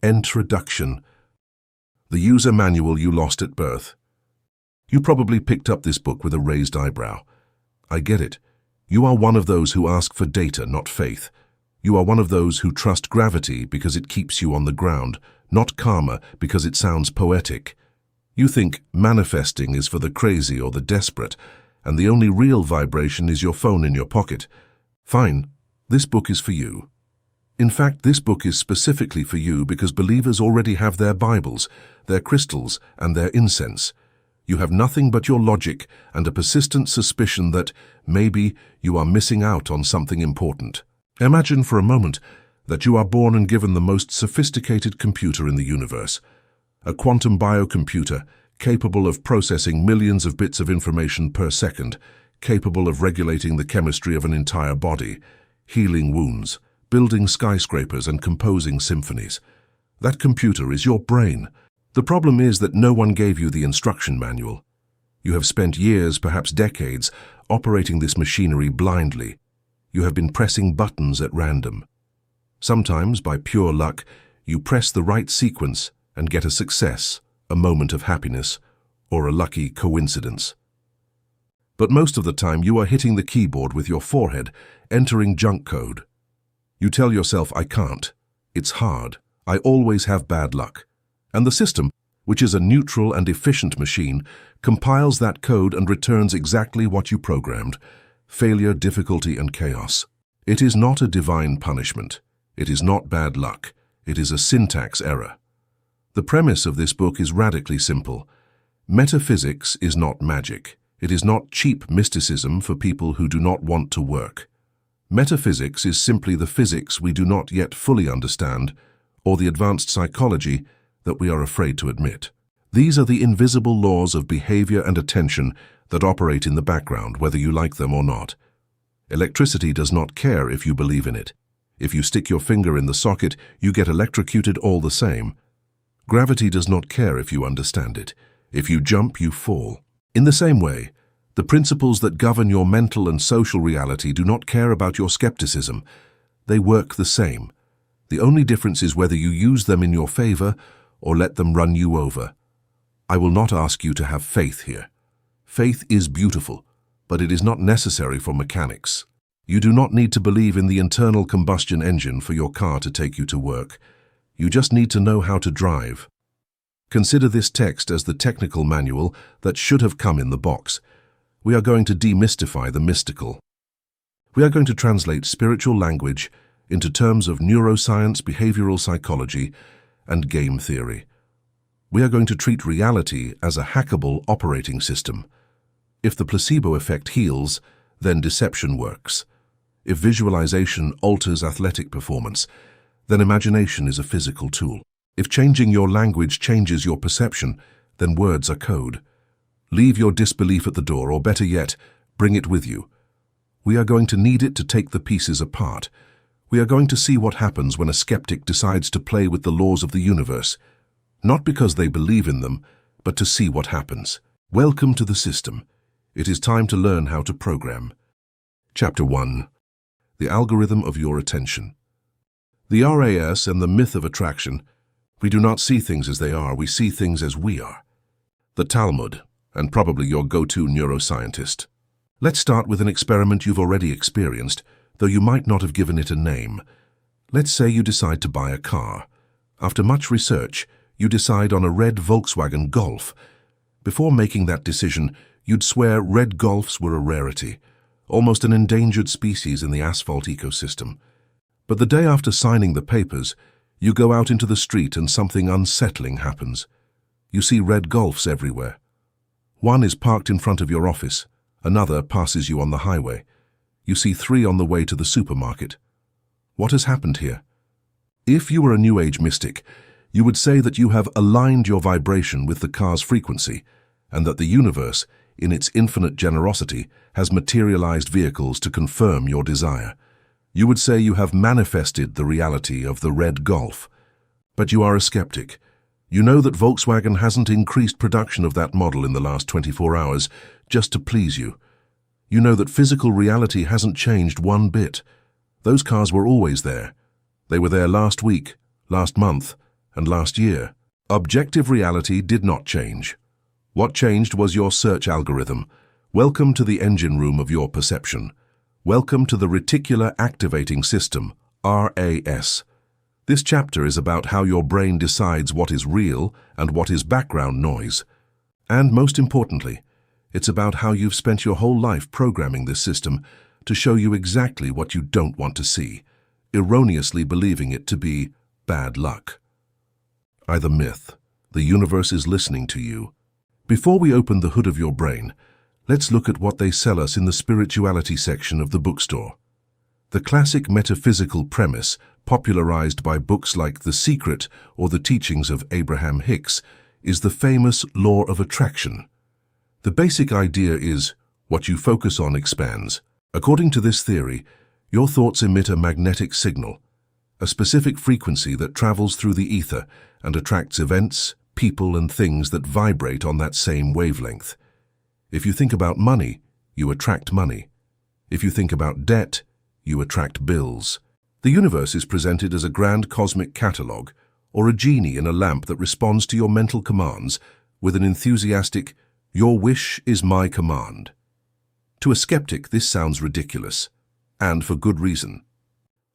Introduction. The user manual you lost at birth. You probably picked up this book with a raised eyebrow. I get it. You are one of those who ask for data, not faith. You are one of those who trust gravity because it keeps you on the ground, not karma because it sounds poetic. You think manifesting is for the crazy or the desperate, and the only real vibration is your phone in your pocket. Fine, this book is for you. In fact, this book is specifically for you because believers already have their Bibles, their crystals, and their incense. You have nothing but your logic and a persistent suspicion that, maybe, you are missing out on something important. Imagine for a moment that you are born and given the most sophisticated computer in the universe. A quantum biocomputer capable of processing millions of bits of information per second, capable of regulating the chemistry of an entire body, healing wounds, building skyscrapers and composing symphonies. That computer is your brain. The problem is that no one gave you the instruction manual. You have spent years, perhaps decades, operating this machinery blindly. You have been pressing buttons at random. Sometimes, by pure luck, you press the right sequence and get a success, a moment of happiness, or a lucky coincidence. But most of the time you are hitting the keyboard with your forehead, entering junk code. You tell yourself, I can't. It's hard. I always have bad luck. And the system, which is a neutral and efficient machine, compiles that code and returns exactly what you programmed: failure, difficulty, and chaos. It is not a divine punishment. It is not bad luck. It is a syntax error. The premise of this book is radically simple. Metaphysics is not magic. It is not cheap mysticism for people who do not want to work. Metaphysics is simply the physics we do not yet fully understand, or the advanced psychology that we are afraid to admit. These are the invisible laws of behavior and attention that operate in the background, whether you like them or not. Electricity does not care if you believe in it. If you stick your finger in the socket, you get electrocuted all the same. Gravity does not care if you understand it. If you jump, you fall. In the same way, the principles that govern your mental and social reality do not care about your skepticism. They work the same. The only difference is whether you use them in your favor or let them run you over. I will not ask you to have faith here. Faith is beautiful, but it is not necessary for mechanics. You do not need to believe in the internal combustion engine for your car to take you to work. You just need to know how to drive. Consider this text as the technical manual that should have come in the box. We are going to demystify the mystical. We are going to translate spiritual language into terms of neuroscience, behavioral psychology, and game theory. We are going to treat reality as a hackable operating system. If the placebo effect heals, then deception works. If visualization alters athletic performance, then imagination is a physical tool. If changing your language changes your perception, then words are code. Leave your disbelief at the door, or better yet, bring it with you. We are going to need it to take the pieces apart. We are going to see what happens when a skeptic decides to play with the laws of the universe, not because they believe in them, but to see what happens. Welcome to the system. It is time to learn how to program. Chapter 1. The algorithm of your attention. The RAS and the myth of attraction. We do not see things as they are, we see things as we are. The Talmud, and probably your go-to neuroscientist. Let's start with an experiment you've already experienced, though you might not have given it a name. Let's say you decide to buy a car. After much research, you decide on a red Volkswagen Golf. Before making that decision, you'd swear red Golfs were a rarity, almost an endangered species in the asphalt ecosystem. But the day after signing the papers, you go out into the street and something unsettling happens. You see red Golfs everywhere. One is parked in front of your office. Another passes you on the highway. You see 3 on the way to the supermarket. What has happened here? If you were a New Age mystic, you would say that you have aligned your vibration with the car's frequency, and that the universe, in its infinite generosity, has materialized vehicles to confirm your desire. You would say you have manifested the reality of the red Golf. But you are a skeptic. You know that Volkswagen hasn't increased production of that model in the last 24 hours just to please you. You know that physical reality hasn't changed one bit. Those cars were always there. They were there last week, last month, And last year, objective reality did not change. What changed was your search algorithm. Welcome to the engine room of your perception. Welcome to the Reticular Activating System, RAS. This chapter is about how your brain decides what is real and what is background noise. And most importantly, it's about how you've spent your whole life programming this system to show you exactly what you don't want to see, erroneously believing it to be bad luck. Either myth, the universe is listening to you. Before we open the hood of your brain, let's look at what they sell us in the spirituality section of the bookstore. The classic metaphysical premise, popularized by books like The Secret or the teachings of Abraham Hicks, is the famous law of attraction. The basic idea is, what you focus on expands. According to this theory, your thoughts emit a magnetic signal, a specific frequency that travels through the ether and attracts events, people, and things that vibrate on that same wavelength. If you think about money, you attract money. If you think about debt, you attract bills. The universe is presented as a grand cosmic catalogue, or a genie in a lamp that responds to your mental commands with an enthusiastic, "Your wish is my command." To a skeptic, this sounds ridiculous, and for good reason.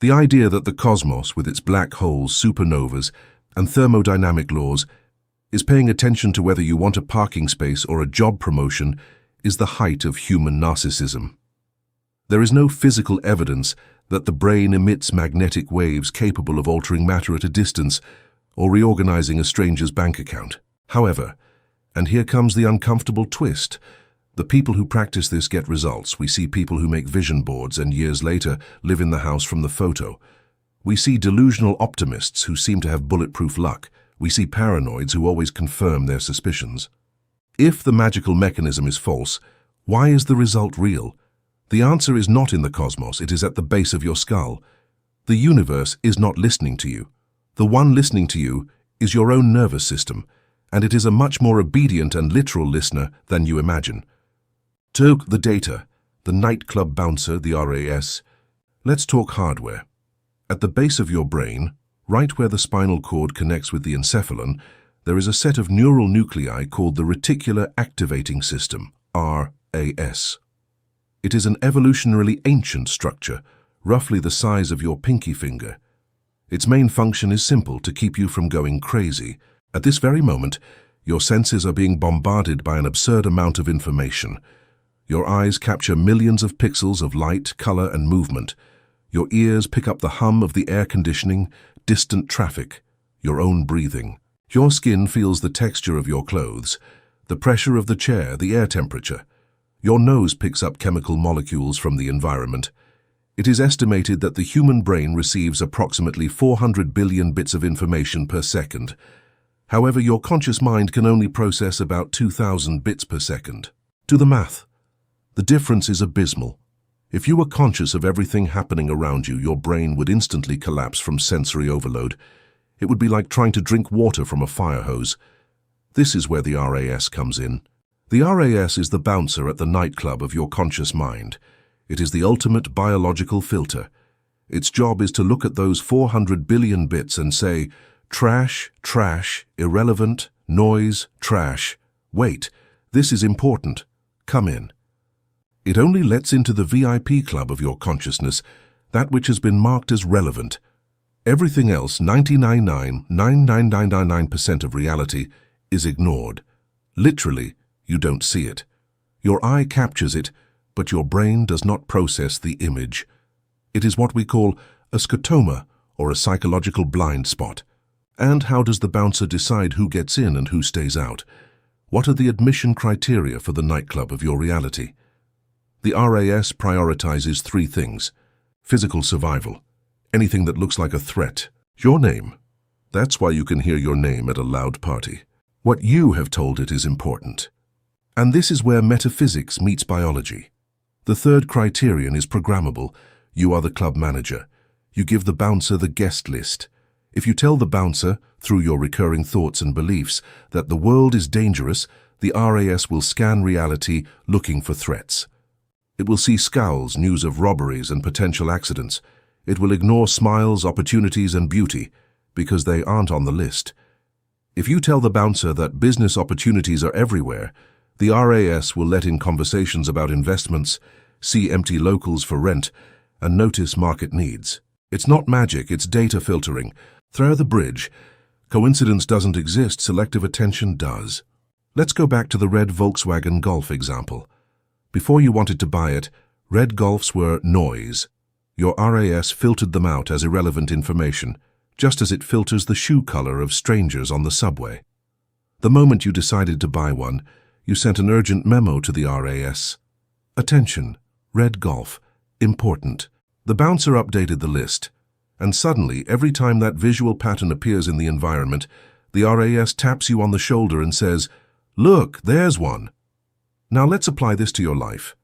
The idea that the cosmos, with its black holes, supernovas, and thermodynamic laws, is paying attention to whether you want a parking space or a job promotion is the height of human narcissism. There is no physical evidence that the brain emits magnetic waves capable of altering matter at a distance or reorganizing a stranger's bank account. However, and here comes the uncomfortable twist, the people who practice this get results. We see people who make vision boards and years later live in the house from the photo. We see delusional optimists who seem to have bulletproof luck. We see paranoids who always confirm their suspicions. If the magical mechanism is false, why is the result real? The answer is not in the cosmos, it is at the base of your skull. The universe is not listening to you. The one listening to you is your own nervous system, and it is a much more obedient and literal listener than you imagine. Took the data, the nightclub bouncer, the RAS. Let's talk hardware. At the base of your brain, right where the spinal cord connects with the encephalon, there is a set of neural nuclei called the Reticular Activating System, RAS. It is an evolutionarily ancient structure, roughly the size of your pinky finger. Its main function is simple: to keep you from going crazy. At this very moment, your senses are being bombarded by an absurd amount of information. Your eyes capture millions of pixels of light, color, and movement. Your ears pick up the hum of the air conditioning, distant traffic, your own breathing. Your skin feels the texture of your clothes, the pressure of the chair, the air temperature. Your nose picks up chemical molecules from the environment. It is estimated that the human brain receives approximately 400 billion bits of information per second. However, your conscious mind can only process about 2,000 bits per second. Do the math. The difference is abysmal. If you were conscious of everything happening around you, your brain would instantly collapse from sensory overload. It would be like trying to drink water from a fire hose. This is where the RAS comes in. The RAS is the bouncer at the nightclub of your conscious mind. It is the ultimate biological filter. Its job is to look at those 400 billion bits and say, trash, trash, irrelevant, noise, trash. Wait, this is important. Come in. It only lets into the VIP club of your consciousness that which has been marked as relevant. Everything else, 99.99999% of reality, is ignored. Literally, you don't see it. Your eye captures it, but your brain does not process the image. It is what we call a scotoma, or a psychological blind spot. And how does the bouncer decide who gets in and who stays out? What are the admission criteria for the nightclub of your reality? The RAS prioritizes three things: physical survival, anything that looks like a threat, your name. That's why you can hear your name at a loud party. What you have told it is important. And this is where metaphysics meets biology. The third criterion is programmable. You are the club manager. You give the bouncer the guest list. If you tell the bouncer, through your recurring thoughts and beliefs, that the world is dangerous, the RAS will scan reality looking for threats. It will see scowls, news of robberies and potential accidents. It will ignore smiles, opportunities, and beauty. because they aren't on the list. If you tell the bouncer that business opportunities are everywhere, the RAS will let in conversations about investments, see empty locals for rent, and notice market needs. It's not magic, it's data filtering. Throw the bridge. Coincidence doesn't exist, selective attention does. Let's go back to the red Volkswagen Golf example. Before you wanted to buy it, red Golfs were noise. Your RAS filtered them out as irrelevant information, just as it filters the shoe color of strangers on the subway. The moment you decided to buy one, you sent an urgent memo to the RAS. Attention, red Golf, important. The bouncer updated the list, and suddenly, every time that visual pattern appears in the environment, the RAS taps you on the shoulder and says, "Look, there's one." Now let's apply this to your life.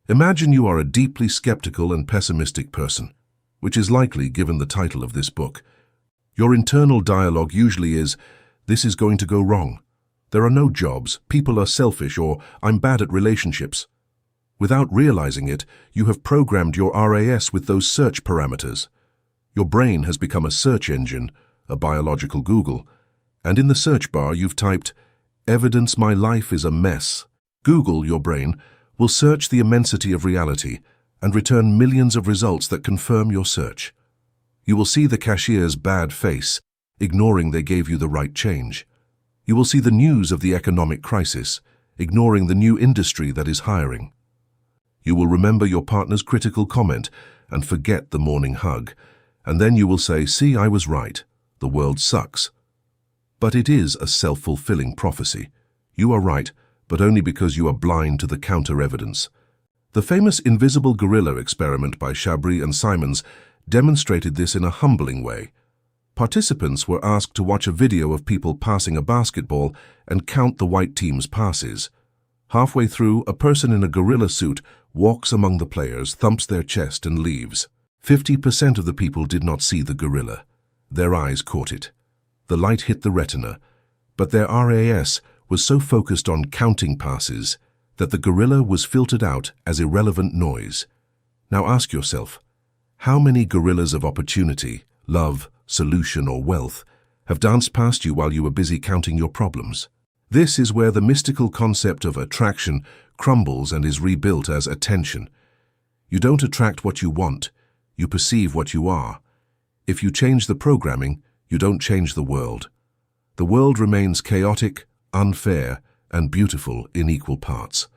Imagine you are a deeply skeptical and pessimistic person, which is likely given the title of this book. Your internal dialogue usually is, "This is going to go wrong. There are no jobs, people are selfish, or I'm bad at relationships." Without realizing it, you have programmed your RAS with those search parameters. Your brain has become a search engine, a biological Google, and in the search bar you've typed, "Evidence my life is a mess." Google, your brain, will search the immensity of reality and return millions of results that confirm your search. You will see the cashier's bad face, ignoring they gave you the right change. You will see the news of the economic crisis, ignoring the new industry that is hiring. You will remember your partner's critical comment and forget the morning hug, and then you will say, "See, I was right. The world sucks." But it is a self-fulfilling prophecy. You are right, but only because you are blind to the counter-evidence. The famous invisible gorilla experiment by Chabry and Simons demonstrated this in a humbling way. Participants were asked to watch a video of people passing a basketball and count the white team's passes. Halfway through, a person in a gorilla suit walks among the players, thumps their chest, and leaves. 50% of the people did not see the gorilla. Their eyes caught it. The light hit the retina, but their RAS was so focused on counting passes that the gorilla was filtered out as irrelevant noise. Now ask yourself, how many gorillas of opportunity, love, solution, or wealth have danced past you while you were busy counting your problems? This is where the mystical concept of attraction crumbles and is rebuilt as attention. You don't attract what you want, you perceive what you are. If you change the programming, you don't change the world. The world remains chaotic, unfair, and beautiful in equal parts.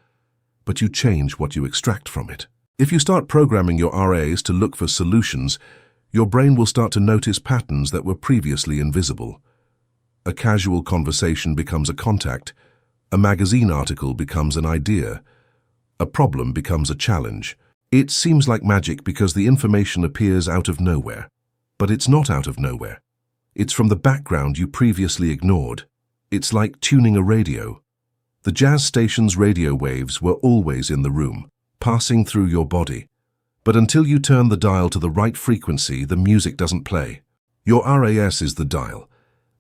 But you change what you extract from it. If you start programming your RAs to look for solutions, your brain will start to notice patterns that were previously invisible. A casual conversation becomes a contact, a magazine article becomes an idea, a problem becomes a challenge. It seems like magic because the information appears out of nowhere. But it's not out of nowhere. It's from the background you previously ignored. It's like tuning a radio. The jazz station's radio waves were always in the room, passing through your body. But until you turn the dial to the right frequency, the music doesn't play. Your RAS is the dial.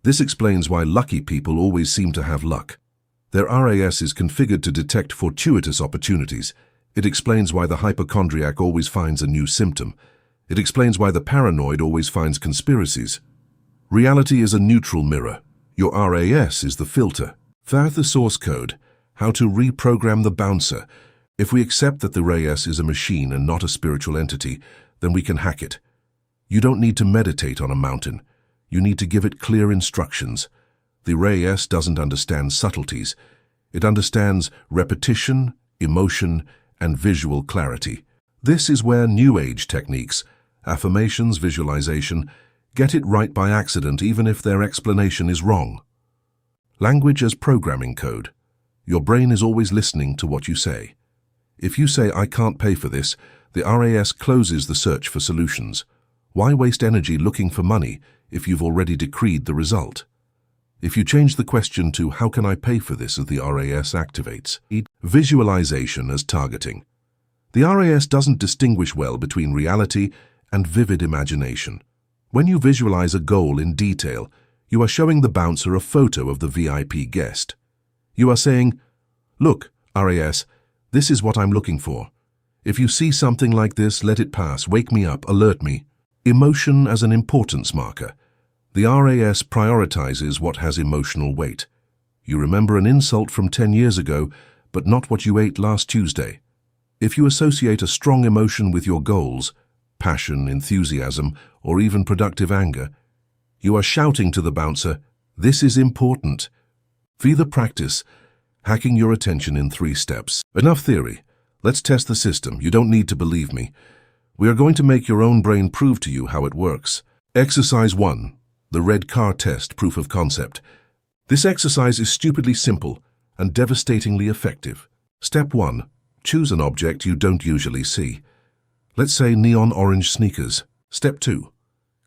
This explains why lucky people always seem to have luck. Their RAS is configured to detect fortuitous opportunities. It explains why the hypochondriac always finds a new symptom. It explains why the paranoid always finds conspiracies. Reality is a neutral mirror. Your RAS is the filter. Find the source code, how to reprogram the bouncer. If we accept that the RAS is a machine and not a spiritual entity, then we can hack it. You don't need to meditate on a mountain. You need to give it clear instructions. The RAS doesn't understand subtleties. It understands repetition, emotion, and visual clarity. This is where New Age techniques, affirmations, visualization, get it right by accident even if their explanation is wrong. Language as programming code. Your brain is always listening to what you say. If you say, "I can't pay for this," the RAS closes the search for solutions. Why waste energy looking for money if you've already decreed the result? If you change the question to, "How can I pay for this?" as the RAS activates. Visualization as targeting. The RAS doesn't distinguish well between reality and vivid imagination. When you visualize a goal in detail, you are showing the bouncer a photo of the VIP guest. You are saying, "Look, RAS, this is what I'm looking for. If you see something like this, let it pass, wake me up, alert me." Emotion as an importance marker. The RAS prioritizes what has emotional weight. You remember an insult from 10 years ago, but not what you ate last Tuesday. If you associate a strong emotion with your goals, passion, enthusiasm, or even productive anger, you are shouting to the bouncer, "This is important." Via the practice, hacking your attention in 3 steps. Enough theory. Let's test the system. You don't need to believe me. We are going to make your own brain prove to you how it works. Exercise 1. The red car test, proof of concept. This exercise is stupidly simple and devastatingly effective. Step 1. Choose an object you don't usually see. Let's say neon orange sneakers. Step 2.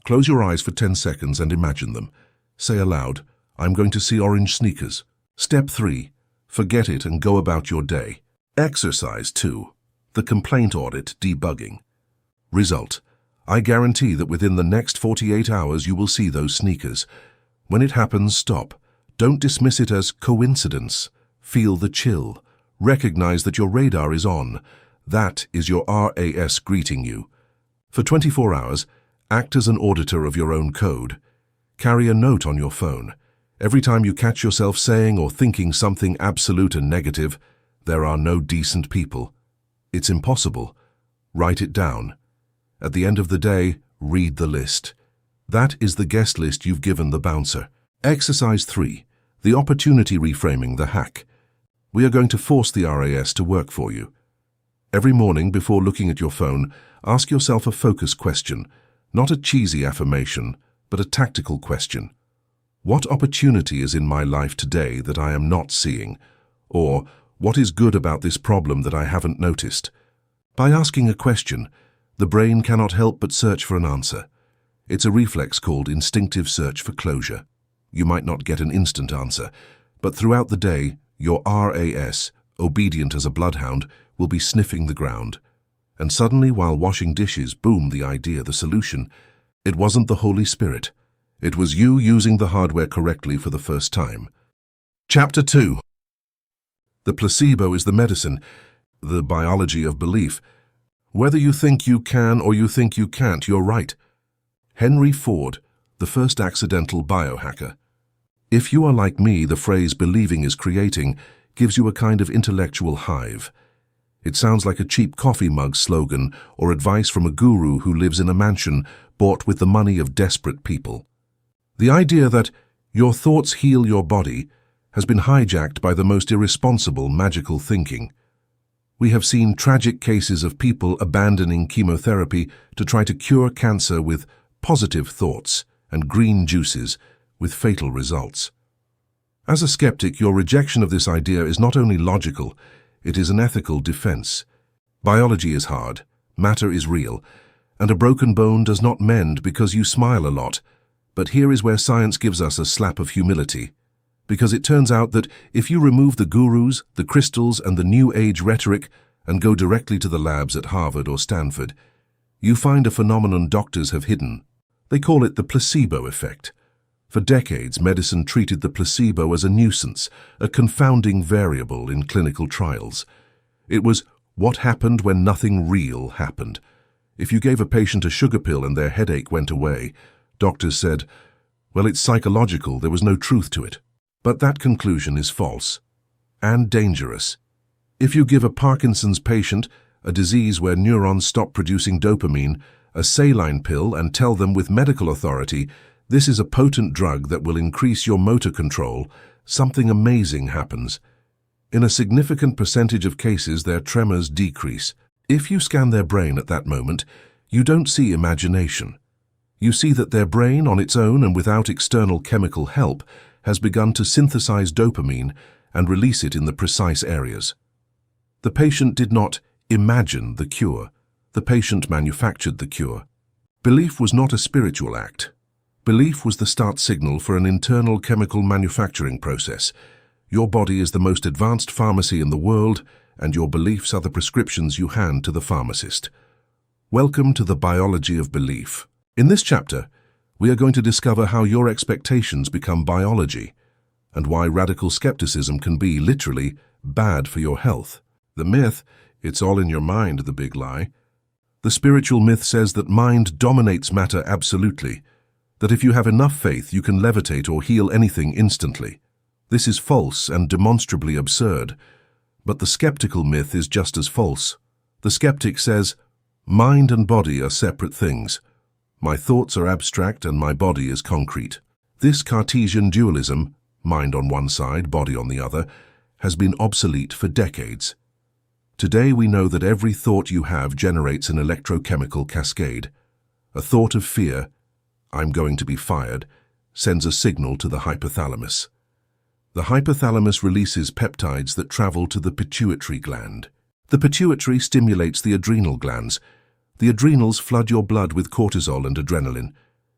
Close your eyes for 10 seconds and imagine them. Say aloud, "I'm going to see orange sneakers." Step 3. Forget it and go about your day. Exercise 2. The complaint audit, debugging. Result. I guarantee that within the next 48 hours you will see those sneakers. When it happens, stop. Don't dismiss it as coincidence. Feel the chill. Recognize that your radar is on. That is your RAS greeting you. For 24 hours, act as an auditor of your own code. Carry a note on your phone. Every time you catch yourself saying or thinking something absolute and negative, "There are no decent people. It's impossible," write it down. At the end of the day, read the list. That is the guest list you've given the bouncer. Exercise 3. The opportunity reframing, the hack. We are going to force the RAS to work for you. Every morning before looking at your phone, ask yourself a focus question, not a cheesy affirmation, but a tactical question. What opportunity is in my life today that I am not seeing? Or, what is good about this problem that I haven't noticed? By asking a question, the brain cannot help but search for an answer. It's a reflex called instinctive search for closure. You might not get an instant answer, but throughout the day, your RAS, obedient as a bloodhound, will be sniffing the ground. And suddenly, while washing dishes, boom, the idea, the solution. It wasn't the Holy Spirit. It was you using the hardware correctly for the first time. Chapter 2. The placebo is the medicine, the biology of belief. Whether you think you can or you think you can't, you're right. Henry Ford, the first accidental biohacker. If you are like me, the phrase "believing is creating" gives you a kind of intellectual hive. It sounds like a cheap coffee mug slogan or advice from a guru who lives in a mansion bought with the money of desperate people. The idea that your thoughts heal your body has been hijacked by the most irresponsible magical thinking. We have seen tragic cases of people abandoning chemotherapy to try to cure cancer with positive thoughts and green juices, with fatal results. As a skeptic, your rejection of this idea is not only logical, it is an ethical defense. Biology is hard, matter is real, and a broken bone does not mend because you smile a lot. But here is where science gives us a slap of humility. Because it turns out that if you remove the gurus, the crystals, and the New Age rhetoric and go directly to the labs at Harvard or Stanford, you find a phenomenon doctors have hidden. They call it the placebo effect. For decades, medicine treated the placebo as a nuisance, a confounding variable in clinical trials. It was what happened when nothing real happened. If you gave a patient a sugar pill and their headache went away, doctors said, "Well, it's psychological, there was no truth to it." But that conclusion is false and dangerous. If you give a Parkinson's patient, a disease where neurons stop producing dopamine, a saline pill and tell them with medical authority, "This is a potent drug that will increase your motor control," something amazing happens. In a significant percentage of cases, their tremors decrease. If you scan their brain at that moment, you don't see imagination. You see that their brain, on its own and without external chemical help, has begun to synthesize dopamine and release it in the precise areas. The patient did not imagine the cure. The patient manufactured the cure. Belief was not a spiritual act. Belief was the start signal for an internal chemical manufacturing process. Your body is the most advanced pharmacy in the world, and your beliefs are the prescriptions you hand to the pharmacist. Welcome to the biology of belief. In this chapter, we are going to discover how your expectations become biology, and why radical skepticism can be, literally, bad for your health. The myth, it's all in your mind, the big lie. The spiritual myth says that mind dominates matter absolutely. that if you have enough faith, you can levitate or heal anything instantly. This is false and demonstrably absurd. But the skeptical myth is just as false. The skeptic says, mind and body are separate things. My thoughts are abstract and my body is concrete. This Cartesian dualism, mind on one side, body on the other, has been obsolete for decades. Today we know that every thought you have generates an electrochemical cascade. A thought of fear, I'm going to be fired, sends a signal to the hypothalamus. The hypothalamus releases peptides that travel to the pituitary gland. The pituitary stimulates the adrenal glands. The adrenals flood your blood with cortisol and adrenaline.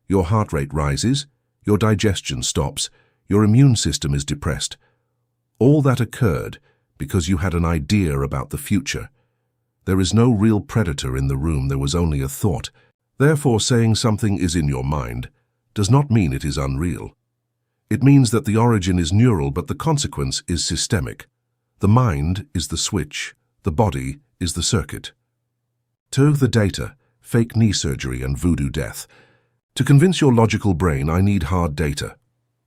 Your heart rate rises, your digestion stops, your immune system is depressed. All that occurred because you had an idea about the future. There is no real predator in the room, there was only a thought. Therefore, saying something is in your mind does not mean it is unreal. It means that the origin is neural, but the consequence is systemic. The mind is the switch, the body is the circuit. To the data, fake knee surgery and voodoo death. To convince your logical brain, I need hard data.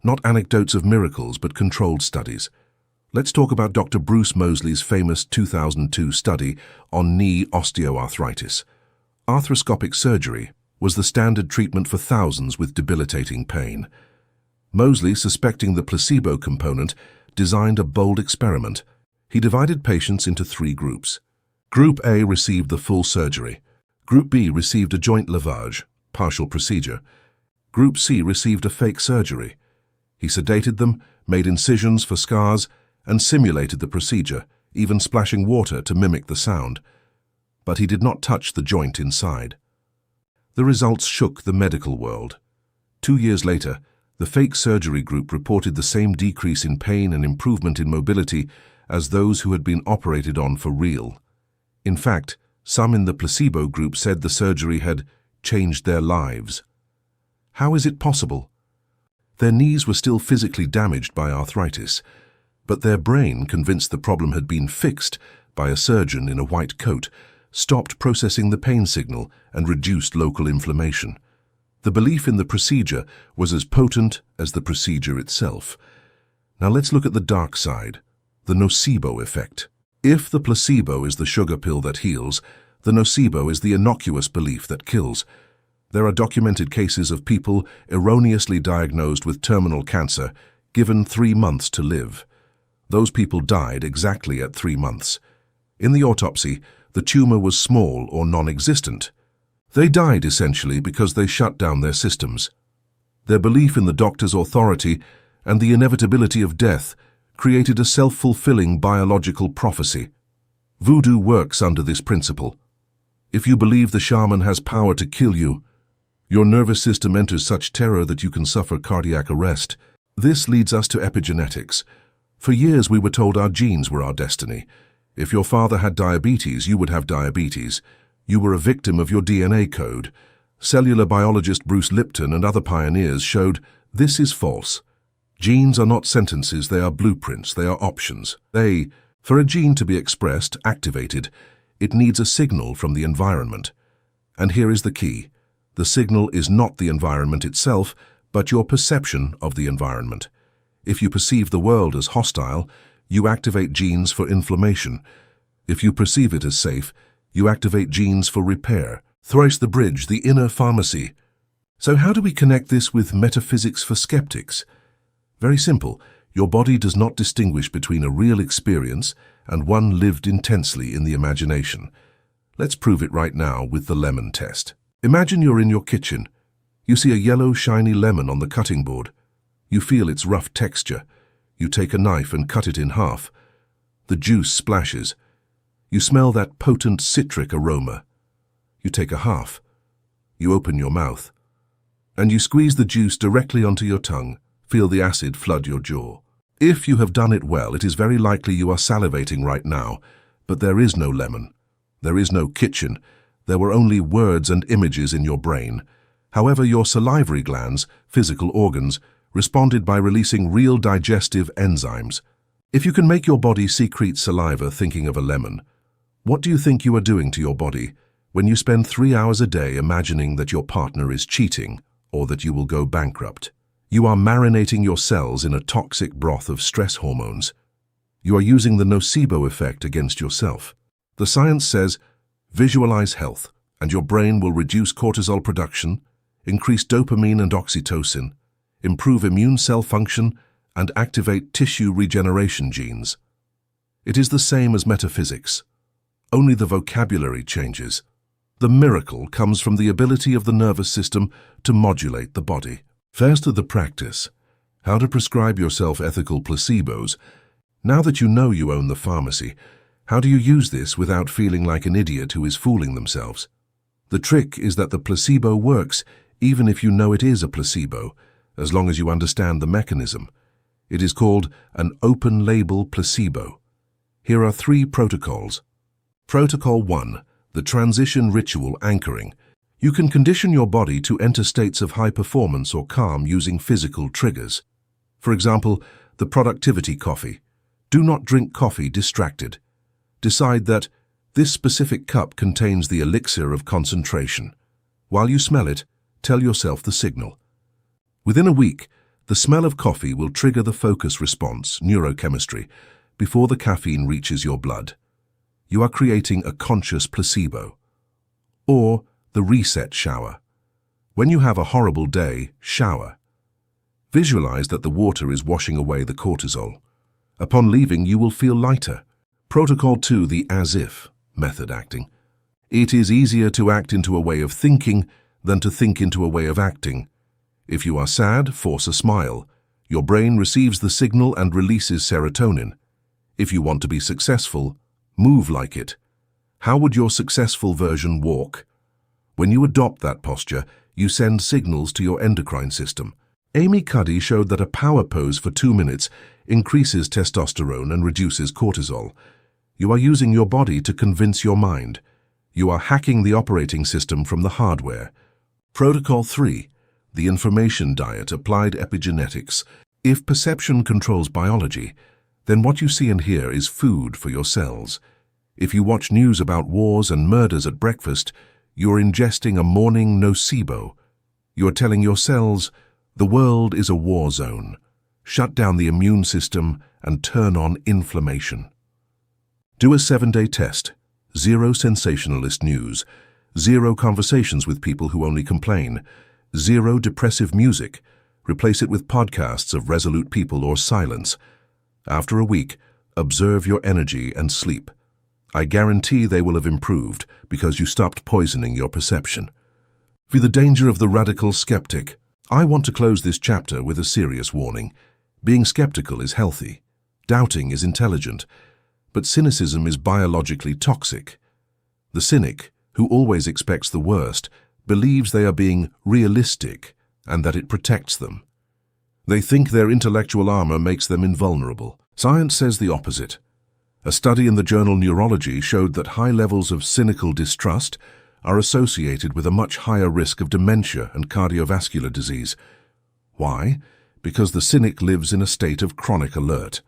Not anecdotes of miracles, but controlled studies. Let's talk about Dr. Bruce Moseley's famous 2002 study on knee osteoarthritis. Arthroscopic surgery was the standard treatment for thousands with debilitating pain. Moseley, suspecting the placebo component, designed a bold experiment. He divided patients into 3 groups. Group A received the full surgery. Group B received a joint lavage, partial procedure. Group C received a fake surgery. He sedated them, made incisions for scars, and simulated the procedure, even splashing water to mimic the sound. But he did not touch the joint inside. The results shook the medical world. 2 years later, the fake surgery group reported the same decrease in pain and improvement in mobility as those who had been operated on for real. In fact, some in the placebo group said the surgery had changed their lives. How is it possible? Their knees were still physically damaged by arthritis, but their brain, convinced the problem had been fixed by a surgeon in a white coat, stopped processing the pain signal and reduced local inflammation. The belief in the procedure was as potent as the procedure itself. Now let's look at the dark side, the nocebo effect. If the placebo is the sugar pill that heals, the nocebo is the innocuous belief that kills. There are documented cases of people erroneously diagnosed with terminal cancer, given 3 months to live. Those people died exactly at 3 months. In the autopsy, the tumor was small or non-existent. They died essentially because they shut down their systems. Their belief in the doctor's authority and the inevitability of death created a self-fulfilling biological prophecy. Voodoo works under this principle. If you believe the shaman has power to kill you, your nervous system enters such terror that you can suffer cardiac arrest. This leads us to epigenetics. For years we were told our genes were our destiny. If your father had diabetes, you would have diabetes. You were a victim of your DNA code. Cellular biologist Bruce Lipton and other pioneers showed this is false. Genes are not sentences, they are blueprints, they are options. For a gene to be expressed, activated, it needs a signal from the environment. And here is the key. The signal is not the environment itself, but your perception of the environment. If you perceive the world as hostile, you activate genes for inflammation. If you perceive it as safe, you activate genes for repair. Thrice the bridge, the inner pharmacy. So how do we connect this with metaphysics for skeptics? Very simple. Your body does not distinguish between a real experience and one lived intensely in the imagination. Let's prove it right now with the lemon test. Imagine you're in your kitchen. You see a yellow, shiny lemon on the cutting board. You feel its rough texture. You take a knife and cut it in half. The juice splashes. You smell that potent citric aroma. You take a half. You open your mouth. And you squeeze the juice directly onto your tongue. Feel the acid flood your jaw. If you have done it well, it is very likely you are salivating right now. But there is no lemon. There is no kitchen. There were only words and images in your brain. However, your salivary glands, physical organs, responded by releasing real digestive enzymes. If you can make your body secrete saliva thinking of a lemon, what do you think you are doing to your body when you spend 3 hours a day imagining that your partner is cheating or that you will go bankrupt. You are marinating your cells in a toxic broth of stress hormones. You are using the nocebo effect against yourself. The science says, visualize health, and your brain will reduce cortisol production, increase dopamine and oxytocin, improve immune cell function, and activate tissue regeneration genes. It is the same as metaphysics. Only the vocabulary changes. The miracle comes from the ability of the nervous system to modulate the body. First, the practice. How to prescribe yourself ethical placebos. Now that you know you own the pharmacy, how do you use this without feeling like an idiot who is fooling themselves? The trick is that the placebo works even if you know it is a placebo, as long as you understand the mechanism. It is called an open-label placebo. Here are 3 protocols. Protocol 1, the transition ritual anchoring. You can condition your body to enter states of high performance or calm using physical triggers. For example, the productivity coffee. Do not drink coffee distracted. Decide that this specific cup contains the elixir of concentration. While you smell it, tell yourself the signal. Within a week, the smell of coffee will trigger the focus response, neurochemistry, before the caffeine reaches your blood. You are creating a conscious placebo. Or the reset shower. When you have a horrible day, shower. Visualize that the water is washing away the cortisol. Upon leaving, you will feel lighter. Protocol 2, the as-if method acting. It is easier to act into a way of thinking than to think into a way of acting. If you are sad, force a smile. Your brain receives the signal and releases serotonin. If you want to be successful, move like it. How would your successful version walk? When you adopt that posture, you send signals to your endocrine system. Amy Cuddy showed that a power pose for 2 minutes increases testosterone and reduces cortisol. You are using your body to convince your mind. You are hacking the operating system from the hardware. Protocol 3, the information diet applied epigenetics. If perception controls biology, then what you see and hear is food for your cells. If you watch news about wars and murders at breakfast, you are ingesting a morning nocebo. You are telling your cells, the world is a war zone. Shut down the immune system and turn on inflammation. Do a 7-day test. 0 sensationalist news. 0 conversations with people who only complain. 0 depressive music. Replace it with podcasts of resolute people or silence. After a week, observe your energy and sleep. I guarantee they will have improved because you stopped poisoning your perception. For the danger of the radical skeptic, I want to close this chapter with a serious warning. Being skeptical is healthy. Doubting is intelligent. But cynicism is biologically toxic. The cynic, who always expects the worst, believes they are being realistic and that it protects them. They think their intellectual armor makes them invulnerable. Science says the opposite. A study in the journal Neurology showed that high levels of cynical distrust are associated with a much higher risk of dementia and cardiovascular disease. Why? Because the cynic lives in a state of chronic alert.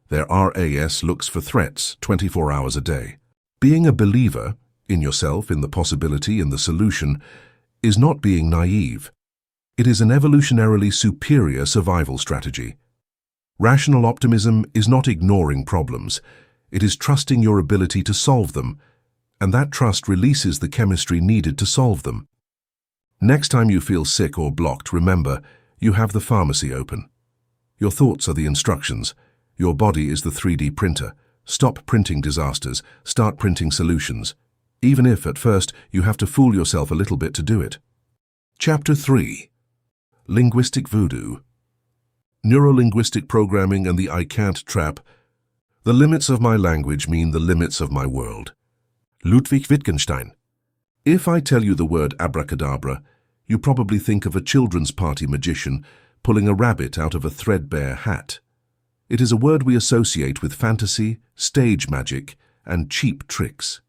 Their RAS looks for threats 24 hours a day. Being a believer, in yourself, in the possibility, in the solution, is not being naive. It is an evolutionarily superior survival strategy. Rational optimism is not ignoring problems. It is trusting your ability to solve them, and that trust releases the chemistry needed to solve them. Next time you feel sick or blocked, remember, you have the pharmacy open. Your thoughts are the instructions. Your body is the 3D printer. Stop printing disasters. Start printing solutions. Even if, at first, you have to fool yourself a little bit to do it. Chapter 3. Linguistic Voodoo. Neuro-Linguistic Programming and the I Can't Trap. The limits of my language mean the limits of my world. Ludwig Wittgenstein. If I tell you the word abracadabra, you probably think of a children's party magician pulling a rabbit out of a threadbare hat. It is a word we associate with fantasy, stage magic, and cheap tricks.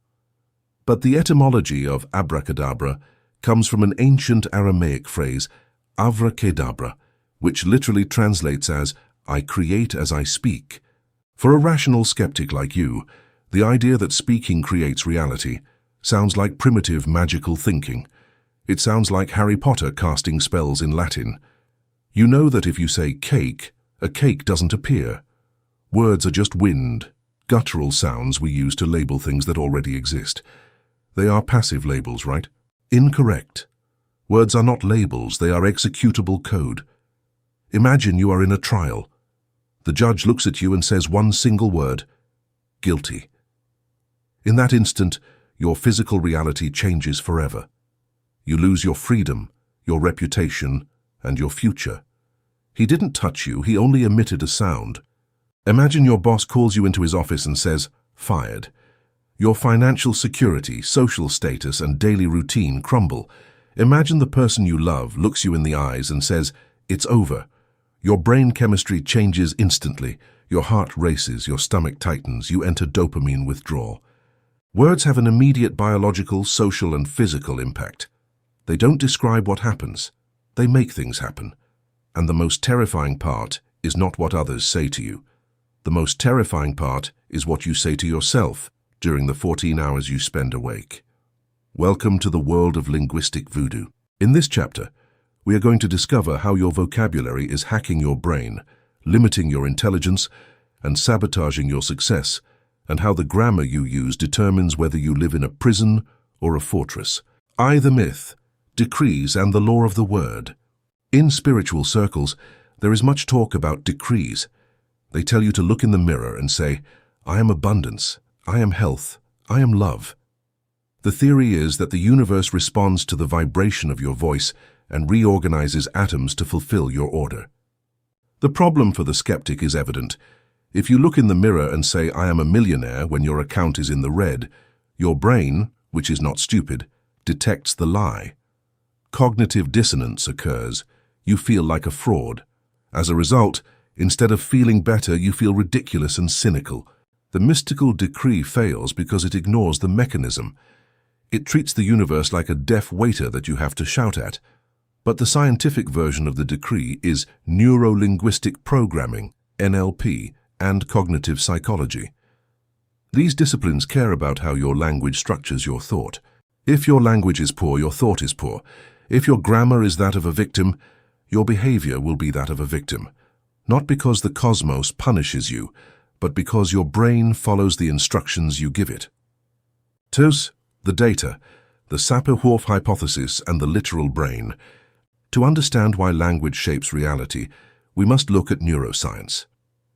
But the etymology of abracadabra comes from an ancient Aramaic phrase, avrakedabra, which literally translates as, I create as I speak. For a rational skeptic like you, the idea that speaking creates reality sounds like primitive magical thinking. It sounds like Harry Potter casting spells in Latin. You know that if you say cake, a cake doesn't appear. Words are just wind, guttural sounds we use to label things that already exist. They are passive labels, right? Incorrect. Words are not labels, they are executable code. Imagine you are in a trial. The judge looks at you and says one single word: guilty. In that instant, your physical reality changes forever. You lose your freedom, your reputation, and your future. He didn't touch you, he only emitted a sound. Imagine your boss calls you into his office and says, fired. Your financial security, social status, and daily routine crumble. Imagine the person you love looks you in the eyes and says, it's over. Your brain chemistry changes instantly. Your heart races, your stomach tightens, you enter dopamine withdrawal. Words have an immediate biological, social, and physical impact. They don't describe what happens. They make things happen. And the most terrifying part is not what others say to you. The most terrifying part is what you say to yourself during the 14 hours you spend awake. Welcome to the world of linguistic voodoo. In this chapter, we are going to discover how your vocabulary is hacking your brain, limiting your intelligence, and sabotaging your success, and how the grammar you use determines whether you live in a prison or a fortress. I, the myth, decrees, and the law of the word. In spiritual circles, there is much talk about decrees. They tell you to look in the mirror and say, I am abundance, I am health, I am love. The theory is that the universe responds to the vibration of your voice and reorganizes atoms to fulfill your order. The problem for the skeptic is evident. If you look in the mirror and say, I am a millionaire, when your account is in the red, your brain, which is not stupid, detects the lie. Cognitive dissonance occurs. You feel like a fraud. As a result, instead of feeling better, you feel ridiculous and cynical. The mystical decree fails because it ignores the mechanism. It treats the universe like a deaf waiter that you have to shout at. But the scientific version of the decree is Neuro-Linguistic programming, NLP, and cognitive psychology. These disciplines care about how your language structures your thought. If your language is poor, your thought is poor. If your grammar is that of a victim, your behavior will be that of a victim. Not because the cosmos punishes you, but because your brain follows the instructions you give it. TUS, the data, the Sapir-Whorf hypothesis, and the literal brain. To understand why language shapes reality, we must look at neuroscience.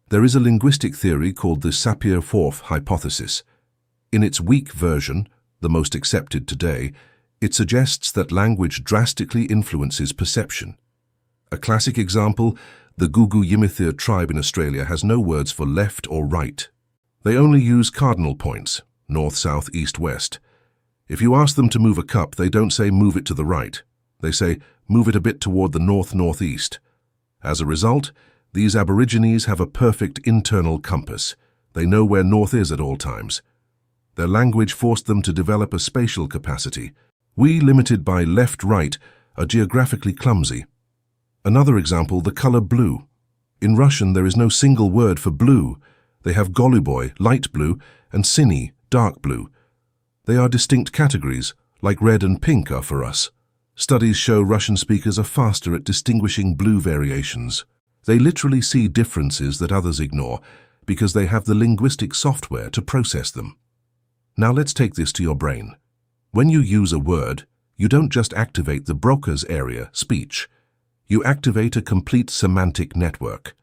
There is a linguistic theory called the Sapir-Whorf hypothesis. In its weak version, the most accepted today, it suggests that language drastically influences perception. A classic example, the Gugu Yimithirr tribe in Australia has no words for left or right. They only use cardinal points, north, south, east, west. If you ask them to move a cup, they don't say move it to the right. They say move it a bit toward the north-northeast. As a result, these Aborigines have a perfect internal compass. They know where north is at all times. Their language forced them to develop a spatial capacity. We, limited by left-right, are geographically clumsy. Another example, the color blue. In Russian, there is no single word for blue. They have goluboy, light blue, and siny, dark blue. They are distinct categories, like red and pink are for us. Studies show Russian speakers are faster at distinguishing blue variations. They literally see differences that others ignore because they have the linguistic software to process them. Now let's take this to your brain. When you use a word, you don't just activate the Broca's area, speech. You activate a complete semantic network.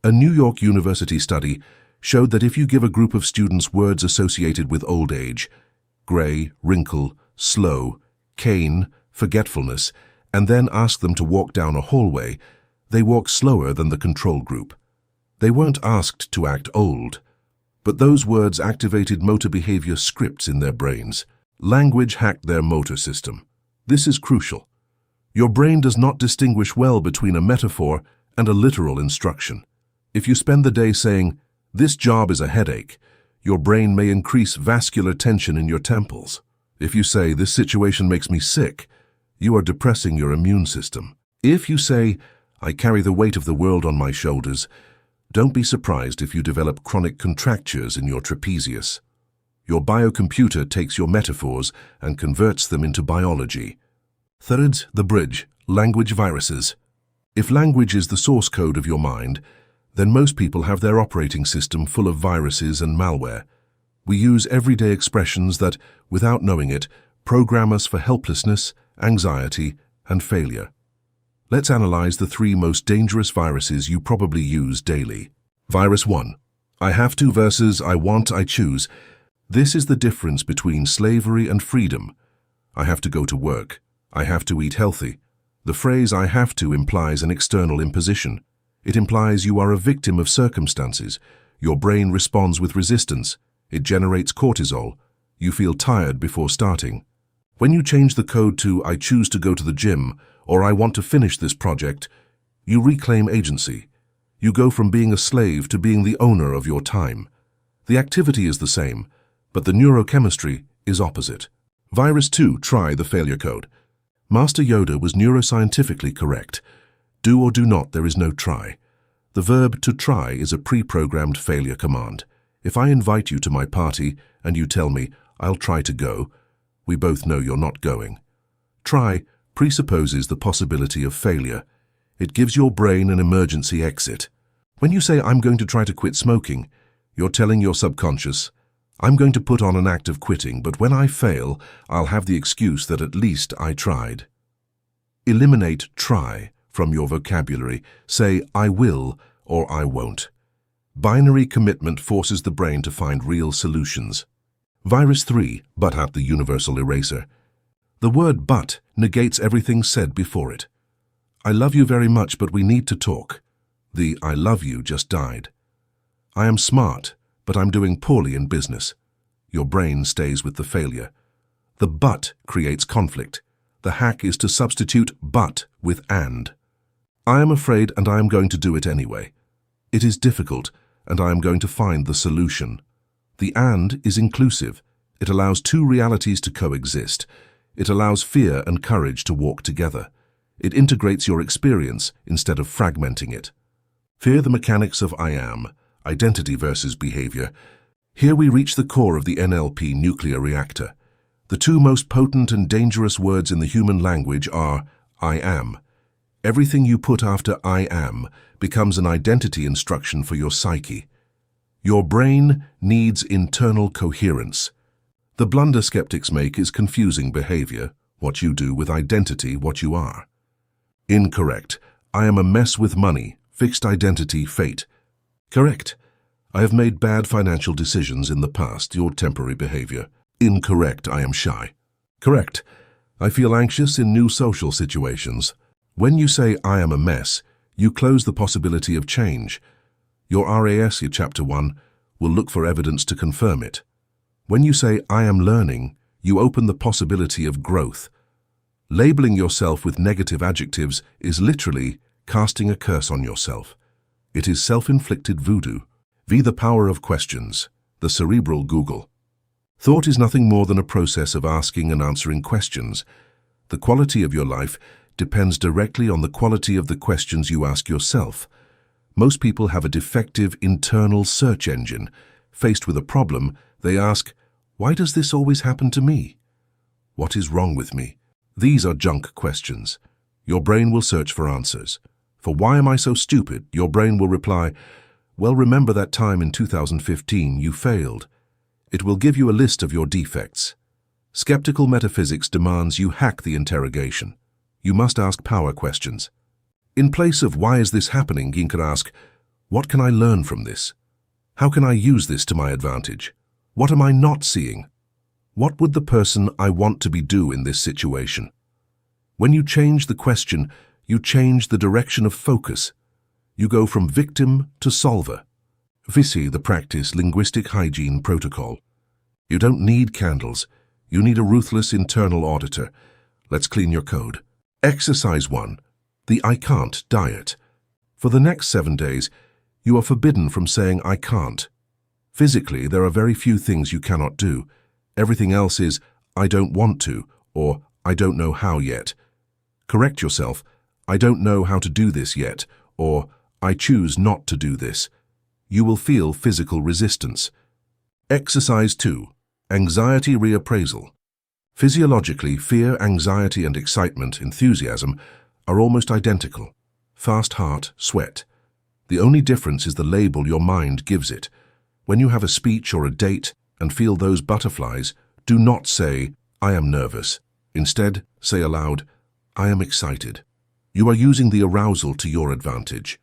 A New York University study showed that if you give a group of students words associated with old age, gray, wrinkle, slow, cane, forgetfulness, and then ask them to walk down a hallway, they walk slower than the control group. They weren't asked to act old, but those words activated motor behavior scripts in their brains. Language hacked their motor system. This is crucial. Your brain does not distinguish well between a metaphor and a literal instruction. If you spend the day saying, "This job is a headache," your brain may increase vascular tension in your temples. If you say, "This situation makes me sick," you are depressing your immune system. If you say, "I carry the weight of the world on my shoulders," don't be surprised if you develop chronic contractures in your trapezius. Your biocomputer takes your metaphors and converts them into biology. Third, the bridge, language viruses. If language is the source code of your mind, then most people have their operating system full of viruses and malware. We use everyday expressions that, without knowing it, program us for helplessness, anxiety, and failure. Let's analyze the 3 most dangerous viruses you probably use daily. Virus 1. I have to versus I want, I choose. This is the difference between slavery and freedom. I have to go to work. I have to eat healthy. The phrase I have to implies an external imposition. It implies you are a victim of circumstances. Your brain responds with resistance. It generates cortisol. You feel tired before starting. When you change the code to I choose to go to the gym or I want to finish this project, you reclaim agency. You go from being a slave to being the owner of your time. The activity is the same, but the neurochemistry is opposite. Virus 2, try the failure code. Master Yoda was neuroscientifically correct. Do or do not, there is no try. The verb to try is a pre-programmed failure command. If I invite you to my party and you tell me, I'll try to go, we both know you're not going. Try presupposes the possibility of failure. It gives your brain an emergency exit. When you say, I'm going to try to quit smoking, you're telling your subconscious, I'm going to put on an act of quitting, but when I fail, I'll have the excuse that at least I tried. Eliminate try from your vocabulary. Say, I will or I won't. Binary commitment forces the brain to find real solutions. Virus 3, but at the universal eraser. The word but negates everything said before it. I love you very much, but we need to talk. The I love you just died. I am smart, but I'm doing poorly in business. Your brain stays with the failure. The but creates conflict. The hack is to substitute but with and. I am afraid and I am going to do it anyway. It is difficult and I am going to find the solution. The and is inclusive. It allows 2 realities to coexist. It allows fear and courage to walk together. It integrates your experience instead of fragmenting it. Fear the mechanics of I am, identity versus behavior. Here we reach the core of the NLP nuclear reactor. The 2 most potent and dangerous words in the human language are I am. Everything you put after I am becomes an identity instruction for your psyche. Your brain needs internal coherence. The blunder skeptics make is confusing behavior, what you do with identity, what you are. Incorrect. I am a mess with money, fixed identity, fate. Correct. I have made bad financial decisions in the past, your temporary behavior. Incorrect. I am shy. Correct. I feel anxious in new social situations. When you say I am a mess, you close the possibility of change. Your RAS, Chapter 1, will look for evidence to confirm it. When you say I am learning, you open the possibility of growth. Labeling yourself with negative adjectives is literally casting a curse on yourself. It is self-inflicted voodoo. The power of questions, the cerebral Google. Thought is nothing more than a process of asking and answering questions. The quality of your life depends directly on the quality of the questions you ask yourself. Most people have a defective internal search engine. Faced with a problem, they ask, why does this always happen to me? What is wrong with me? These are junk questions. Your brain will search for answers. For why am I so stupid? Your brain will reply, well, remember that time in 2015 you failed. It will give you a list of your defects. Skeptical metaphysics demands you hack the interrogation. You must ask power questions. In place of why is this happening, you can ask, what can I learn from this? How can I use this to my advantage? What am I not seeing? What would the person I want to be do in this situation? When you change the question, you change the direction of focus. You go from victim to solver. VISI, the practice linguistic hygiene protocol. You don't need candles. You need a ruthless internal auditor. Let's clean your code. Exercise 1. The I can't diet. For the next 7 days, you are forbidden from saying I can't. Physically, there are very few things you cannot do. Everything else is I don't want to or I don't know how yet. Correct yourself. I don't know how to do this yet, or I choose not to do this. You will feel physical resistance. Exercise 2. Anxiety reappraisal. Physiologically, fear, anxiety, and excitement, enthusiasm, are almost identical. Fast heart, sweat. The only difference is the label your mind gives it. When you have a speech or a date and feel those butterflies, do not say, "I am nervous." Instead, say aloud, "I am excited." You are using the arousal to your advantage.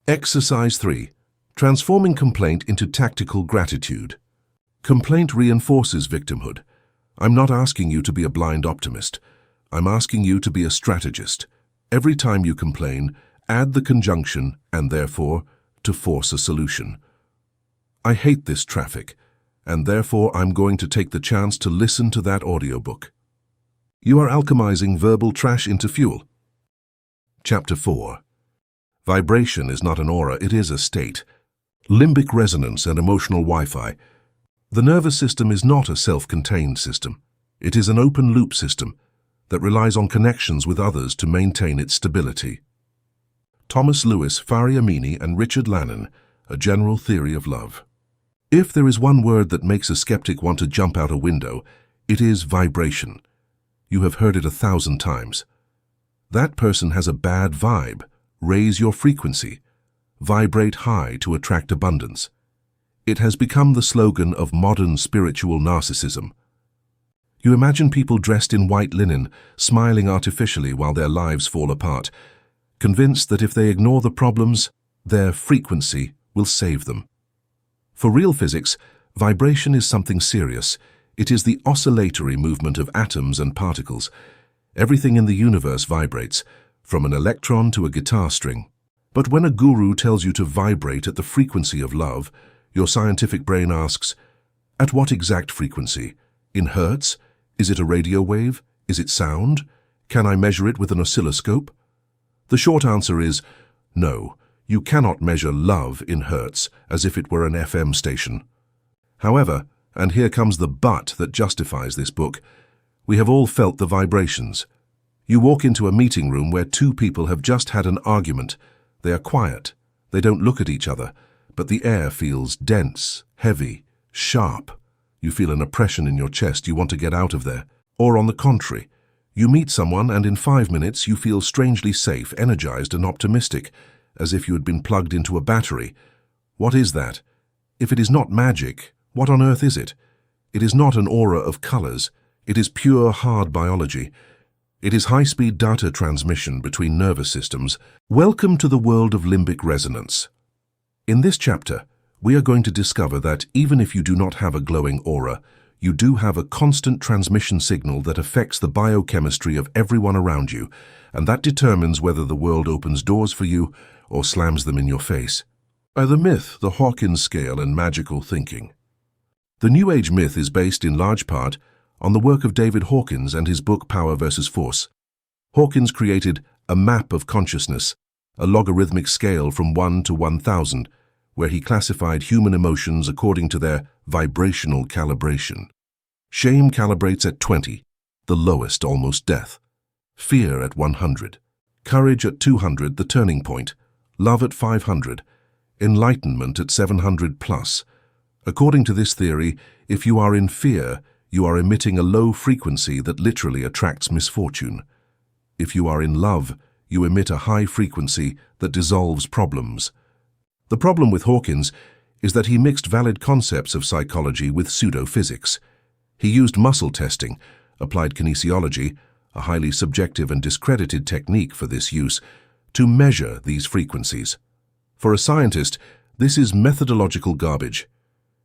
Exercise 3. Transforming complaint into tactical gratitude. Complaint reinforces victimhood. I'm not asking you to be a blind optimist. I'm asking you to be a strategist. Every time you complain, add the conjunction, and therefore, to force a solution. I hate this traffic, and therefore I'm going to take the chance to listen to that audiobook. You are alchemizing verbal trash into fuel. Chapter 4. Vibration is not an aura, it is a state. Limbic resonance and emotional Wi-Fi. The nervous system is not a self-contained system. It is an open-loop system that relies on connections with others to maintain its stability. Thomas Lewis, Faria Amini, and Richard Lannon, A General Theory of Love. If there is one word that makes a skeptic want to jump out a window, it is vibration. You have heard it 1,000 times. That person has a bad vibe. Raise your frequency. Vibrate high to attract abundance. It has become the slogan of modern spiritual narcissism. You imagine people dressed in white linen, smiling artificially while their lives fall apart, convinced that if they ignore the problems, their frequency will save them. For real physics, vibration is something serious. It is the oscillatory movement of atoms and particles. Everything in the universe vibrates, from an electron to a guitar string. But when a guru tells you to vibrate at the frequency of love, your scientific brain asks, at what exact frequency? In hertz? Is it a radio wave? Is it sound? Can I measure it with an oscilloscope? The short answer is, no, you cannot measure love in hertz as if it were an FM station. However, and here comes the but that justifies this book, we have all felt the vibrations. You walk into a meeting room where two people have just had an argument. They are quiet. They don't look at each other, but the air feels dense, heavy, sharp. You feel an oppression in your chest. You want to get out of there. Or on the contrary, you meet someone and in 5 minutes you feel strangely safe, energized and optimistic, as if you had been plugged into a battery. What is that? If it is not magic, what on earth is it? It is not an aura of colors. It is pure hard biology. It is high-speed data transmission between nervous systems. Welcome to the world of limbic resonance. In this chapter, we are going to discover that even if you do not have a glowing aura, you do have a constant transmission signal that affects the biochemistry of everyone around you, and that determines whether the world opens doors for you or slams them in your face. The myth, the Hawkins scale, and magical thinking. The New Age myth is based in large part on the work of David Hawkins and his book Power versus Force. Hawkins created a map of consciousness, a logarithmic scale from 1 to 1,000, where he classified human emotions according to their vibrational calibration. Shame calibrates at 20, the lowest, almost death. Fear at 100. Courage at 200, the turning point. Love at 500. Enlightenment at 700 plus. According to this theory, if you are in fear, you are emitting a low frequency that literally attracts misfortune. If you are in love, you emit a high frequency that dissolves problems. The problem with Hawkins is that he mixed valid concepts of psychology with pseudo-physics. He used muscle testing, applied kinesiology, a highly subjective and discredited technique for this use, to measure these frequencies. For a scientist, this is methodological garbage.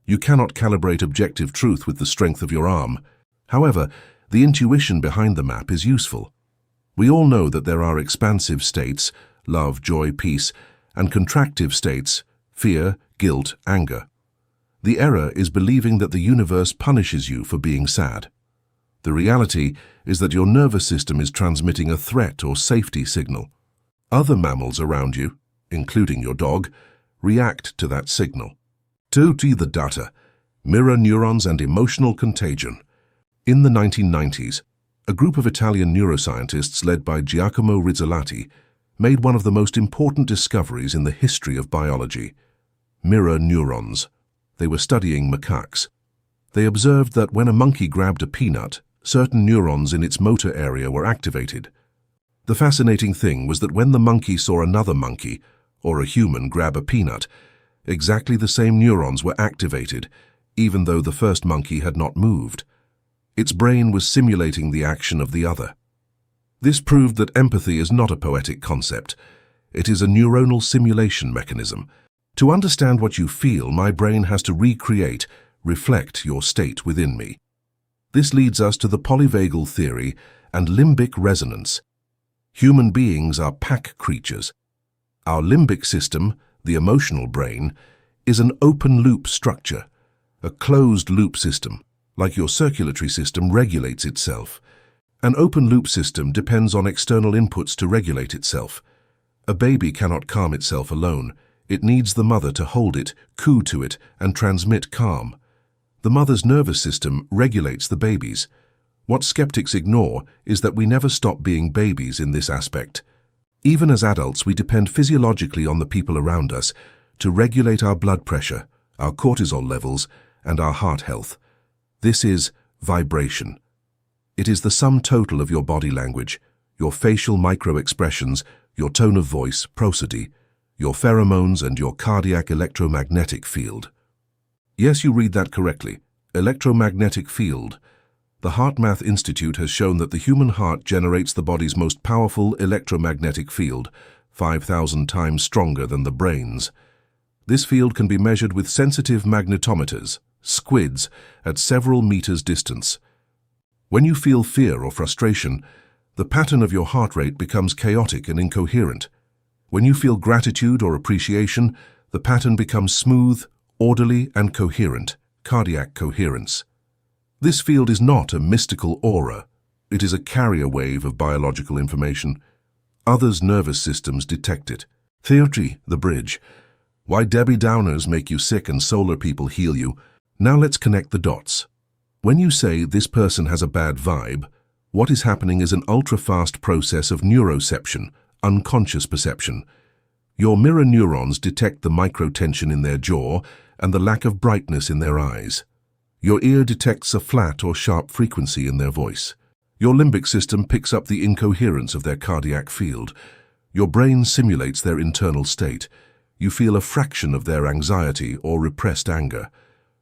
You cannot calibrate objective truth with the strength of your arm. However, the intuition behind the map is useful. We all know that there are expansive states, love, joy, peace, and contractive states, fear, guilt, anger. The error is believing that the universe punishes you for being sad. The reality is that your nervous system is transmitting a threat or safety signal. Other mammals around you, including your dog, react to that signal. 2T the data, mirror neurons and emotional contagion. In the 1990s, a group of Italian neuroscientists led by Giacomo Rizzolatti made one of the most important discoveries in the history of biology: mirror neurons. They were studying macaques. They observed that when a monkey grabbed a peanut, Certain neurons in its motor area were activated. The fascinating thing was that when the monkey saw another monkey, or a human, grab a peanut, exactly the same neurons were activated, even though the first monkey had not moved. Its brain was simulating the action of the other. This proved that empathy is not a poetic concept. It is a neuronal simulation mechanism. To understand what you feel, my brain has to reflect your state within me. This leads us to the polyvagal theory and limbic resonance. Human beings are pack creatures. Our limbic system, the emotional brain, is an open-loop structure. A closed-loop system, like your circulatory system, regulates itself. An open-loop system depends on external inputs to regulate itself. A baby cannot calm itself alone. It needs the mother to hold it, coo to it, and transmit calm. The mother's nervous system regulates the baby's. What skeptics ignore is that we never stop being babies in this aspect. Even as adults, we depend physiologically on the people around us to regulate our blood pressure, our cortisol levels, and our heart health. This is vibration. It is the sum total of your body language, your facial micro-expressions, your tone of voice, prosody, your pheromones, and your cardiac electromagnetic field. Yes, you read that correctly. Electromagnetic field. The HeartMath Institute has shown that the human heart generates the body's most powerful electromagnetic field, 5,000 times stronger than the brain's. This field can be measured with sensitive magnetometers, squids, at several meters distance. When you feel fear or frustration, the pattern of your heart rate becomes chaotic and incoherent. When you feel gratitude or appreciation, the pattern becomes smooth, orderly, and coherent, cardiac coherence. This field is not a mystical aura. It is a carrier wave of biological information. Others' nervous systems detect it. Theory, the bridge. Why Debbie Downers make you sick and solar people heal you. Now let's connect the dots. When you say this person has a bad vibe, what is happening is an ultra-fast process of neuroception, unconscious perception. Your mirror neurons detect the microtension in their jaw and the lack of brightness in their eyes. Your ear detects a flat or sharp frequency in their voice. Your limbic system picks up the incoherence of their cardiac field. Your brain simulates their internal state. You feel a fraction of their anxiety or repressed anger.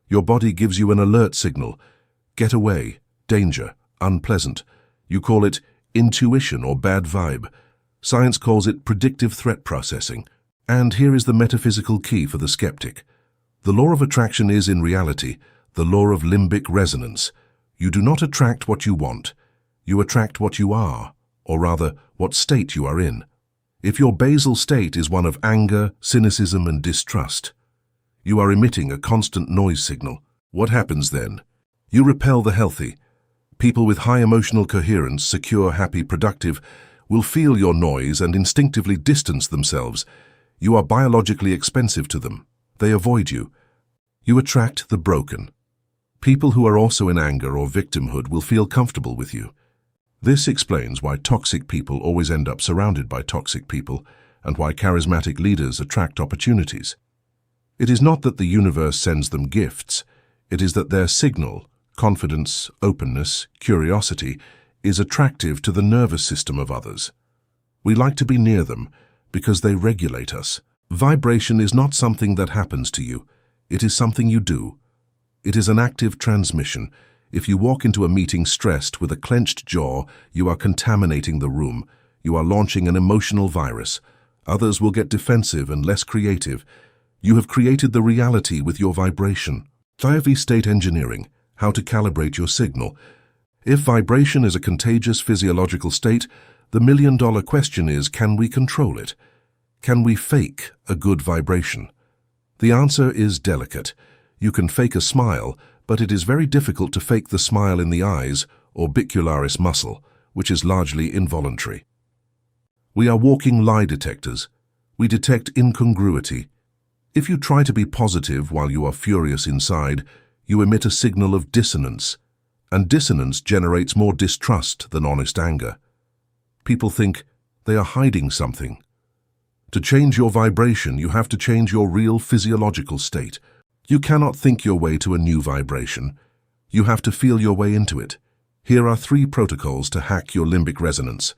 Your body gives you an alert signal. Get away, danger, unpleasant. You call it intuition or bad vibe. Science calls it predictive threat processing. And here is the metaphysical key for the skeptic. The law of attraction is, in reality, the law of limbic resonance. You do not attract what you want. You attract what you are, or rather, what state you are in. If your basal state is one of anger, cynicism, and distrust, you are emitting a constant noise signal. What happens then? You repel the healthy. People with high emotional coherence, secure, happy, productive, will feel your noise and instinctively distance themselves. You are biologically expensive to them. They avoid you. You attract the broken. People who are also in anger or victimhood will feel comfortable with you. This explains why toxic people always end up surrounded by toxic people and why charismatic leaders attract opportunities. It is not that the universe sends them gifts. It is that their signal, confidence, openness, curiosity, is attractive to the nervous system of others. We like to be near them because they regulate us. Vibration is not something that happens to you. It is something you do. It is an active transmission. If you walk into a meeting stressed with a clenched jaw, you are contaminating the room. You are launching an emotional virus. Others will get defensive and less creative. You have created the reality with your vibration. 5V state engineering, how to calibrate your signal. If vibration is a contagious physiological state, the million-dollar question is, can we control it? Can we fake a good vibration? The answer is delicate. You can fake a smile, but it is very difficult to fake the smile in the eyes, orbicularis muscle, which is largely involuntary. We are walking lie detectors. We detect incongruity. If you try to be positive while you are furious inside, you emit a signal of dissonance, and dissonance generates more distrust than honest anger. People think they are hiding something. To change your vibration, you have to change your real physiological state. You cannot think your way to a new vibration. You have to feel your way into it. Here are 3 protocols to hack your limbic resonance.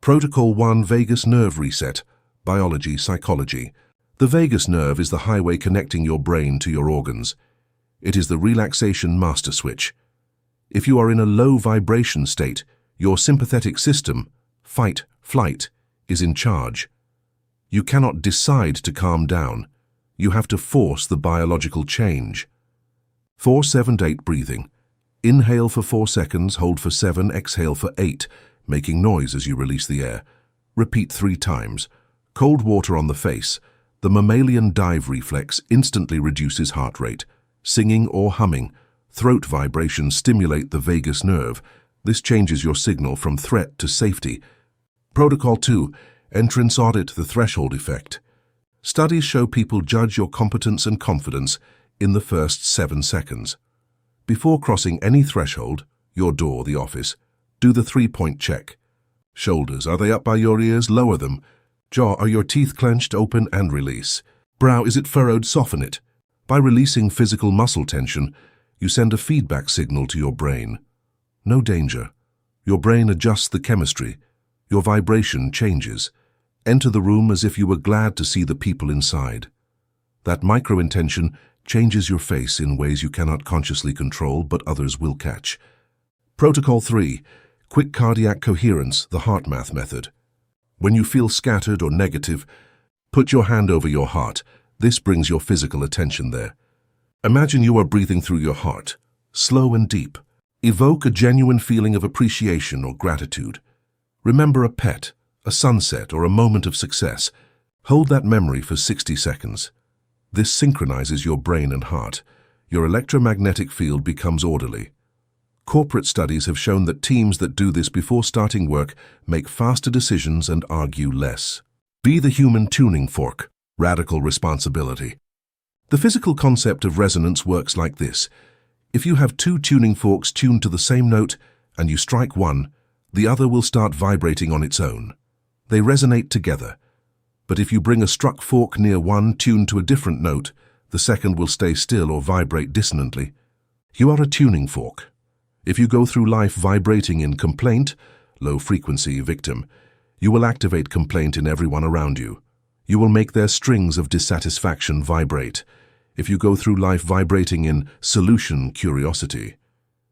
Protocol 1: Vagus Nerve Reset. Biology, Psychology. The vagus nerve is the highway connecting your brain to your organs. It is the relaxation master switch. If you are in a low vibration state, your sympathetic system, fight, flight, is in charge. You cannot decide to calm down. You have to force the biological change. 4-7-8 breathing. Inhale for 4 seconds, hold for 7, exhale for 8, making noise as you release the air. Repeat 3 times. Cold water on the face. The mammalian dive reflex instantly reduces heart rate. Singing or humming. Throat vibrations stimulate the vagus nerve. This changes your signal from threat to safety. Protocol 2: Entrance Audit, the threshold effect. Studies show people judge your competence and confidence in the first 7 seconds. Before crossing any threshold, your door, the office, do the 3-point check. Shoulders, are they up by your ears? Lower them. Jaw, are your teeth clenched? Open and release. Brow, is it furrowed? Soften it. By releasing physical muscle tension, you send a feedback signal to your brain. No danger. Your brain adjusts the chemistry. Your vibration changes. Enter the room as if you were glad to see the people inside. That micro-intention changes your face in ways you cannot consciously control, but others will catch. Protocol 3: Quick Cardiac Coherence, the heart math method. When you feel scattered or negative, put your hand over your heart. This brings your physical attention there. Imagine you are breathing through your heart, slow and deep. Evoke a genuine feeling of appreciation or gratitude. Remember a pet, a sunset, or a moment of success. Hold that memory for 60 seconds. This synchronizes your brain and heart. Your electromagnetic field becomes orderly. Corporate studies have shown that teams that do this before starting work make faster decisions and argue less. Be the human tuning fork. Radical responsibility. The physical concept of resonance works like this. If you have 2 tuning forks tuned to the same note and you strike one, the other will start vibrating on its own. They resonate together. But if you bring a struck fork near one tuned to a different note, the second will stay still or vibrate dissonantly. You are a tuning fork. If you go through life vibrating in complaint, low-frequency victim, you will activate complaint in everyone around you. You will make their strings of dissatisfaction vibrate. If you go through life vibrating in solution curiosity,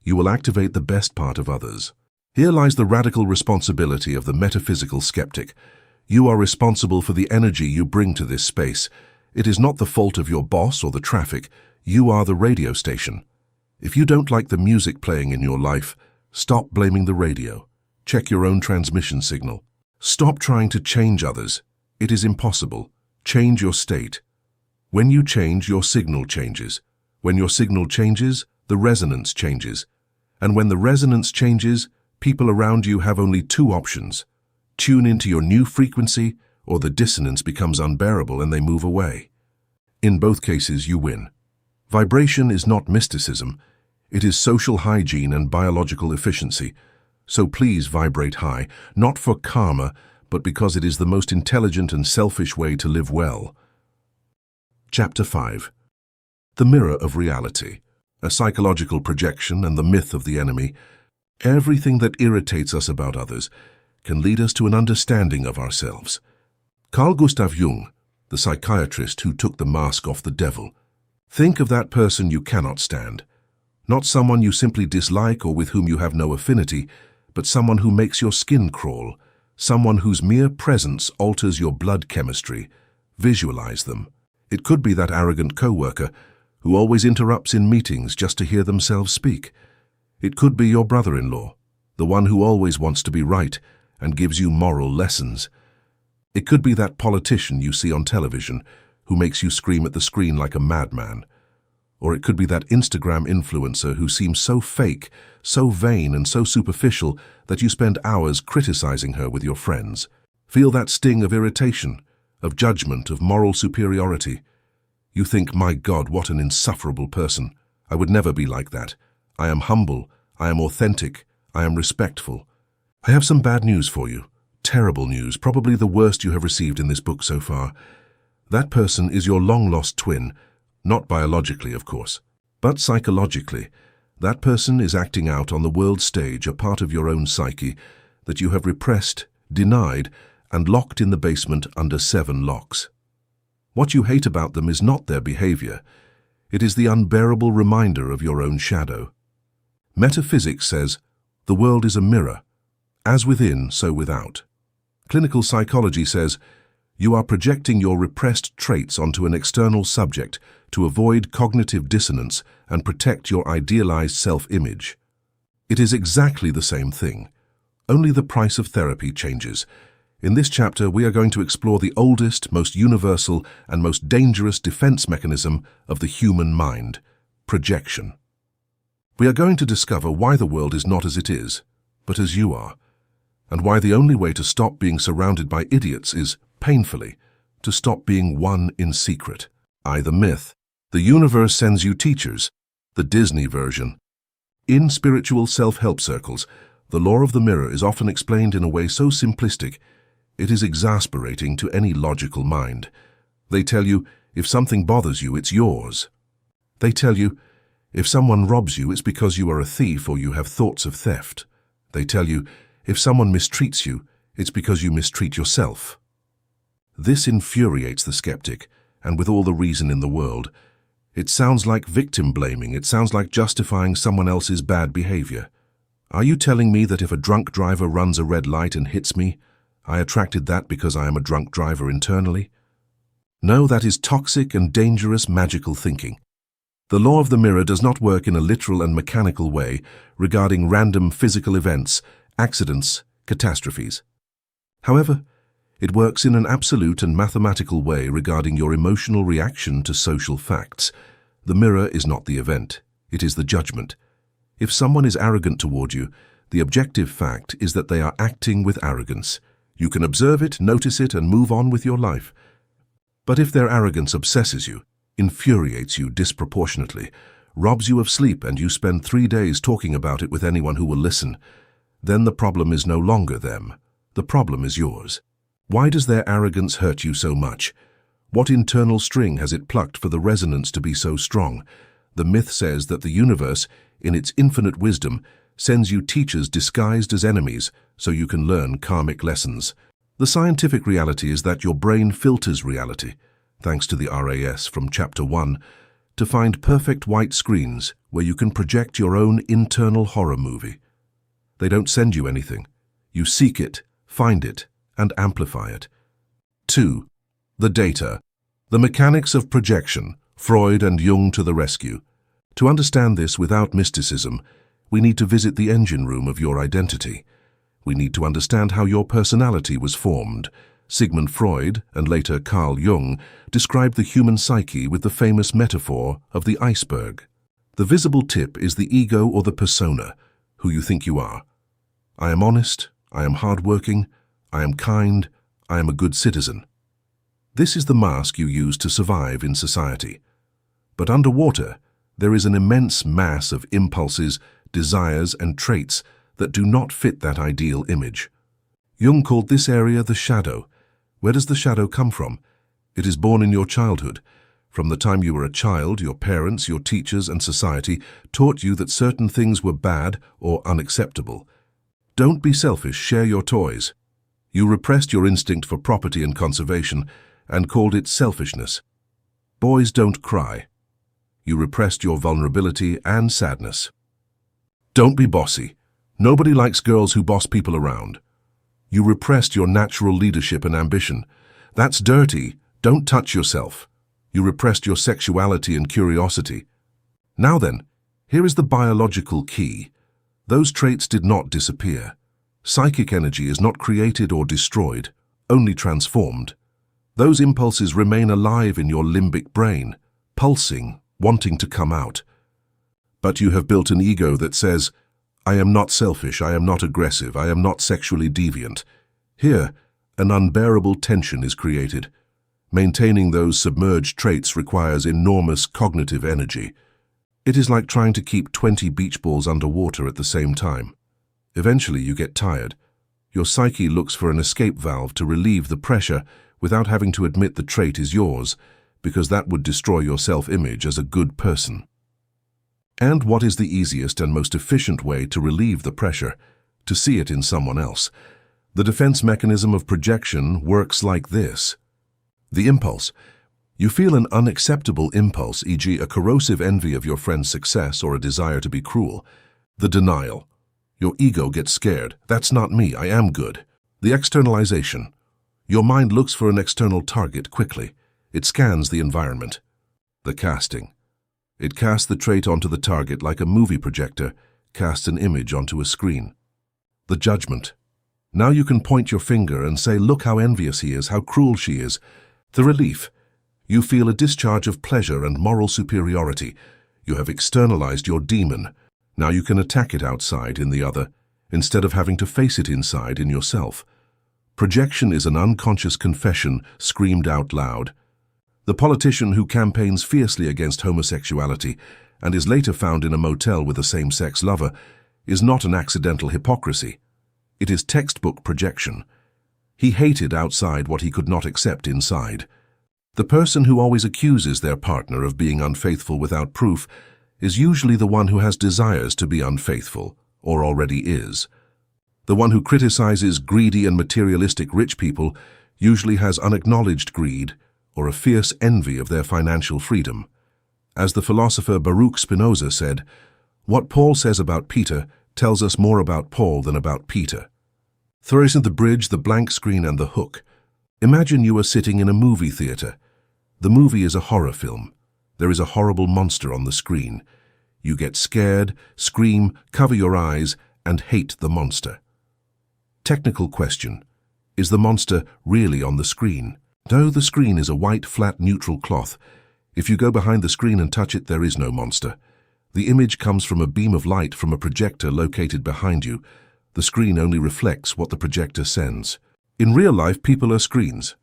you will activate the best part of others. Here lies the radical responsibility of the metaphysical skeptic. You are responsible for the energy you bring to this space. It is not the fault of your boss or the traffic. You are the radio station. If you don't like the music playing in your life, stop blaming the radio. Check your own transmission signal. Stop trying to change others. It is impossible. Change your state. When you change, your signal changes. When your signal changes, the resonance changes. And when the resonance changes, people around you have only 2 options. Tune into your new frequency, or the dissonance becomes unbearable and they move away. In both cases, you win. Vibration is not mysticism. It is social hygiene and biological efficiency. So please vibrate high, not for karma, but because it is the most intelligent and selfish way to live well. Chapter 5. The Mirror of Reality, a psychological projection and the myth of the enemy. Everything that irritates us about others can lead us to an understanding of ourselves. Carl Gustav Jung, the psychiatrist who took the mask off the devil. Think of that person you cannot stand. Not someone you simply dislike or with whom you have no affinity, but someone who makes your skin crawl, someone whose mere presence alters your blood chemistry. Visualize them. It could be that arrogant coworker who always interrupts in meetings just to hear themselves speak. It could be your brother-in-law, the one who always wants to be right and gives you moral lessons. It could be that politician you see on television who makes you scream at the screen like a madman. Or it could be that Instagram influencer who seems so fake, so vain and so superficial that you spend hours criticizing her with your friends. Feel that sting of irritation, of judgment, of moral superiority. You think, my God, what an insufferable person. I would never be like that. I am humble, I am authentic, I am respectful. I have some bad news for you. Terrible news, probably the worst you have received in this book so far. That person is your long-lost twin, not biologically, of course, but psychologically. That person is acting out on the world stage a part of your own psyche that you have repressed, denied, and locked in the basement under 7 locks. What you hate about them is not their behavior. It is the unbearable reminder of your own shadow. Metaphysics says, the world is a mirror. As within, so without. Clinical psychology says, you are projecting your repressed traits onto an external subject to avoid cognitive dissonance and protect your idealized self-image. It is exactly the same thing. Only the price of therapy changes. In this chapter, we are going to explore the oldest, most universal, and most dangerous defense mechanism of the human mind, projection. We are going to discover why the world is not as it is, but as you are, and why the only way to stop being surrounded by idiots is, painfully, to stop being one in secret. The myth. The universe sends you teachers, the Disney version. In spiritual self-help circles, the law of the mirror is often explained in a way so simplistic, it is exasperating to any logical mind. They tell you, if something bothers you, it's yours. They tell you, if someone robs you, it's because you are a thief or you have thoughts of theft. They tell you, if someone mistreats you, it's because you mistreat yourself. This infuriates the skeptic, and with all the reason in the world. It sounds like victim blaming, it sounds like justifying someone else's bad behavior. Are you telling me that if a drunk driver runs a red light and hits me, I attracted that because I am a drunk driver internally? No, that is toxic and dangerous magical thinking. The law of the mirror does not work in a literal and mechanical way regarding random physical events, accidents, catastrophes. However, it works in an absolute and mathematical way regarding your emotional reaction to social facts. The mirror is not the event, it is the judgment. If someone is arrogant toward you, the objective fact is that they are acting with arrogance. You can observe it, notice it, and move on with your life. But if their arrogance obsesses you, infuriates you disproportionately, robs you of sleep, and you spend 3 days talking about it with anyone who will listen, then the problem is no longer them. The problem is yours. Why does their arrogance hurt you so much? What internal string has it plucked for the resonance to be so strong? The myth says that the universe, in its infinite wisdom, sends you teachers disguised as enemies so you can learn karmic lessons. The scientific reality is that your brain filters reality, thanks to the RAS from Chapter 1, to find perfect white screens where you can project your own internal horror movie. They don't send you anything. You seek it, find it, and amplify it. 2. The data. The mechanics of projection, Freud and Jung to the rescue. To understand this without mysticism, we need to visit the engine room of your identity. We need to understand how your personality was formed. Sigmund Freud, and later Carl Jung, described the human psyche with the famous metaphor of the iceberg. The visible tip is the ego or the persona, who you think you are. I am honest, I am hardworking, I am kind, I am a good citizen. This is the mask you use to survive in society. But underwater, there is an immense mass of impulses, desires, and traits that do not fit that ideal image. Jung called this area the shadow. Where does the shadow come from? It is born in your childhood. From the time you were a child, your parents, your teachers, and society taught you that certain things were bad or unacceptable. Don't be selfish, share your toys. You repressed your instinct for property and conservation and called it selfishness. Boys don't cry. You repressed your vulnerability and sadness. Don't be bossy. Nobody likes girls who boss people around. You repressed your natural leadership and ambition. That's dirty. Don't touch yourself. You repressed your sexuality and curiosity. Now then, here is the biological key. Those traits did not disappear. Psychic energy is not created or destroyed, only transformed. Those impulses remain alive in your limbic brain, pulsing, wanting to come out. But you have built an ego that says, I am not selfish, I am not aggressive, I am not sexually deviant. Here, an unbearable tension is created. Maintaining those submerged traits requires enormous cognitive energy. It is like trying to keep 20 beach balls underwater at the same time. Eventually you get tired. Your psyche looks for an escape valve to relieve the pressure without having to admit the trait is yours, because that would destroy your self-image as a good person. And what is the easiest and most efficient way to relieve the pressure? To see it in someone else. The defense mechanism of projection works like this. The impulse. You feel an unacceptable impulse, e.g. a corrosive envy of your friend's success or a desire to be cruel. The denial. Your ego gets scared. That's not me, I am good. The externalization. Your mind looks for an external target quickly. It scans the environment. The casting. It casts the trait onto the target like a movie projector casts an image onto a screen. The judgment. Now you can point your finger and say, look how envious he is, how cruel she is. The relief. You feel a discharge of pleasure and moral superiority. You have externalized your demon. Now you can attack it outside in the other, instead of having to face it inside in yourself. Projection is an unconscious confession screamed out loud. The politician who campaigns fiercely against homosexuality and is later found in a motel with a same-sex lover is not an accidental hypocrisy. It is textbook projection. He hated outside what he could not accept inside. The person who always accuses their partner of being unfaithful without proof is usually the one who has desires to be unfaithful, or already is. The one who criticizes greedy and materialistic rich people usually has unacknowledged greed or a fierce envy of their financial freedom. As the philosopher Baruch Spinoza said, what Paul says about Peter tells us more about Paul than about Peter. There is the bridge, the blank screen, and the hook. Imagine you are sitting in a movie theater. The movie is a horror film. There is a horrible monster on the screen. You get scared, scream, cover your eyes, and hate the monster. Technical question. Is the monster really on the screen? No, the screen is a white, flat, neutral cloth. If you go behind the screen and touch it, there is no monster. The image comes from a beam of light from a projector located behind you. The screen only reflects what the projector sends. In real life, people are screens.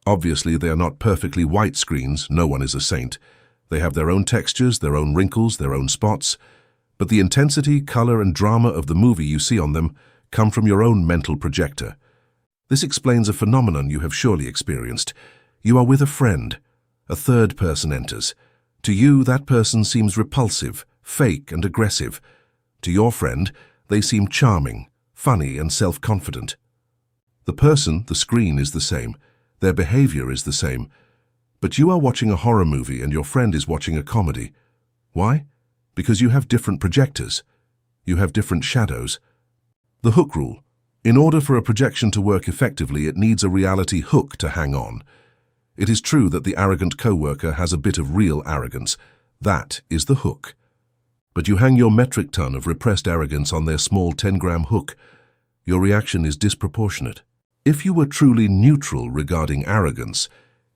Obviously, they are not perfectly white screens. No one is a saint. They have their own textures, their own wrinkles, their own spots. But the intensity, color, and drama of the movie you see on them come from your own mental projector. This explains a phenomenon you have surely experienced. You are with a friend. A third person enters. To you, that person seems repulsive, fake, and aggressive. To your friend, they seem charming, funny, and self-confident. The person, the screen, is the same. Their behavior is the same. But you are watching a horror movie and your friend is watching a comedy. Why? Because you have different projectors. You have different shadows. The hook rule. In order for a projection to work effectively, it needs a reality hook to hang on. It is true that the arrogant coworker has a bit of real arrogance. That is the hook. But you hang your metric ton of repressed arrogance on their small 10-gram hook. Your reaction is disproportionate. If you were truly neutral regarding arrogance,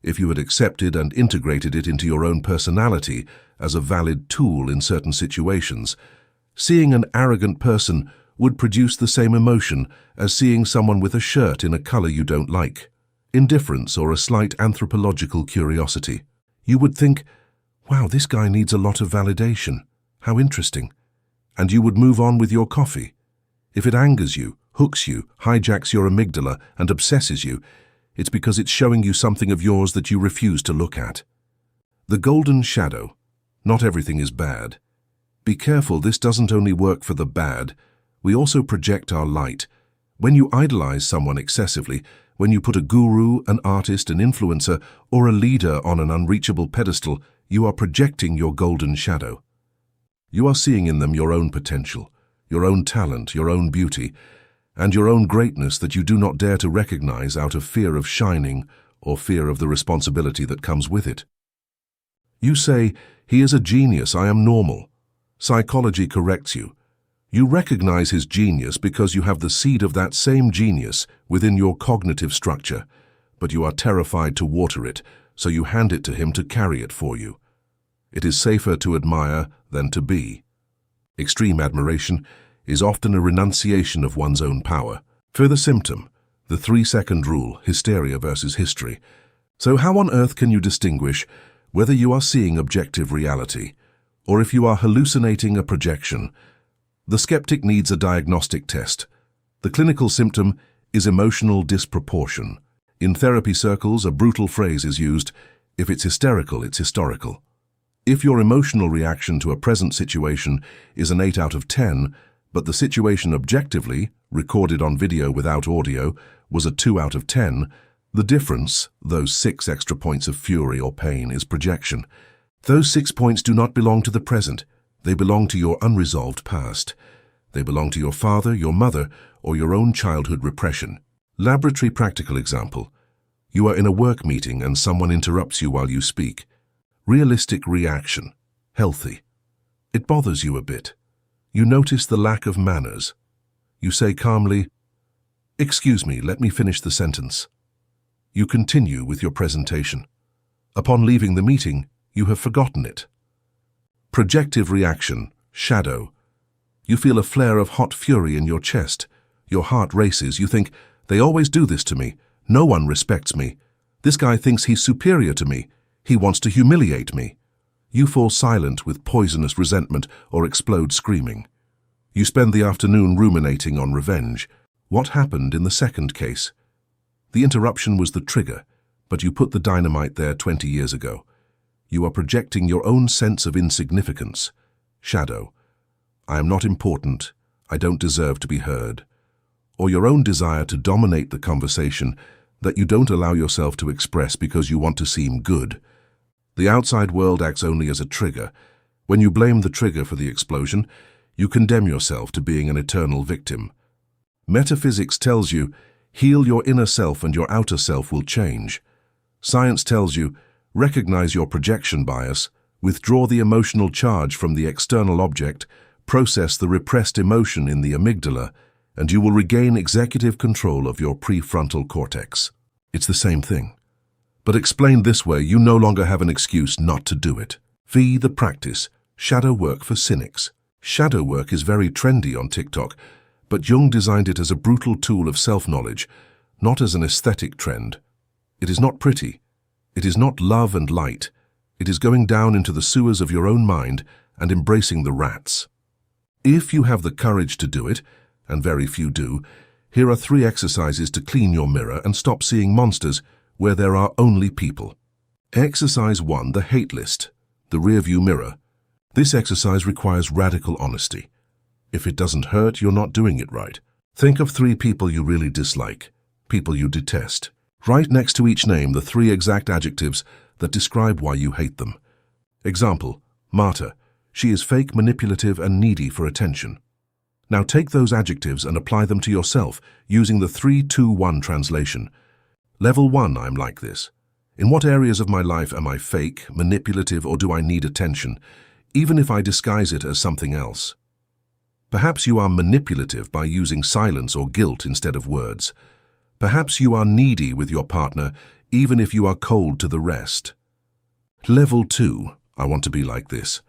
if you had accepted and integrated it into your own personality as a valid tool in certain situations, seeing an arrogant person would produce the same emotion as seeing someone with a shirt in a color you don't like. Indifference or a slight anthropological curiosity. You would think, wow, this guy needs a lot of validation. How interesting. And you would move on with your coffee. If it angers you, hooks you, hijacks your amygdala, and obsesses you, it's because it's showing you something of yours that you refuse to look at. The golden shadow. Not everything is bad. Be careful, this doesn't only work for the bad. We also project our light. When you idolize someone excessively, when you put a guru, an artist, an influencer, or a leader on an unreachable pedestal, you are projecting your golden shadow. You are seeing in them your own potential, your own talent, your own beauty, and your own greatness that you do not dare to recognize out of fear of shining or fear of the responsibility that comes with it. You say, he is a genius, I am normal. Psychology corrects you. You recognize his genius because you have the seed of that same genius within your cognitive structure, but you are terrified to water it, so you hand it to him to carry it for you. It is safer to admire than to be. Extreme admiration is often a renunciation of one's own power. For the symptom, the 3-second rule, hysteria versus history. So how on earth can you distinguish whether you are seeing objective reality or if you are hallucinating a projection? The skeptic needs a diagnostic test. The clinical symptom is emotional disproportion. In therapy circles, a brutal phrase is used: if it's hysterical, it's historical. If your emotional reaction to a present situation is an 8 out of 10, but the situation objectively, recorded on video without audio, was a 2 out of 10, the difference, those 6 extra points of fury or pain, is projection. Those 6 points do not belong to the present. They belong to your unresolved past. They belong to your father, your mother, or your own childhood repression. Laboratory practical example. You are in a work meeting and someone interrupts you while you speak. Realistic reaction. Healthy. It bothers you a bit. You notice the lack of manners. You say calmly, "Excuse me, let me finish the sentence." You continue with your presentation. Upon leaving the meeting, you have forgotten it. Projective reaction. Shadow. You feel a flare of hot fury in your chest. Your heart races. You think, "They always do this to me. No one respects me. This guy thinks he's superior to me. He wants to humiliate me." You fall silent with poisonous resentment or explode screaming. You spend the afternoon ruminating on revenge. What happened in the second case? The interruption was the trigger, but you put the dynamite there 20 years ago. You are projecting your own sense of insignificance. Shadow. I am not important. I don't deserve to be heard. Or your own desire to dominate the conversation that you don't allow yourself to express because you want to seem good. The outside world acts only as a trigger. When you blame the trigger for the explosion, you condemn yourself to being an eternal victim. Metaphysics tells you, heal your inner self and your outer self will change. Science tells you, recognize your projection bias, withdraw the emotional charge from the external object, process the repressed emotion in the amygdala, and you will regain executive control of your prefrontal cortex. It's the same thing. But explained this way, you no longer have an excuse not to do it. V. The practice. Shadow work for cynics. Shadow work is very trendy on TikTok, but Jung designed it as a brutal tool of self-knowledge, not as an aesthetic trend. It is not pretty. It is not love and light. It is going down into the sewers of your own mind and embracing the rats. If you have the courage to do it, and very few do, here are 3 exercises to clean your mirror and stop seeing monsters where there are only people. Exercise 1, the hate list, the rearview mirror. This exercise requires radical honesty. If it doesn't hurt, you're not doing it right. Think of 3 people you really dislike, people you detest. Write next to each name the 3 exact adjectives that describe why you hate them. Example, Marta. She is fake, manipulative, and needy for attention. Now take those adjectives and apply them to yourself using the 3-2-1 translation. Level 1, I'm like this. In what areas of my life am I fake, manipulative, or do I need attention, even if I disguise it as something else? Perhaps you are manipulative by using silence or guilt instead of words. Perhaps you are needy with your partner, even if you are cold to the rest. Level 2, I want to be like this.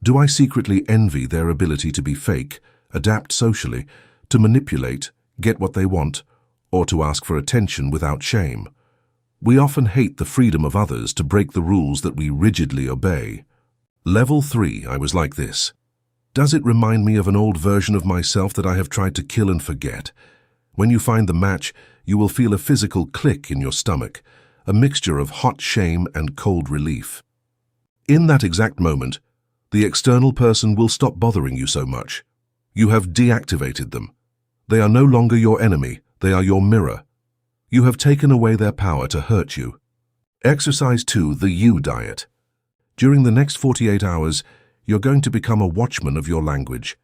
Do I secretly envy their ability to be fake, adapt socially, to manipulate, get what they want, or to ask for attention without shame? We often hate the freedom of others to break the rules that we rigidly obey. Level 3, I was like this. Does it remind me of an old version of myself that I have tried to kill and forget? When you find the match, you will feel a physical click in your stomach, a mixture of hot shame and cold relief. In that exact moment, the external person will stop bothering you so much. You have deactivated them. They are no longer your enemy, they are your mirror. You have taken away their power to hurt you. Exercise 2, the you diet. During the next 48 hours, you're going to become a watchman of your language.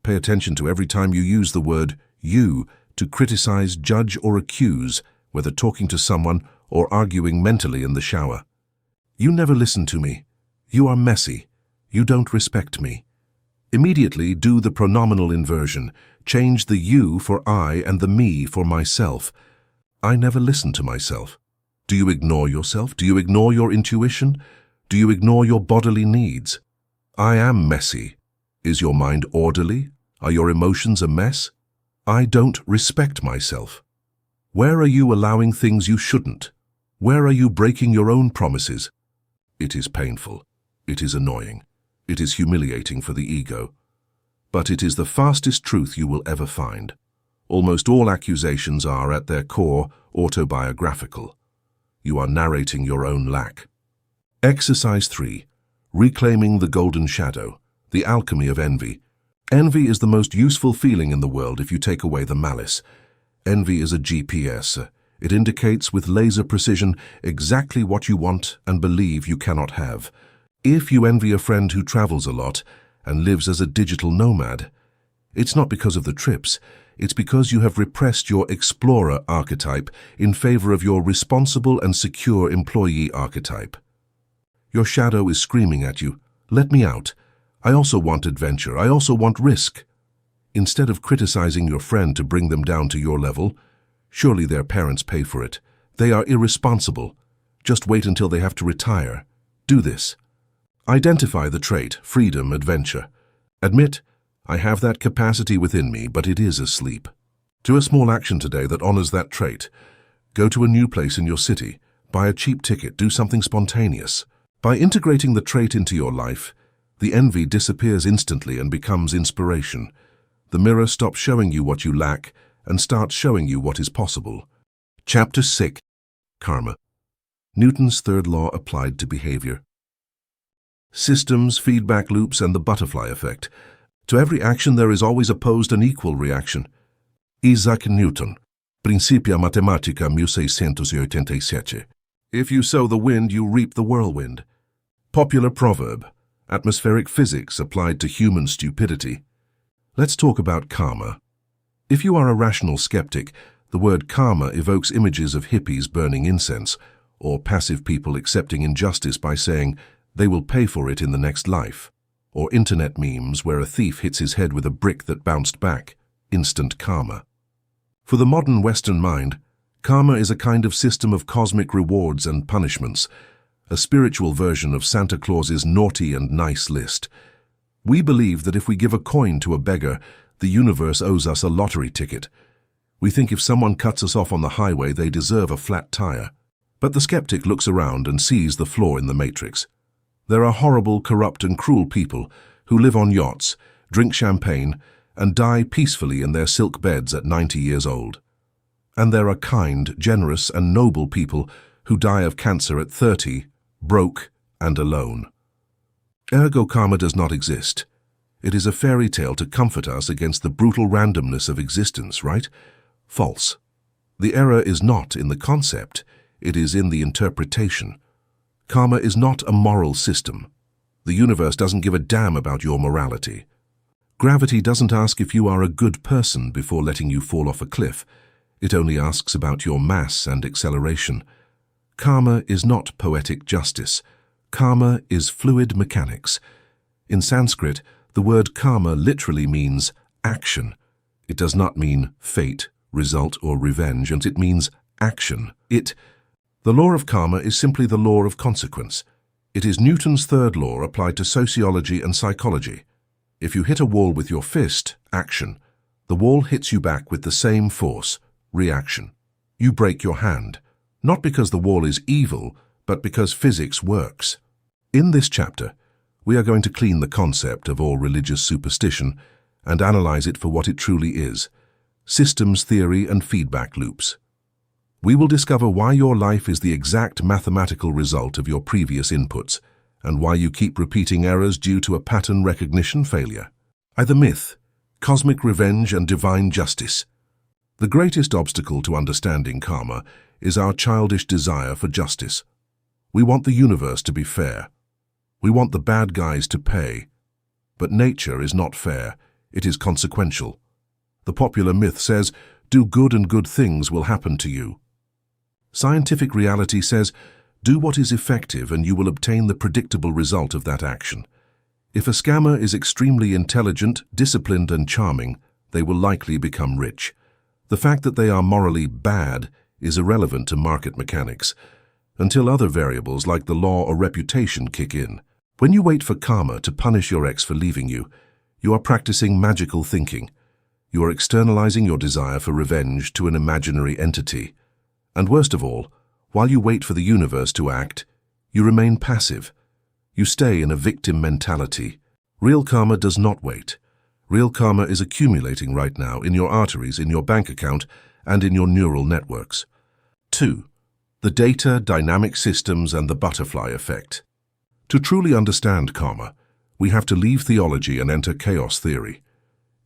Pay attention to every time you use the word you to criticize, judge, or accuse, whether talking to someone or arguing mentally in the shower. You never listen to me. You are messy. You don't respect me. Immediately do the pronominal inversion. Change the you for I and the me for myself. I never listen to myself. Do you ignore yourself? Do you ignore your intuition? Do you ignore your bodily needs? I am messy. Is your mind orderly? Are your emotions a mess? I don't respect myself. Where are you allowing things you shouldn't? Where are you breaking your own promises? It is painful. It is annoying. It is humiliating for the ego. But it is the fastest truth you will ever find. Almost all accusations are, at their core, autobiographical. You are narrating your own lack. Exercise 3. Reclaiming the golden shadow, the alchemy of envy. Envy is the most useful feeling in the world if you take away the malice. Envy is a GPS. It indicates with laser precision exactly what you want and believe you cannot have. If you envy a friend who travels a lot and lives as a digital nomad, it's not because of the trips, it's because you have repressed your explorer archetype in favor of your responsible and secure employee archetype. Your shadow is screaming at you, "Let me out. I also want adventure. I also want risk." Instead of criticizing your friend to bring them down to your level, surely their parents pay for it. They are irresponsible. Just wait until they have to retire. Do this. Identify the trait, freedom, adventure. Admit, I have that capacity within me, but it is asleep. Do a small action today that honors that trait. Go to a new place in your city. Buy a cheap ticket. Do something spontaneous. By integrating the trait into your life, the envy disappears instantly and becomes inspiration. The mirror stops showing you what you lack and starts showing you what is possible. Chapter 6. Karma. Newton's third law applied to behavior. Systems, feedback loops, and the butterfly effect. To every action there is always opposed an equal reaction. Isaac Newton, Principia Mathematica 1687. If you sow the wind, you reap the whirlwind. Popular proverb. Atmospheric physics applied to human stupidity. Let's talk about karma. If you are a rational skeptic, the word karma evokes images of hippies burning incense, or passive people accepting injustice by saying they will pay for it in the next life, or internet memes where a thief hits his head with a brick that bounced back, instant karma. For the modern Western mind, karma is a kind of system of cosmic rewards and punishments, a spiritual version of Santa Claus's naughty and nice list. We believe that if we give a coin to a beggar, the universe owes us a lottery ticket. We think if someone cuts us off on the highway, they deserve a flat tire. But the skeptic looks around and sees the flaw in the matrix. There are horrible, corrupt, and cruel people who live on yachts, drink champagne, and die peacefully in their silk beds at 90 years old. And there are kind, generous, and noble people who die of cancer at 30, broke, and alone. Ergo, karma does not exist. It is a fairy tale to comfort us against the brutal randomness of existence, right? False. The error is not in the concept, it is in the interpretation. Karma is not a moral system. The universe doesn't give a damn about your morality. Gravity doesn't ask if you are a good person before letting you fall off a cliff. It only asks about your mass and acceleration. Karma is not poetic justice. Karma is fluid mechanics. In Sanskrit, the word karma literally means action. It does not mean fate, result, or revenge, and it means action. The law of karma is simply the law of consequence. It is Newton's third law applied to sociology and psychology. If you hit a wall with your fist, action. The wall hits you back with the same force, reaction. You break your hand, not because the wall is evil, but because physics works. In this chapter, we are going to clean the concept of all religious superstition and analyze it for what it truly is: systems theory and feedback loops. We will discover why your life is the exact mathematical result of your previous inputs, and why you keep repeating errors due to a pattern recognition failure. Either myth, cosmic revenge, and divine justice. The greatest obstacle to understanding karma is our childish desire for justice. We want the universe to be fair. We want the bad guys to pay. But nature is not fair, it is consequential. The popular myth says, do good and good things will happen to you. Scientific reality says, do what is effective and you will obtain the predictable result of that action. If a scammer is extremely intelligent, disciplined, and charming, they will likely become rich. The fact that they are morally bad is irrelevant to market mechanics, until other variables like the law or reputation kick in. When you wait for karma to punish your ex for leaving you, you are practicing magical thinking. You are externalizing your desire for revenge to an imaginary entity. And worst of all, while you wait for the universe to act, you remain passive. You stay in a victim mentality. Real karma does not wait. Real karma is accumulating right now in your arteries, in your bank account, and in your neural networks. 2. The data, dynamic systems, and the butterfly effect. To truly understand karma, we have to leave theology and enter chaos theory.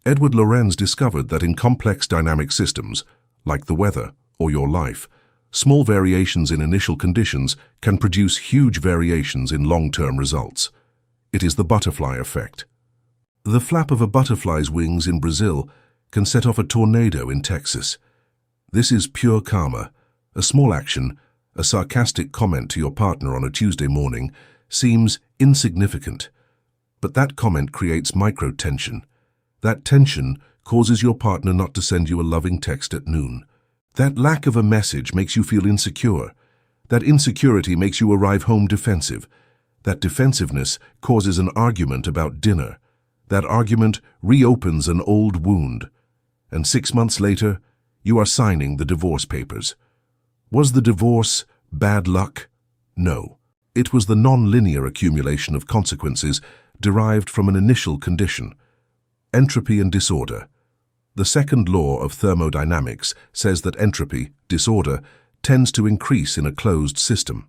Edward Lorenz discovered that in complex dynamic systems, like the weather or your life, small variations in initial conditions can produce huge variations in long-term results. It is the butterfly effect. The flap of a butterfly's wings in Brazil can set off a tornado in Texas. This is pure karma. A small action, a sarcastic comment to your partner on a Tuesday morning, seems insignificant. But that comment creates micro-tension. That tension causes your partner not to send you a loving text at noon. That lack of a message makes you feel insecure. That insecurity makes you arrive home defensive. That defensiveness causes an argument about dinner. That argument reopens an old wound. And 6 months later, you are signing the divorce papers. Was the divorce bad luck? No. It was the non-linear accumulation of consequences derived from an initial condition. Entropy and disorder. The second law of thermodynamics says that entropy, disorder, tends to increase in a closed system.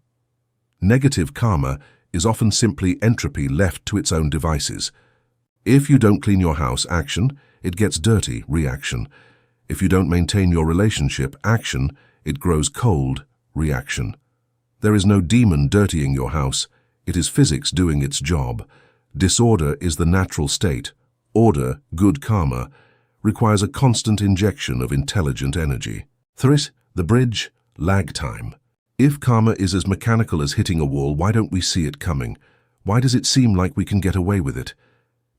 Negative karma is often simply entropy left to its own devices. If you don't clean your house, action, it gets dirty, reaction. If you don't maintain your relationship, action, it grows cold, reaction. There is no demon dirtying your house. It is physics doing its job. Disorder is the natural state. Order, good karma, requires a constant injection of intelligent energy. Thriss, the bridge, lag time. If karma is as mechanical as hitting a wall, why don't we see it coming? Why does it seem like we can get away with it?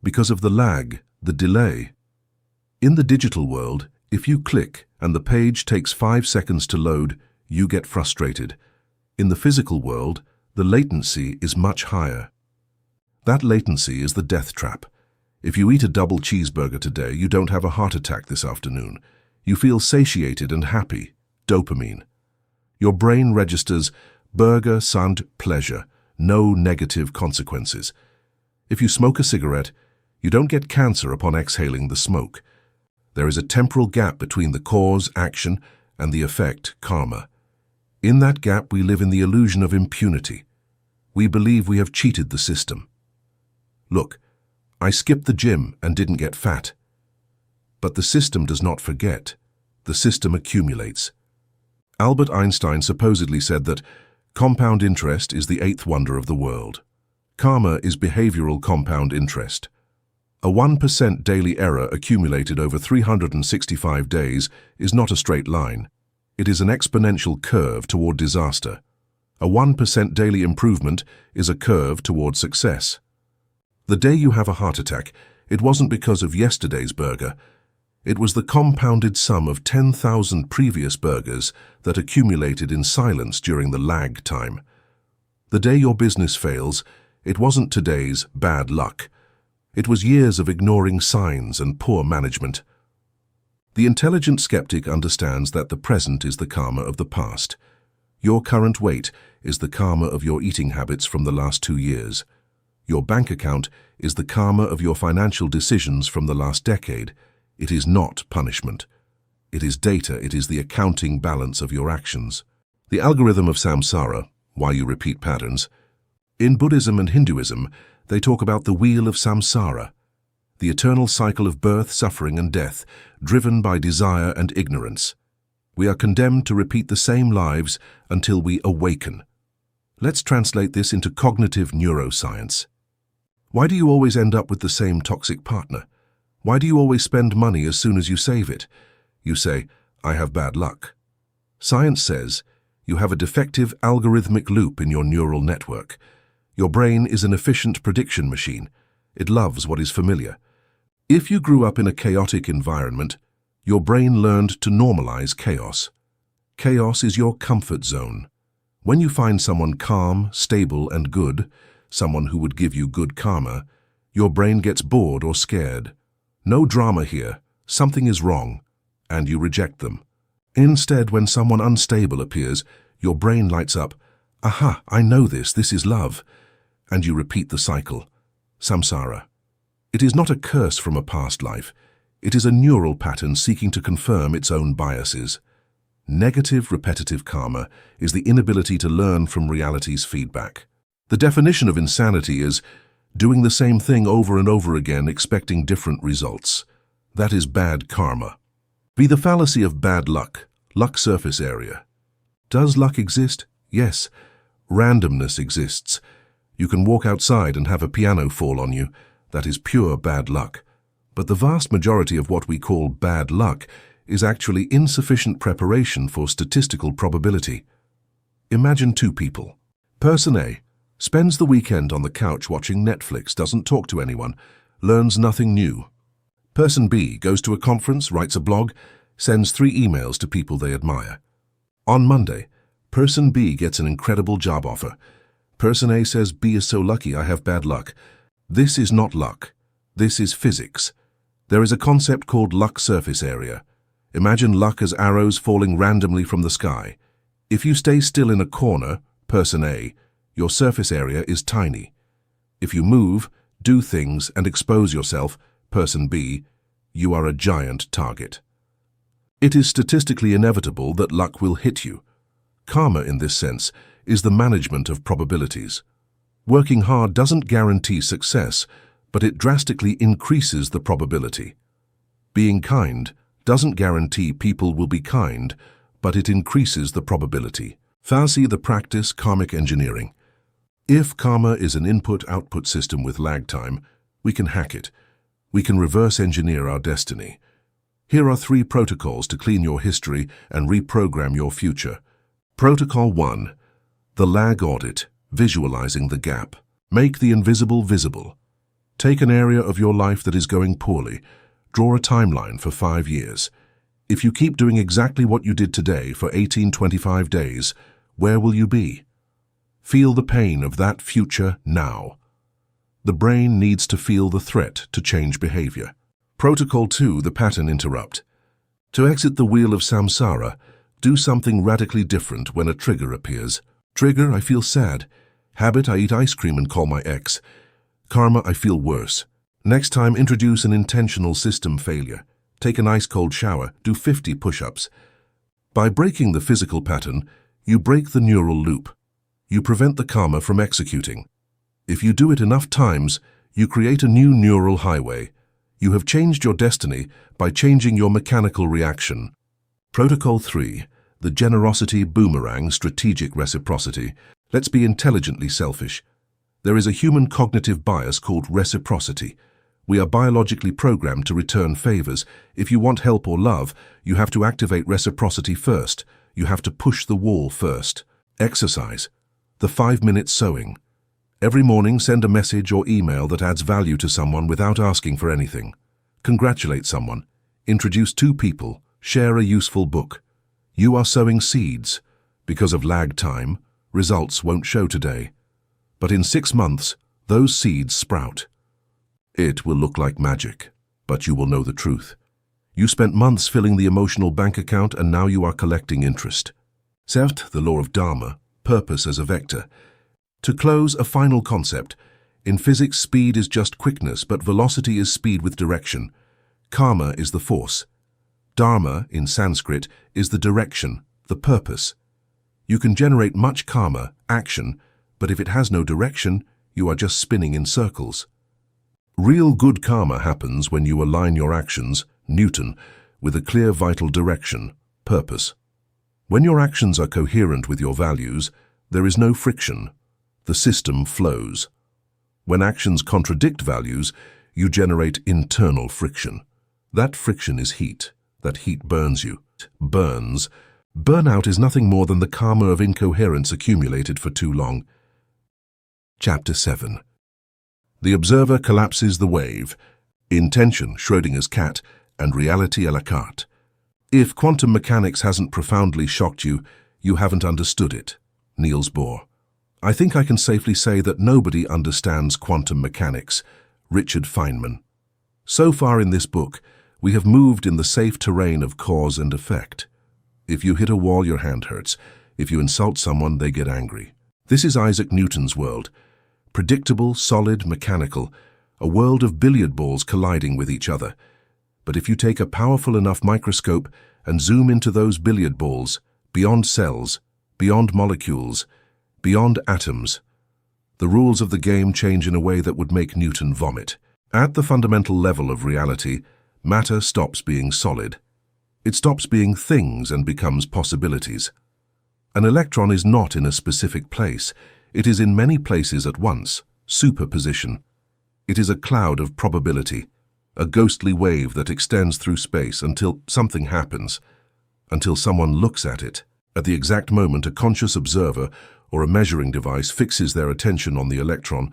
Because of the lag, the delay. In the digital world, if you click and the page takes 5 seconds to load, you get frustrated. In the physical world, the latency is much higher. That latency is the death trap. If you eat a double cheeseburger today, you don't have a heart attack this afternoon. You feel satiated and happy, dopamine. Your brain registers burger sound pleasure, no negative consequences. If you smoke a cigarette, you don't get cancer upon exhaling the smoke. There is a temporal gap between the cause, action, and the effect, karma. In that gap, we live in the illusion of impunity. We believe we have cheated the system. Look, I skipped the gym and didn't get fat. But the system does not forget. The system accumulates. Albert Einstein supposedly said that compound interest is the 8th wonder of the world. Karma is behavioral compound interest. A 1% daily error accumulated over 365 days is not a straight line. It is an exponential curve toward disaster. A 1% daily improvement is a curve toward success. The day you have a heart attack, it wasn't because of yesterday's burger. It was the compounded sum of 10,000 previous burgers that accumulated in silence during the lag time. The day your business fails, it wasn't today's bad luck. It was years of ignoring signs and poor management. The intelligent skeptic understands that the present is the karma of the past. Your current weight is the karma of your eating habits from the last 2 years. Your bank account is the karma of your financial decisions from the last decade. It is not punishment. It is data. It is the accounting balance of your actions. The algorithm of samsara, why you repeat patterns. In Buddhism and Hinduism, they talk about the wheel of samsara, the eternal cycle of birth, suffering, and death, driven by desire and ignorance. We are condemned to repeat the same lives until we awaken. Let's translate this into cognitive neuroscience. Why do you always end up with the same toxic partner? Why do you always spend money as soon as you save it? You say, I have bad luck. Science says you have a defective algorithmic loop in your neural network. Your brain is an efficient prediction machine. It loves what is familiar. If you grew up in a chaotic environment, your brain learned to normalize chaos. Chaos is your comfort zone. When you find someone calm, stable, and good, someone who would give you good karma, your brain gets bored or scared. No drama here, something is wrong, and you reject them. Instead, when someone unstable appears, your brain lights up, aha, I know this is love, and you repeat the cycle, samsara. It is not a curse from a past life, it is a neural pattern seeking to confirm its own biases. Negative repetitive karma is the inability to learn from reality's feedback. The definition of insanity is doing the same thing over and over again, expecting different results. That is bad karma. Be the fallacy of bad luck, luck surface area. Does luck exist? Yes. Randomness exists. You can walk outside and have a piano fall on you. That is pure bad luck. But the vast majority of what we call bad luck is actually insufficient preparation for statistical probability. Imagine two people. Person A spends the weekend on the couch watching Netflix, doesn't talk to anyone, learns nothing new. Person B goes to a conference, writes a blog, sends 3 emails to people they admire. On Monday, Person B gets an incredible job offer. Person A says, B is so lucky, I have bad luck. This is not luck. This is physics. There is a concept called luck surface area. Imagine luck as arrows falling randomly from the sky. If you stay still in a corner, Person A, your surface area is tiny. If you move, do things, and expose yourself, Person B, you are a giant target. It is statistically inevitable that luck will hit you. Karma, in this sense, is the management of probabilities. Working hard doesn't guarantee success, but it drastically increases the probability. Being kind doesn't guarantee people will be kind, but it increases the probability. Fallacy, the practice, karmic engineering. If karma is an input-output system with lag time, we can hack it. We can reverse engineer our destiny. Here are 3 protocols to clean your history and reprogram your future. Protocol 1. The lag audit, visualizing the gap. Make the invisible visible. Take an area of your life that is going poorly. Draw a timeline for 5 years. If you keep doing exactly what you did today for 18-25 days, where will you be? Feel the pain of that future now. The brain needs to feel the threat to change behavior. Protocol 2, the pattern interrupt. To exit the wheel of samsara, do something radically different when a trigger appears. Trigger, I feel sad. Habit, I eat ice cream and call my ex. Karma, I feel worse. Next time, introduce an intentional system failure. Take an ice-cold shower, do 50 push-ups. By breaking the physical pattern, you break the neural loop. You prevent the karma from executing. If you do it enough times, you create a new neural highway. You have changed your destiny by changing your mechanical reaction. Protocol 3, the generosity boomerang strategic reciprocity. Let's be intelligently selfish. There is a human cognitive bias called reciprocity. We are biologically programmed to return favors. If you want help or love, you have to activate reciprocity first. You have to push the wall first. Exercise. The 5-minute sewing. Every morning, send a message or email that adds value to someone without asking for anything. Congratulate someone. Introduce 2 people. Share a useful book. You are sowing seeds. Because of lag time, results won't show today. But in 6 months, those seeds sprout. It will look like magic, but you will know the truth. You spent months filling the emotional bank account and now you are collecting interest. Cert, the law of Dharma, purpose as a vector. To close, a final concept. In physics, speed is just quickness, but velocity is speed with direction. Karma is the force. Dharma, in Sanskrit, is the direction, the purpose. You can generate much karma, action, but if it has no direction, you are just spinning in circles. Real good karma happens when you align your actions, Newton, with a clear vital direction, purpose. When your actions are coherent with your values, there is no friction. The system flows. When actions contradict values, you generate internal friction. That friction is heat. That heat burns you. Burns. Burnout is nothing more than the karma of incoherence accumulated for too long. Chapter 7. The observer collapses the wave. Intention, Schrödinger's cat, and reality à la carte. If quantum mechanics hasn't profoundly shocked you, you haven't understood it. Niels Bohr. I think I can safely say that nobody understands quantum mechanics. Richard Feynman. So far in this book, we have moved in the safe terrain of cause and effect. If you hit a wall, your hand hurts. If you insult someone, they get angry. This is Isaac Newton's world. Predictable, solid, mechanical, a world of billiard balls colliding with each other. But if you take a powerful enough microscope and zoom into those billiard balls, beyond cells, beyond molecules, beyond atoms, The rules of the game change in a way that would make Newton vomit. At the fundamental level of reality, matter stops being solid. It stops being things and becomes possibilities. An electron is not in a specific place. It is in many places at once, superposition. It is a cloud of probability, a ghostly wave that extends through space until something happens, until someone looks at it. At the exact moment a conscious observer or a measuring device fixes their attention on the electron,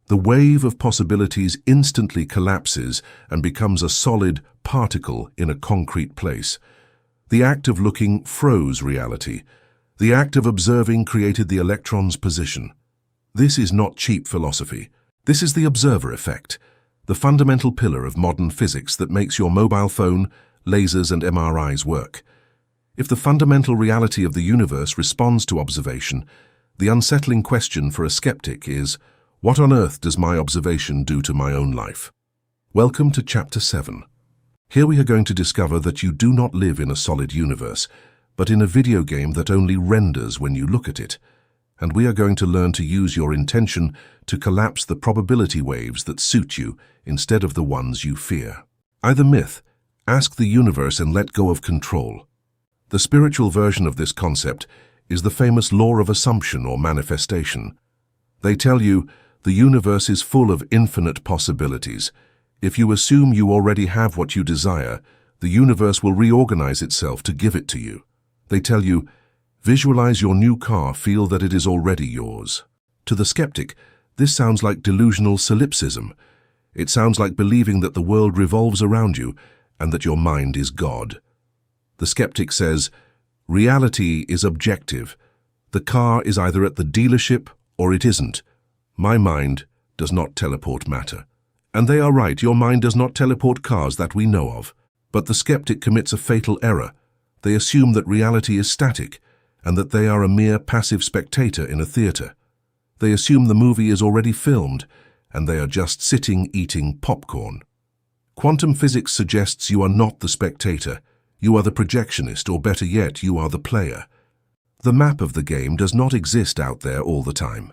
the wave of possibilities instantly collapses and becomes a solid particle in a concrete place. The act of looking froze reality. The act of observing created the electron's position. This is not cheap philosophy. This is the observer effect, the fundamental pillar of modern physics that makes your mobile phone, lasers and MRIs work. If the fundamental reality of the universe responds to observation, the unsettling question for a skeptic is, what on earth does my observation do to my own life? Welcome to Chapter 7. Here we are going to discover that you do not live in a solid universe, but in a video game that only renders when you look at it. And we are going to learn to use your intention to collapse the probability waves that suit you instead of the ones you fear. Either myth, ask the universe and let go of control. The spiritual version of this concept is the famous law of assumption or manifestation. They tell you the universe is full of infinite possibilities. If you assume you already have what you desire, the universe will reorganize itself to give it to you. They tell you, visualize your new car, feel that it is already yours. To the skeptic, this sounds like delusional solipsism. It sounds like believing that the world revolves around you and that your mind is God. The skeptic says, reality is objective. The car is either at the dealership or it isn't. My mind does not teleport matter. And they are right, your mind does not teleport cars that we know of. But the skeptic commits a fatal error. They assume that reality is static and that they are a mere passive spectator in a theater. They assume the movie is already filmed and they are just sitting eating popcorn. Quantum physics suggests you are not the spectator. You are the projectionist, or better yet, you are the player. The map of the game does not exist out there all the time.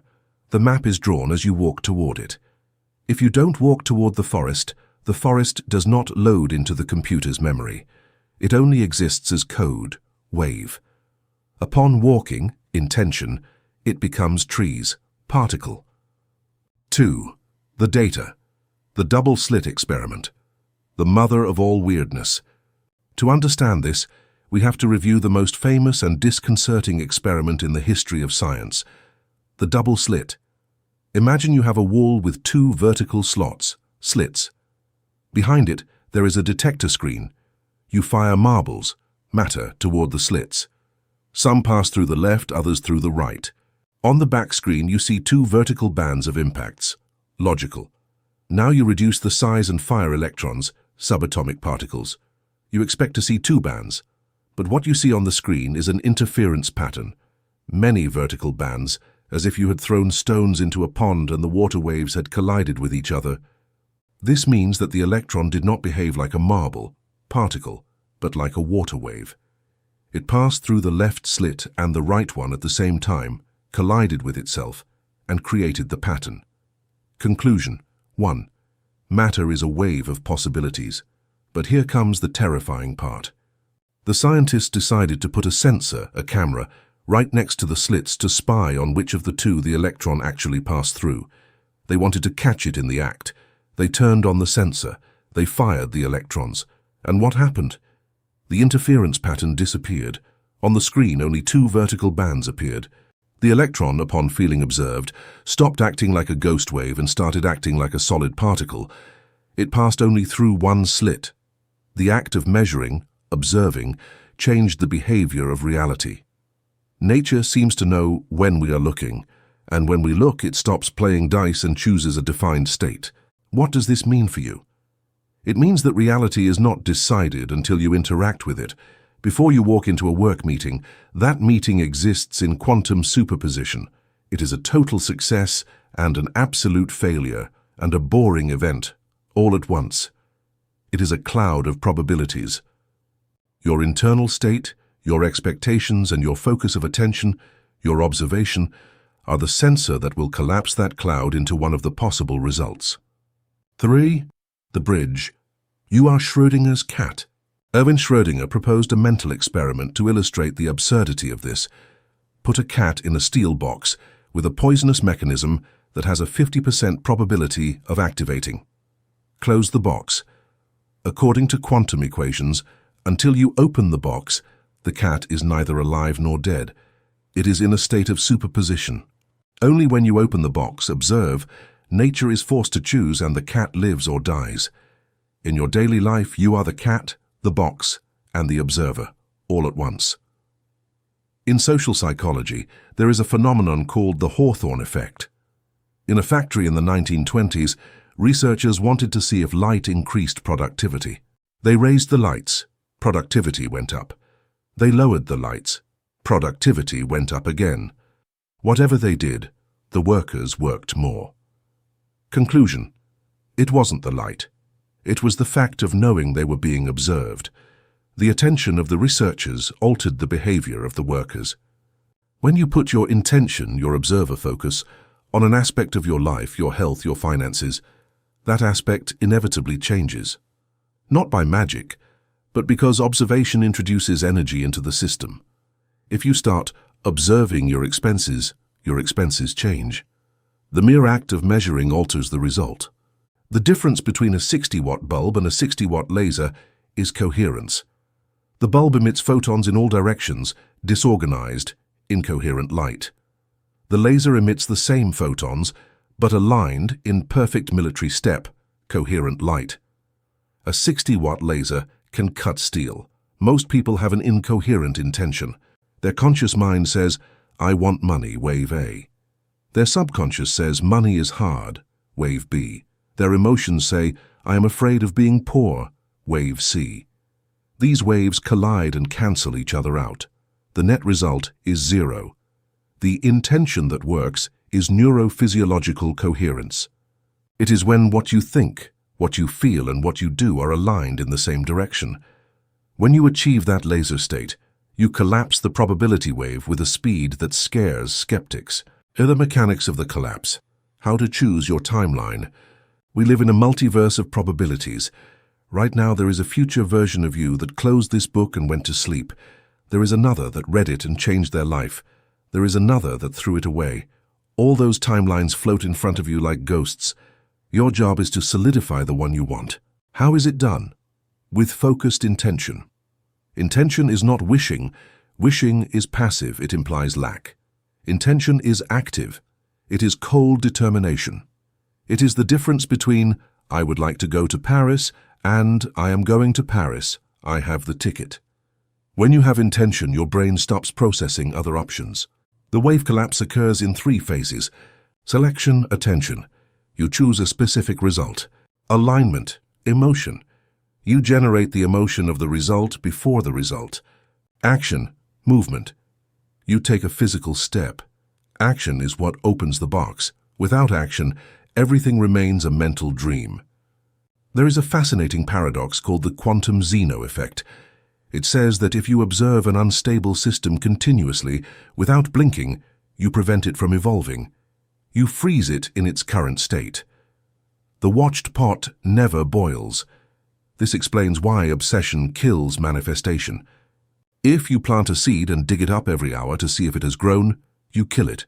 The map is drawn as you walk toward it. If you don't walk toward the forest does not load into the computer's memory. It only exists as code, wave. Upon walking, intention, it becomes trees, particle. 2. The data. The double-slit experiment. The mother of all weirdness. To understand this, we have to review the most famous and disconcerting experiment in the history of science, the double slit. Imagine you have a wall with two vertical slots, slits. Behind it, there is a detector screen. You fire marbles, matter, toward the slits. Some pass through the left, others through the right. On the back screen, you see two vertical bands of impacts. Logical. Now you reduce the size and fire electrons, subatomic particles. You expect to see two bands, but what you see on the screen is an interference pattern. Many vertical bands, as if you had thrown stones into a pond and the water waves had collided with each other. This means that the electron did not behave like a marble, particle, but like a water wave. It passed through the left slit and the right one at the same time, collided with itself, and created the pattern. Conclusion 1. Matter is a wave of possibilities. But here comes the terrifying part. The scientists decided to put a sensor, a camera, right next to the slits to spy on which of the two the electron actually passed through. They wanted to catch it in the act. They turned on the sensor. They fired the electrons. And what happened? The interference pattern disappeared. On the screen, only two vertical bands appeared. The electron, upon feeling observed, stopped acting like a ghost wave and started acting like a solid particle. It passed only through one slit. The act of measuring, observing, changed the behavior of reality. Nature seems to know when we are looking, and when we look, it stops playing dice and chooses a defined state. What does this mean for you? It means that reality is not decided until you interact with it. Before you walk into a work meeting, that meeting exists in quantum superposition. It is a total success and an absolute failure, and a boring event, all at once. It is a cloud of probabilities. Your internal state, your expectations and your focus of attention, your observation, are the sensor that will collapse that cloud into one of the possible results. 3. The bridge. You are Schrödinger's cat. Erwin Schrödinger proposed a mental experiment to illustrate the absurdity of this. Put a cat in a steel box with a poisonous mechanism that has a 50% probability of activating. Close the box. According to quantum equations, until you open the box, the cat is neither alive nor dead. It is in a state of superposition. Only when you open the box, observe, nature is forced to choose and the cat lives or dies. In your daily life, you are the cat, the box, and the observer, all at once. In social psychology, there is a phenomenon called the Hawthorne effect. In a factory in the 1920s, researchers wanted to see if light increased productivity. They raised the lights. Productivity went up. They lowered the lights. Productivity went up again. Whatever they did, the workers worked more. Conclusion: it wasn't the light. It was the fact of knowing they were being observed. The attention of the researchers altered the behavior of the workers. When you put your intention, your observer focus, on an aspect of your life, your health, your finances, that aspect inevitably changes. Not by magic, but because observation introduces energy into the system. If you start observing your expenses change. The mere act of measuring alters the result. The difference between a 60-watt bulb and a 60-watt laser is coherence. The bulb emits photons in all directions, disorganized, incoherent light. The laser emits the same photons, but aligned in perfect military step, coherent light. A 60-watt laser can cut steel. Most people have an incoherent intention. Their conscious mind says, I want money, wave A. Their subconscious says, money is hard, wave B. Their emotions say, I am afraid of being poor, wave C. These waves collide and cancel each other out. The net result is zero. The intention that works is neurophysiological coherence. It is when what you think, what you feel, and what you do are aligned in the same direction. When you achieve that laser state, you collapse the probability wave with a speed that scares skeptics. Here are the mechanics of the collapse. How to choose your timeline. We live in a multiverse of probabilities. Right now there is a future version of you that closed this book and went to sleep. There is another that read it and changed their life. There is another that threw it away. All those timelines float in front of you like ghosts. Your job is to solidify the one you want. How is it done? With focused intention. Intention is not wishing. Wishing is passive, it implies lack. Intention is active. It is cold determination. It is the difference between I would like to go to Paris and I am going to Paris, I have the ticket. When you have intention, your brain stops processing other options. The wave collapse occurs in 3 phases. Selection, attention. You choose a specific result. Alignment, emotion. You generate the emotion of the result before the result. Action, movement. You take a physical step. Action is what opens the box. Without action, everything remains a mental dream. There is a fascinating paradox called the quantum Zeno effect. It says that if you observe an unstable system continuously, without blinking, you prevent it from evolving. You freeze it in its current state. The watched pot never boils. This explains why obsession kills manifestation. If you plant a seed and dig it up every hour to see if it has grown, you kill it.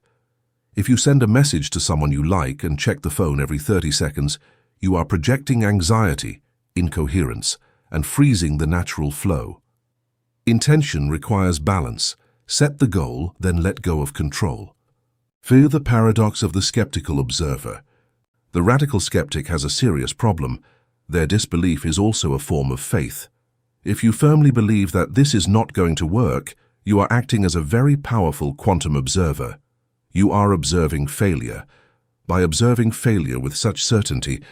If you send a message to someone you like and check the phone every 30 seconds, you are projecting anxiety, incoherence, and freezing the natural flow. Intention requires balance. Set the goal, then let go of control. Fear the paradox of the skeptical observer. The radical skeptic has a serious problem. Their disbelief is also a form of faith. If you firmly believe that this is not going to work, you are acting as a very powerful quantum observer. You are observing failure. By observing failure with such certainty,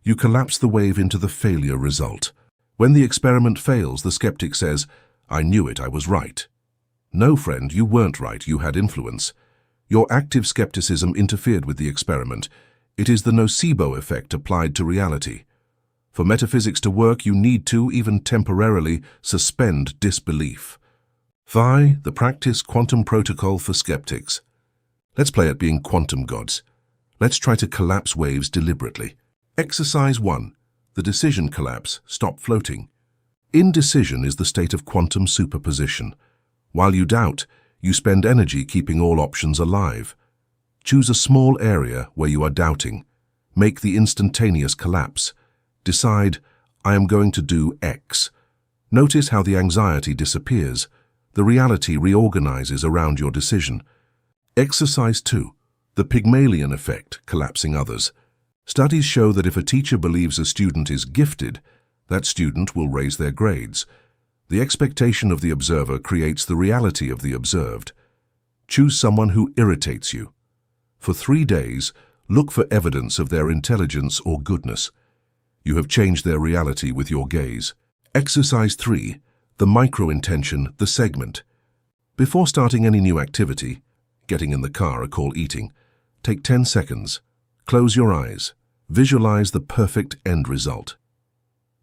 you collapse the wave into the failure result. When the experiment fails, the skeptic says, I knew it, I was right. No, friend, you weren't right, you had influence. Your active skepticism interfered with the experiment. It is the nocebo effect applied to reality. For metaphysics to work, you need to, even temporarily, suspend disbelief. Phi, the practice quantum protocol for skeptics. Let's play at being quantum gods. Let's try to collapse waves deliberately. Exercise 1. The decision collapse. Stop floating. Indecision is the state of quantum superposition. While you doubt, you spend energy keeping all options alive. Choose a small area where you are doubting. Make the instantaneous collapse. Decide, I am going to do X. Notice how the anxiety disappears. The reality reorganizes around your decision. Exercise 2. The Pygmalion effect, collapsing others. Studies show that if a teacher believes a student is gifted, that student will raise their grades. The expectation of the observer creates the reality of the observed. Choose someone who irritates you. For 3 days, look for evidence of their intelligence or goodness. You have changed their reality with your gaze. Exercise 3. The micro-intention, the segment. Before starting any new activity, getting in the car or call eating, take 10 seconds. Close your eyes. Visualize the perfect end result.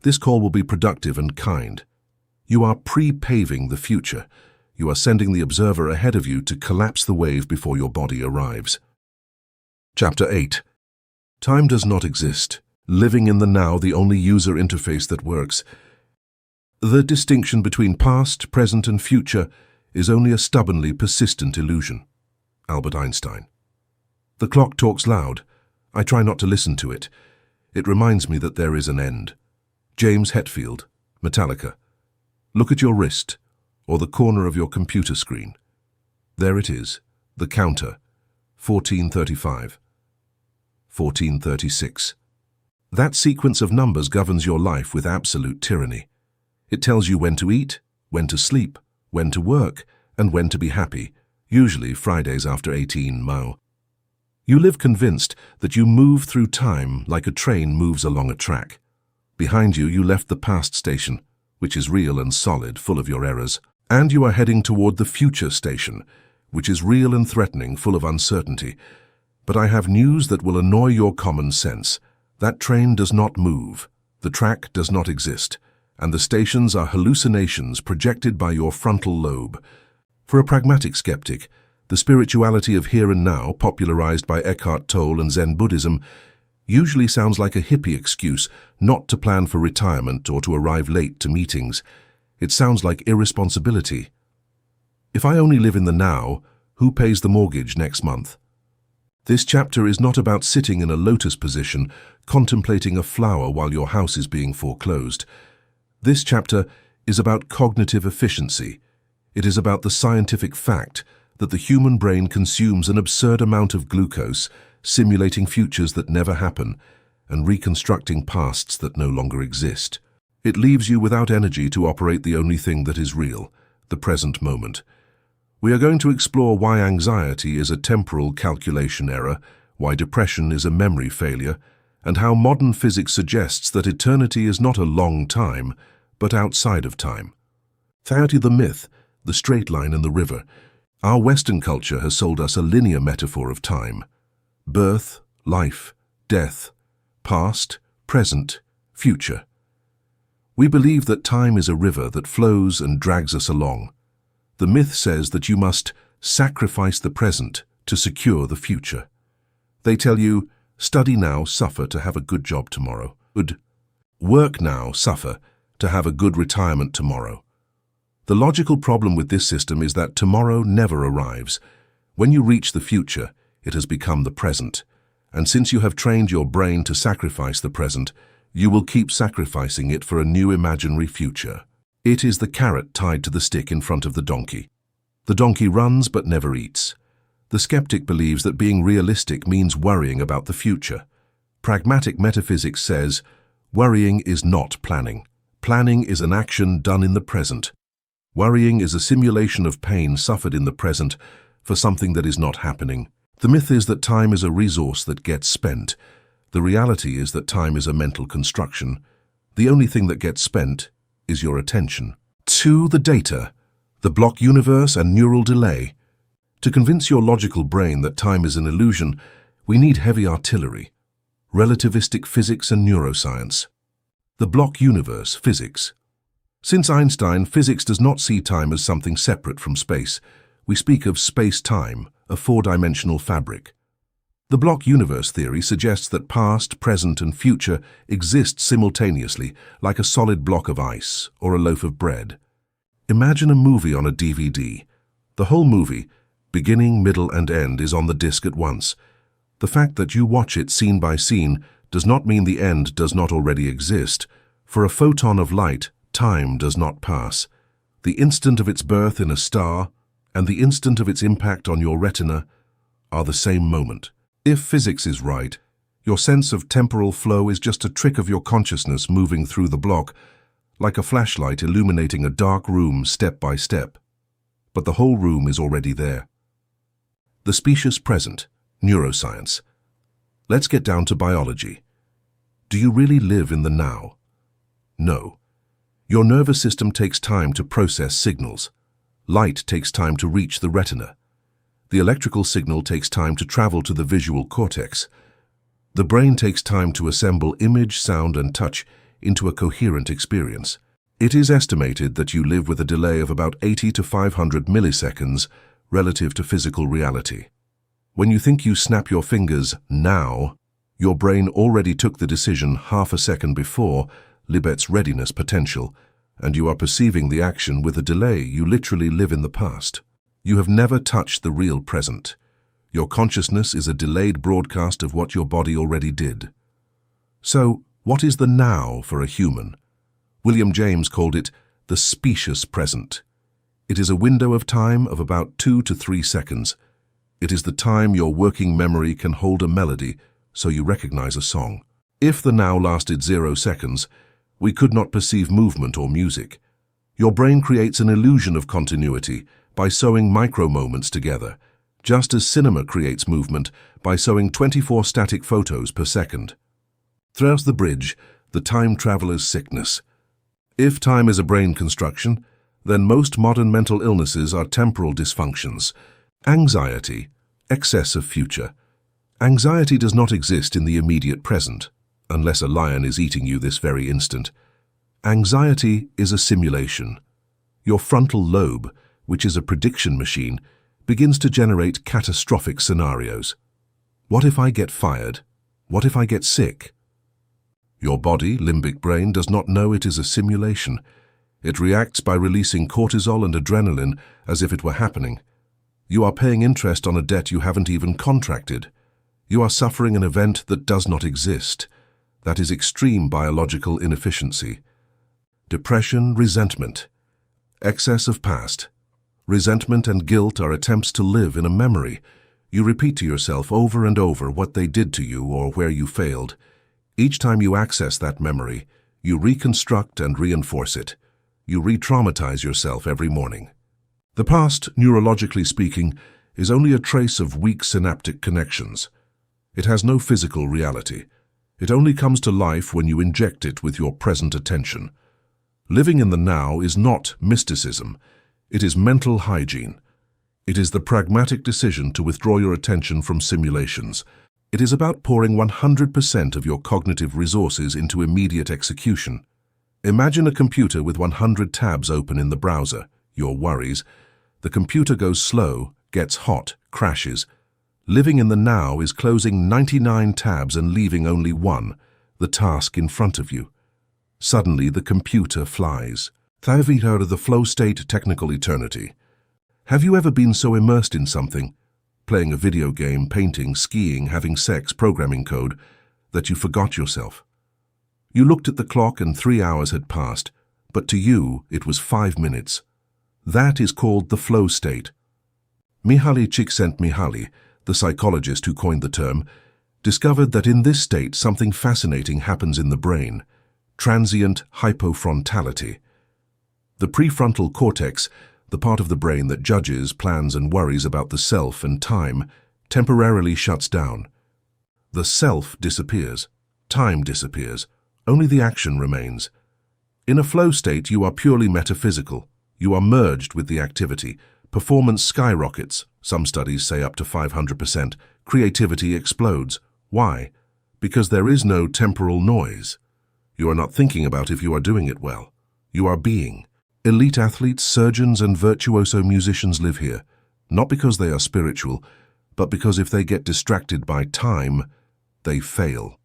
This call will be productive and kind. You are pre-paving the future. You are sending the observer ahead of you to collapse the wave before your body arrives. Chapter 8. Time does not exist. Living in the now, the only user interface that works. The distinction between past, present, and future is only a stubbornly persistent illusion. Albert Einstein. The clock talks loud. I try not to listen to it. It reminds me that there is an end. James Hetfield, Metallica. Look at your wrist, or the corner of your computer screen. There it is, the counter, 1435, 1436. That sequence of numbers governs your life with absolute tyranny. It tells you when to eat, when to sleep, when to work, and when to be happy, usually Fridays after 18 Mao. You live convinced that you move through time like a train moves along a track. Behind you, you left the past station, which is real and solid, full of your errors, and you are heading toward the future station, which is real and threatening, full of uncertainty. But I have news that will annoy your common sense. That train does not move, the track does not exist, and the stations are hallucinations projected by your frontal lobe. For a pragmatic skeptic, the spirituality of here and now, popularized by Eckhart Tolle and Zen Buddhism, usually sounds like a hippie excuse not to plan for retirement or to arrive late to meetings. It sounds like irresponsibility. If I only live in the now, who pays the mortgage next month? This chapter is not about sitting in a lotus position, contemplating a flower while your house is being foreclosed. This chapter is about cognitive efficiency. It is about the scientific fact that the human brain consumes an absurd amount of glucose, simulating futures that never happen, and reconstructing pasts that no longer exist. It leaves you without energy to operate the only thing that is real, the present moment. We are going to explore why anxiety is a temporal calculation error, why depression is a memory failure, and how modern physics suggests that eternity is not a long time, but outside of time. Theory the myth, the straight line in the river. Our Western culture has sold us a linear metaphor of time. Birth, life, death, past, present, future. We believe that time is a river that flows and drags us along. The myth says that you must sacrifice the present to secure the future. They tell you, study now, suffer to have a good job tomorrow. Work now, suffer to have a good retirement tomorrow. The logical problem with this system is that tomorrow never arrives. When you reach the future, it has become the present. And since you have trained your brain to sacrifice the present, you will keep sacrificing it for a new imaginary future. It is the carrot tied to the stick in front of the donkey. The donkey runs but never eats. The skeptic believes that being realistic means worrying about the future. Pragmatic metaphysics says, worrying is not planning. Planning is an action done in the present. Worrying is a simulation of pain suffered in the present for something that is not happening. The myth is that time is a resource that gets spent. The reality is that time is a mental construction. The only thing that gets spent is your attention. 2. The data, the block universe and neural delay. To convince your logical brain that time is an illusion, we need heavy artillery, relativistic physics and neuroscience. The block universe, physics. Since Einstein, physics does not see time as something separate from space. We speak of space-time, a four-dimensional fabric. The block universe theory suggests that past, present, and future exist simultaneously, like a solid block of ice or a loaf of bread. Imagine a movie on a DVD. The whole movie, beginning, middle, and end, is on the disc at once. The fact that you watch it scene by scene does not mean the end does not already exist. For a photon of light, time does not pass. The instant of its birth in a star and the instant of its impact on your retina are the same moment. If physics is right, your sense of temporal flow is just a trick of your consciousness moving through the block, like a flashlight illuminating a dark room step by step. But the whole room is already there. The specious present, neuroscience. Let's get down to biology. Do you really live in the now? No. Your nervous system takes time to process signals. Light takes time to reach the retina. The electrical signal takes time to travel to the visual cortex. The brain takes time to assemble image, sound, and touch into a coherent experience. It is estimated that you live with a delay of about 80 to 500 milliseconds relative to physical reality. When you think you snap your fingers now, your brain already took the decision half a second before Libet's readiness potential, and you are perceiving the action with a delay. You literally live in the past. You have never touched the real present. Your consciousness is a delayed broadcast of what your body already did. So, what is the now for a human? William James called it the specious present. It is a window of time of about 2 to 3 seconds. It is the time your working memory can hold a melody so you recognize a song. If the now lasted 0 seconds, we could not perceive movement or music. Your brain creates an illusion of continuity by sewing micro-moments together, just as cinema creates movement by sewing 24 static photos per second. There's the bridge, the time traveler's sickness. If time is a brain construction, then most modern mental illnesses are temporal dysfunctions. Anxiety, excess of future. Anxiety does not exist in the immediate present, unless a lion is eating you this very instant. Anxiety is a simulation. Your frontal lobe, which is a prediction machine, begins to generate catastrophic scenarios. What if I get fired? What if I get sick? Your body, limbic brain, does not know it is a simulation. It reacts by releasing cortisol and adrenaline as if it were happening. You are paying interest on a debt you haven't even contracted. You are suffering an event that does not exist. That is extreme biological inefficiency. Depression, resentment. Excess of past. Resentment and guilt are attempts to live in a memory. You repeat to yourself over and over what they did to you or where you failed. Each time you access that memory, you reconstruct and reinforce it. You re-traumatize yourself every morning. The past, neurologically speaking, is only a trace of weak synaptic connections. It has no physical reality. It only comes to life when you inject it with your present attention. Living in the now is not mysticism. It is mental hygiene. It is the pragmatic decision to withdraw your attention from simulations. It is about pouring 100% of your cognitive resources into immediate execution. Imagine a computer with 100 tabs open in the browser, your worries. The computer goes slow, gets hot, crashes. Living in the now is closing 99 tabs and leaving only one, the task in front of you. Suddenly the computer flies. Thaivita the flow state technical eternity. Have you ever been so immersed in something, playing a video game, painting, skiing, having sex, programming code, that you forgot yourself? You looked at the clock and 3 hours had passed, but to you it was 5 minutes. That is called the flow state. Mihaly Csikszentmihalyi, the psychologist who coined the term, discovered that in this state something fascinating happens in the brain: transient hypofrontality. The prefrontal cortex, the part of the brain that judges, plans, and worries about the self and time, temporarily shuts down. The self disappears. Time disappears. Only the action remains. In a flow state, you are purely metaphysical. You are merged with the activity. Performance skyrockets. Some studies say up to 500%. Creativity explodes. Why? Because there is no temporal noise. You are not thinking about if you are doing it well. You are being. Elite athletes, surgeons, and virtuoso musicians live here. not because they are spiritual, but because if they get distracted by time, they fail.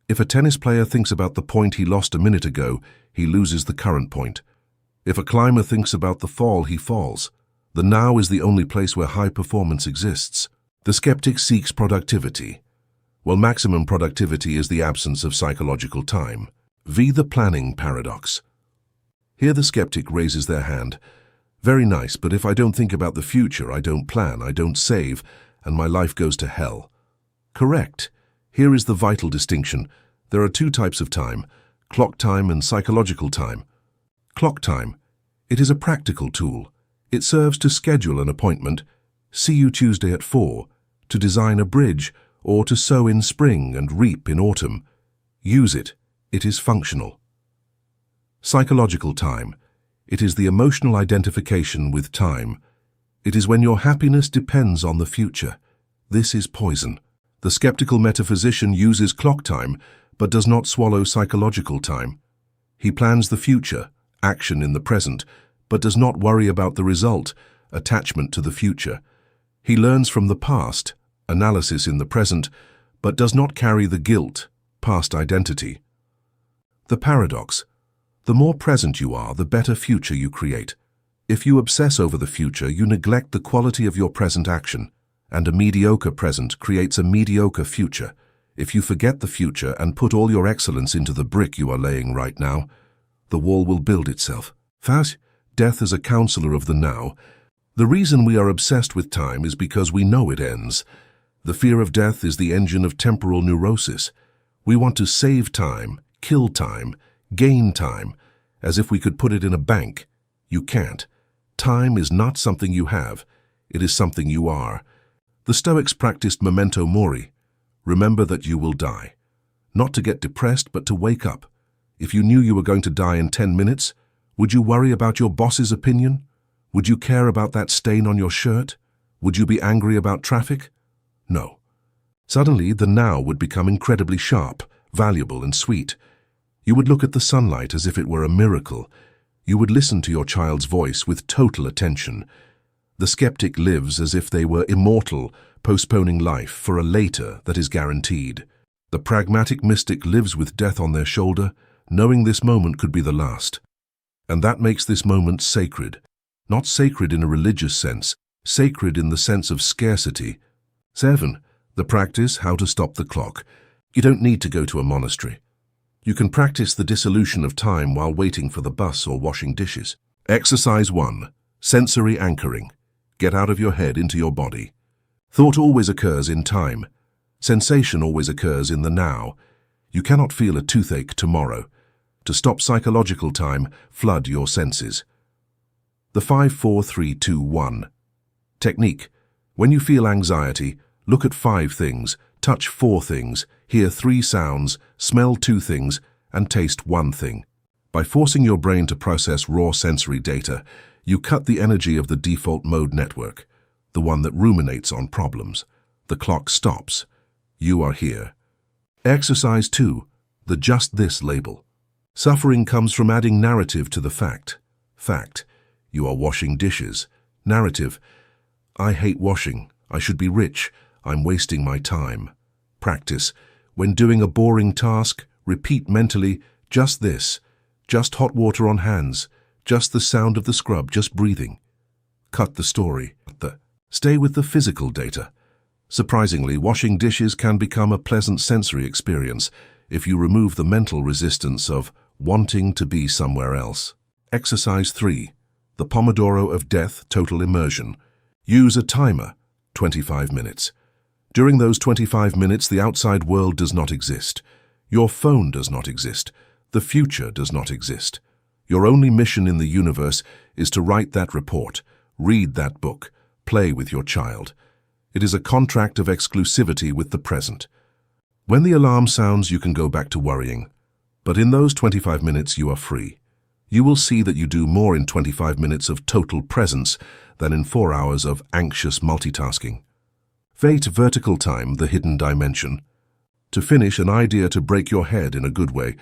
If a tennis player thinks about the point he lost a minute ago, he loses the current point. If a climber thinks about the fall, he falls. The now is the only place where high performance exists. The skeptic seeks productivity. Well, maximum productivity is the absence of psychological time. The planning paradox. Here the skeptic raises their hand. Very nice, but if I don't think about the future, I don't plan, I don't save, and my life goes to hell. Correct. Here is the vital distinction. There are two types of time, clock time and psychological time. Clock time. It is a practical tool. It serves to schedule an appointment, see you Tuesday at 4, to design a bridge, or to sow in spring and reap in autumn. Use it. It is functional. Psychological time. It is the emotional identification with time. It is when your happiness depends on the future. This is poison. The skeptical metaphysician uses clock time, but does not swallow psychological time. He plans the future, action in the present, but does not worry about the result, attachment to the future. He learns from the past, analysis in the present, but does not carry the guilt, past identity. The paradox. The more present you are, the better future you create. If you obsess over the future, you neglect the quality of your present action, and a mediocre present creates a mediocre future. If you forget the future and put all your excellence into the brick you are laying right now, the wall will build itself. Fast, death is a counselor of the now. The reason we are obsessed with time is because we know it ends. The fear of death is the engine of temporal neurosis. We want to save time, kill time, gain time, as if we could put it in a bank. You can't. Time is not something you have. It is something you are. The Stoics practiced memento mori. Remember that you will die. Not to get depressed, but to wake up. If you knew you were going to die in 10 minutes, would you worry about your boss's opinion? Would you care about that stain on your shirt? Would you be angry about traffic? No. Suddenly, the now would become incredibly sharp, valuable, and sweet. You would look at the sunlight as if it were a miracle. You would listen to your child's voice with total attention. The skeptic lives as if they were immortal, postponing life for a later that is guaranteed. The pragmatic mystic lives with death on their shoulder, knowing this moment could be the last. And that makes this moment sacred. Not sacred in a religious sense, sacred in the sense of scarcity. 7. The practice, how to stop the clock. You don't need to go to a monastery. You can practice the dissolution of time while waiting for the bus or washing dishes. Exercise 1. Sensory anchoring. Get out of your head into your body. Thought always occurs in time. Sensation always occurs in the now. You cannot feel a toothache tomorrow. To stop psychological time, flood your senses. The 5-4-3-2-1. Technique. When you feel anxiety, look at 5 things, touch 4 things, hear 3 sounds, smell 2 things, and taste 1 thing. By forcing your brain to process raw sensory data, you cut the energy of the default mode network, the one that ruminates on problems. The clock stops. You are here. Exercise 2. The just this label. Suffering comes from adding narrative to the fact. Fact. You are washing dishes. Narrative. I hate washing. I should be rich. I'm wasting my time. Practice. When doing a boring task, repeat mentally, just this. Just hot water on hands. Just the sound of the scrub, just breathing. Cut the story. Stay with the physical data. Surprisingly, washing dishes can become a pleasant sensory experience if you remove the mental resistance of wanting to be somewhere else. Exercise 3. The Pomodoro of Death, Total Immersion. Use a timer, 25 minutes. During those 25 minutes, the outside world does not exist. Your phone does not exist. The future does not exist. Your only mission in the universe is to write that report, read that book, play with your child. It is a contract of exclusivity with the present. When the alarm sounds, you can go back to worrying. But in those 25 minutes, you are free. You will see that you do more in 25 minutes of total presence than in 4 hours of anxious multitasking. Fate vertical time, the hidden dimension. To finish, an idea to break your head in a good way.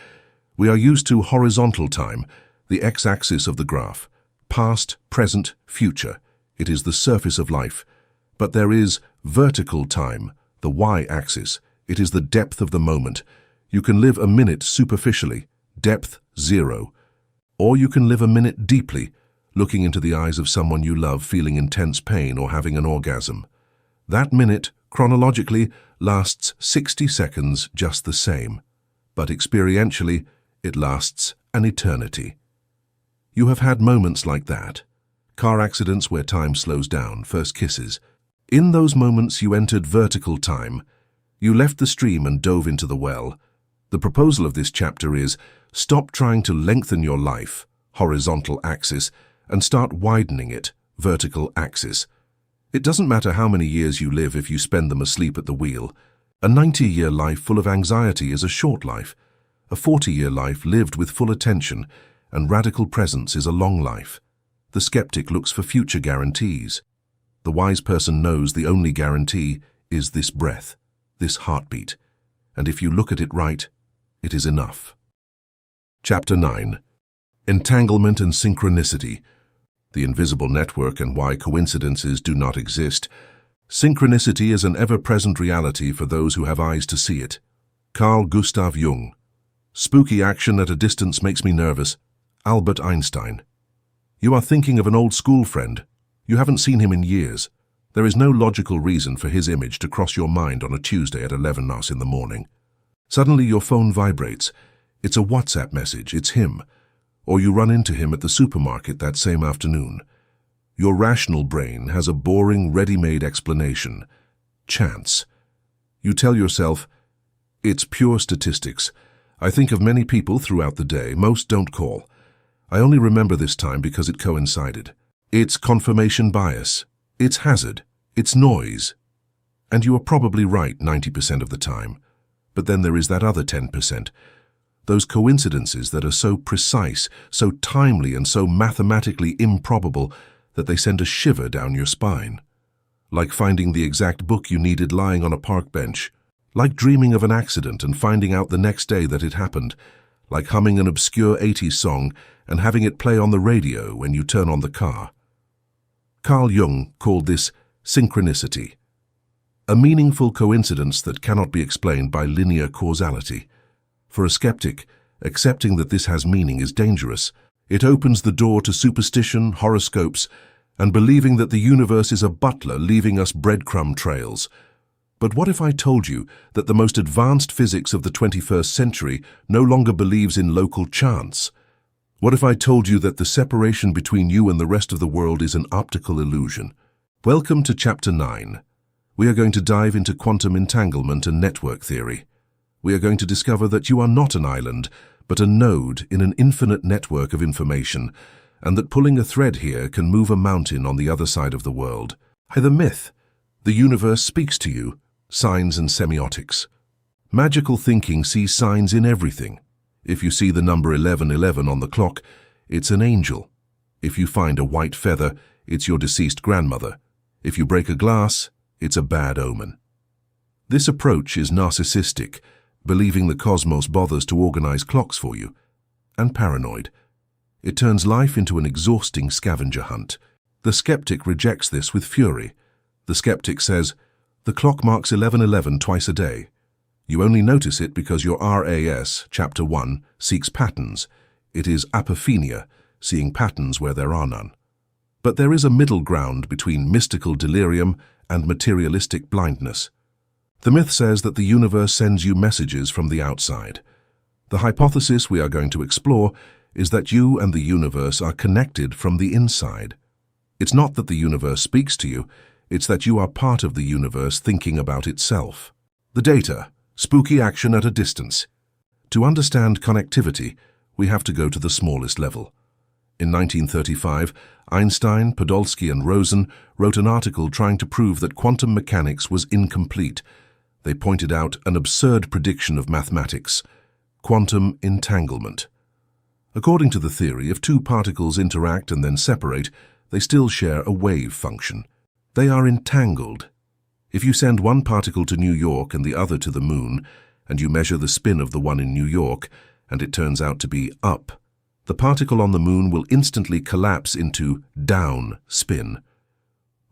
We are used to horizontal time, the x-axis of the graph. Past, present, future. It is the surface of life. But there is vertical time, the y-axis. It is the depth of the moment. You can live a minute superficially, depth 0. Or you can live a minute deeply, looking into the eyes of someone you love, feeling intense pain or having an orgasm. That minute, chronologically, lasts 60 seconds just the same. But experientially, it lasts an eternity. You have had moments like that. Car accidents where time slows down, first kisses. In those moments you entered vertical time. You left the stream and dove into the well. The proposal of this chapter is, stop trying to lengthen your life, horizontal axis, and start widening it, vertical axis. It doesn't matter how many years you live if you spend them asleep at the wheel. A 90-year life full of anxiety is a short life. A 40-year life lived with full attention and radical presence is a long life. The skeptic looks for future guarantees. The wise person knows the only guarantee is this breath, this heartbeat. And if you look at it right, it is enough. Chapter 9. Entanglement and Synchronicity. The invisible network and why coincidences do not exist. Synchronicity is an ever-present reality for those who have eyes to see it. Carl Gustav Jung. Spooky action at a distance makes me nervous. Albert Einstein. You are thinking of an old school friend. You haven't seen him in years. There is no logical reason for his image to cross your mind on a Tuesday at 11 in the morning. Suddenly your phone vibrates. It's a WhatsApp message, it's him. Or you run into him at the supermarket that same afternoon. Your rational brain has a boring, ready-made explanation. Chance. You tell yourself, it's pure statistics. I think of many people throughout the day. Most don't call. I only remember this time because it coincided. It's confirmation bias. It's hazard. It's noise. And you are probably right 90% of the time. But then there is that other 10%. Those coincidences that are so precise, so timely, and so mathematically improbable that they send a shiver down your spine. Like finding the exact book you needed lying on a park bench. Like dreaming of an accident and finding out the next day that it happened. Like humming an obscure 80s song and having it play on the radio when you turn on the car. Carl Jung called this synchronicity. A meaningful coincidence that cannot be explained by linear causality. For a skeptic, accepting that this has meaning is dangerous. It opens the door to superstition, horoscopes, and believing that the universe is a butler leaving us breadcrumb trails. But what if I told you that the most advanced physics of the 21st century no longer believes in local chance? What if I told you that the separation between you and the rest of the world is an optical illusion? Welcome to Chapter 9. We are going to dive into quantum entanglement and network theory. We are going to discover that you are not an island, but a node in an infinite network of information, and that pulling a thread here can move a mountain on the other side of the world. The myth. The universe speaks to you. Signs and semiotics. Magical thinking sees signs in everything. If you see the number 1111 on the clock, it's an angel. If you find a white feather, it's your deceased grandmother. If you break a glass, it's a bad omen. This approach is narcissistic, believing the cosmos bothers to organize clocks for you, and paranoid. It turns life into an exhausting scavenger hunt. The skeptic rejects this with fury. The skeptic says, the clock marks 11:11 twice a day. You only notice it because your RAS, Chapter 1, seeks patterns. It is apophenia, seeing patterns where there are none. But there is a middle ground between mystical delirium and materialistic blindness. The myth says that the universe sends you messages from the outside. The hypothesis we are going to explore is that you and the universe are connected from the inside. It's not that the universe speaks to you, it's that you are part of the universe thinking about itself. The data, spooky action at a distance. To understand connectivity, we have to go to the smallest level. In 1935, Einstein, Podolsky, and Rosen wrote an article trying to prove that quantum mechanics was incomplete. They pointed out an absurd prediction of mathematics, quantum entanglement. According to the theory, if two particles interact and then separate, they still share a wave function. They are entangled. If you send one particle to New York and the other to the moon, and you measure the spin of the one in New York, and it turns out to be up, the particle on the moon will instantly collapse into down spin.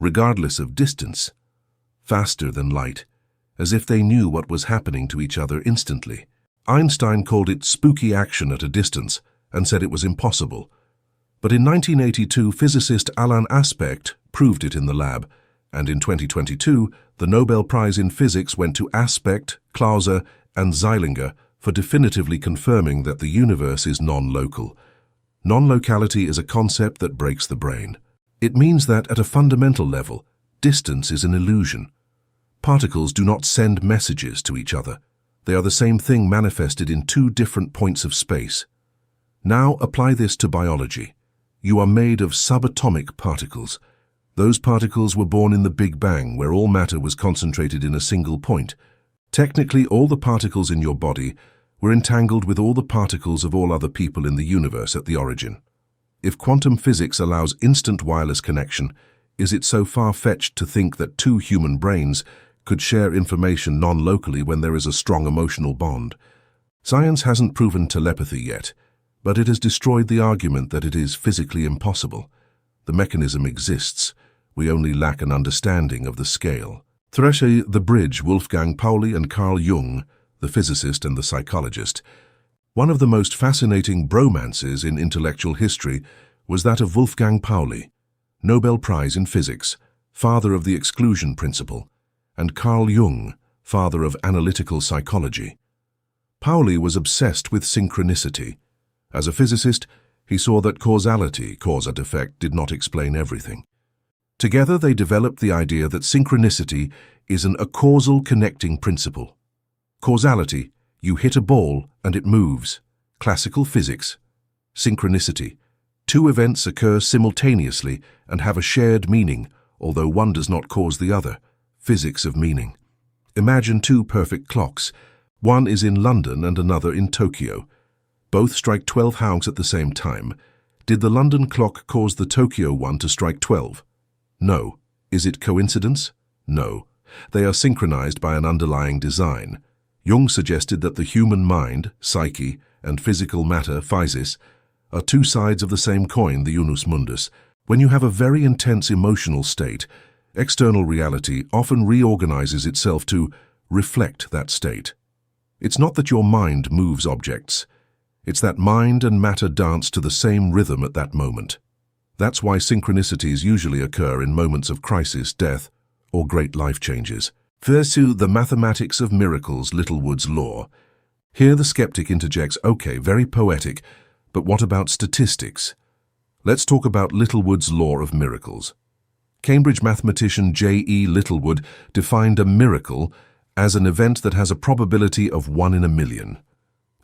regardless of distance, faster than light, as if they knew what was happening to each other instantly. Einstein called it spooky action at a distance and said it was impossible. But in 1982, physicist Alain Aspect proved it in the lab, and in 2022, the Nobel Prize in Physics went to Aspect, Clauser, and Zeilinger for definitively confirming that the universe is non-local. Non-locality is a concept that breaks the brain. It means that, at a fundamental level, distance is an illusion. Particles do not send messages to each other. They are the same thing manifested in two different points of space. Now apply this to biology. You are made of subatomic particles. Those particles were born in the Big Bang, where all matter was concentrated in a single point. Technically, all the particles in your body were entangled with all the particles of all other people in the universe at the origin. If quantum physics allows instant wireless connection, is it so far-fetched to think that two human brains could share information non-locally when there is a strong emotional bond? Science hasn't proven telepathy yet, but it has destroyed the argument that it is physically impossible. The mechanism exists. We only lack an understanding of the scale. Threshe the bridge Wolfgang Pauli and Carl Jung, the physicist and the psychologist. One of the most fascinating bromances in intellectual history was that of Wolfgang Pauli, Nobel Prize in Physics, father of the exclusion principle, and Carl Jung, father of analytical psychology. Pauli was obsessed with synchronicity. As a physicist, he saw that causality, cause and effect, did not explain everything. Together they developed the idea that synchronicity is an acausal connecting principle. Causality, you hit a ball and it moves. Classical physics. Synchronicity, two events occur simultaneously and have a shared meaning, although one does not cause the other. Physics of meaning. Imagine two perfect clocks. One is in London and another in Tokyo. Both strike 12 hours at the same time. Did the London clock cause the Tokyo one to strike 12? No. Is it coincidence? No. They are synchronized by an underlying design. Jung suggested that the human mind, psyche, and physical matter, physis, are two sides of the same coin, the unus mundus. When you have a very intense emotional state, external reality often reorganizes itself to reflect that state. It's not that your mind moves objects. It's that mind and matter dance to the same rhythm at that moment. That's why synchronicities usually occur in moments of crisis, death, or great life changes. Pursue the mathematics of miracles, Littlewood's law. Here the skeptic interjects, okay, very poetic, but what about statistics? Let's talk about Littlewood's law of miracles. Cambridge mathematician J.E. Littlewood defined a miracle as an event that has a probability of 1 in a million.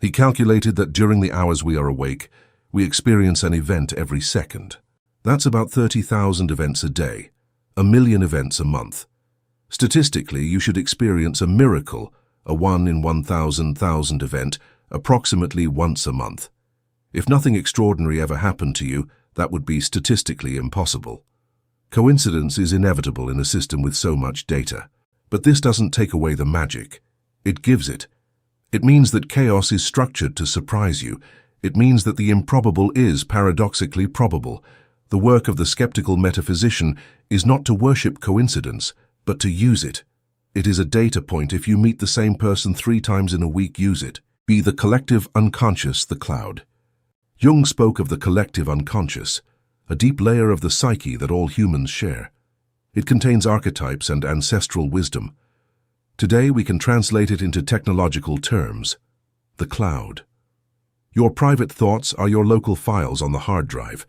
He calculated that during the hours we are awake, we experience an event every second. That's about 30,000 events a day, 1 million events a month. Statistically, you should experience a miracle, a 1 in 1,000,000 event, approximately once a month. If nothing extraordinary ever happened to you, that would be statistically impossible. Coincidence is inevitable in a system with so much data. But this doesn't take away the magic. It gives it. It means that chaos is structured to surprise you. It means that the improbable is paradoxically probable. The work of the skeptical metaphysician is not to worship coincidence, but to use it. It is a data point. If you meet the same person 3 times in a week, use it. Be the collective unconscious, the cloud. Jung spoke of the collective unconscious, a deep layer of the psyche that all humans share. It contains archetypes and ancestral wisdom. Today we can translate it into technological terms. The cloud. Your private thoughts are your local files on the hard drive,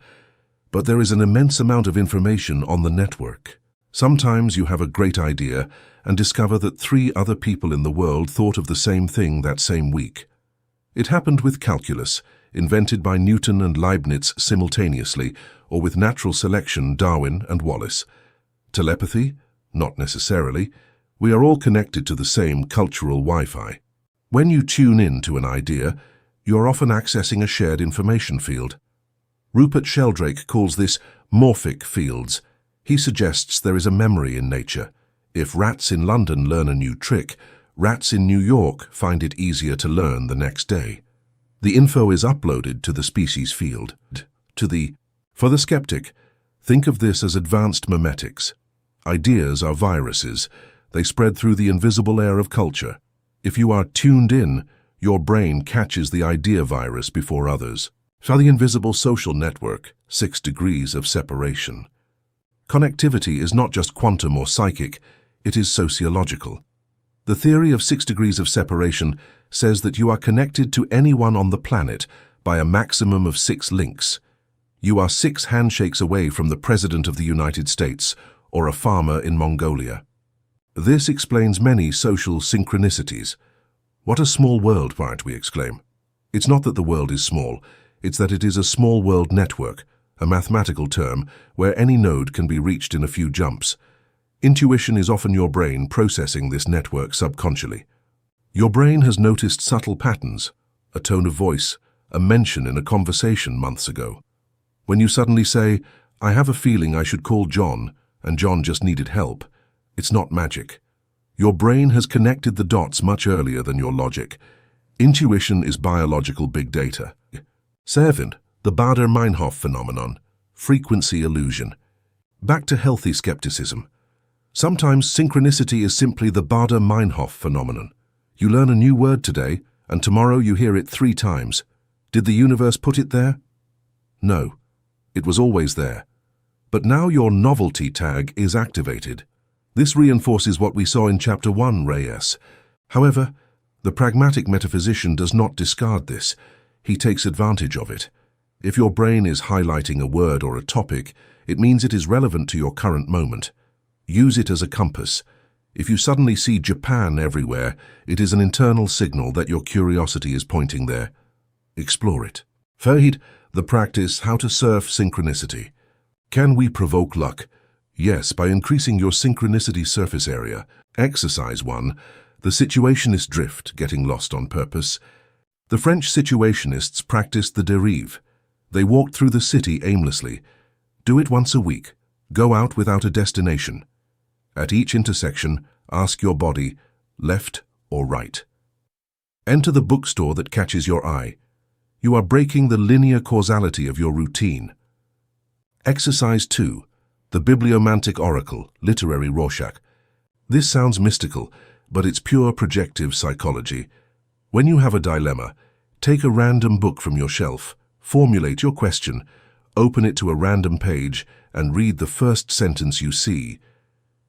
but there is an immense amount of information on the network. Sometimes you have a great idea and discover that 3 other people in the world thought of the same thing that same week. It happened with calculus, invented by Newton and Leibniz simultaneously, or with natural selection, Darwin and Wallace. Telepathy? Not necessarily. We are all connected to the same cultural Wi-Fi. When you tune in to an idea, you are often accessing a shared information field. Rupert Sheldrake calls this morphic fields. He suggests there is a memory in nature. If rats in London learn a new trick, rats in New York find it easier to learn the next day. The info is uploaded to the species field. For the skeptic, think of this as advanced memetics. Ideas are viruses. They spread through the invisible air of culture. If you are tuned in, your brain catches the idea virus before others. For the invisible social network, 6 degrees of separation. Connectivity is not just quantum or psychic, it is sociological. The theory of 6 degrees of separation says that you are connected to anyone on the planet by a maximum of 6 links. You are 6 handshakes away from the President of the United States or a farmer in Mongolia. This explains many social synchronicities. What a small world, might we exclaim. It's not that the world is small, it's that it is a small world network, a mathematical term where any node can be reached in a few jumps. Intuition is often your brain processing this network subconsciously. Your brain has noticed subtle patterns, a tone of voice, a mention in a conversation months ago. When you suddenly say, "I have a feeling I should call John," and John just needed help, it's not magic. Your brain has connected the dots much earlier than your logic. Intuition is biological big data. 7. The Baader-Meinhof phenomenon, frequency illusion. Back to healthy skepticism. Sometimes synchronicity is simply the Baader-Meinhof phenomenon. You learn a new word today, and tomorrow you hear it 3 times. Did the universe put it there? No, it was always there. But now your novelty tag is activated. This reinforces what we saw in Chapter 1, Reyes. However, the pragmatic metaphysician does not discard this. He takes advantage of it. If your brain is highlighting a word or a topic, it means it is relevant to your current moment. Use it as a compass. If you suddenly see Japan everywhere, it is an internal signal that your curiosity is pointing there. Explore it. Fahid, the practice, how to surf synchronicity. Can we provoke luck? Yes, by increasing your synchronicity surface area. Exercise 1. The situationist drift, getting lost on purpose. The French situationists practiced the dérive. They walked through the city aimlessly. Do it once a week. Go out without a destination. At each intersection, ask your body, left or right. Enter the bookstore that catches your eye. You are breaking the linear causality of your routine. Exercise 2. The bibliomantic oracle, literary Rorschach. This sounds mystical, but it's pure projective psychology. When you have a dilemma, take a random book from your shelf, formulate your question, open it to a random page, and read the first sentence you see.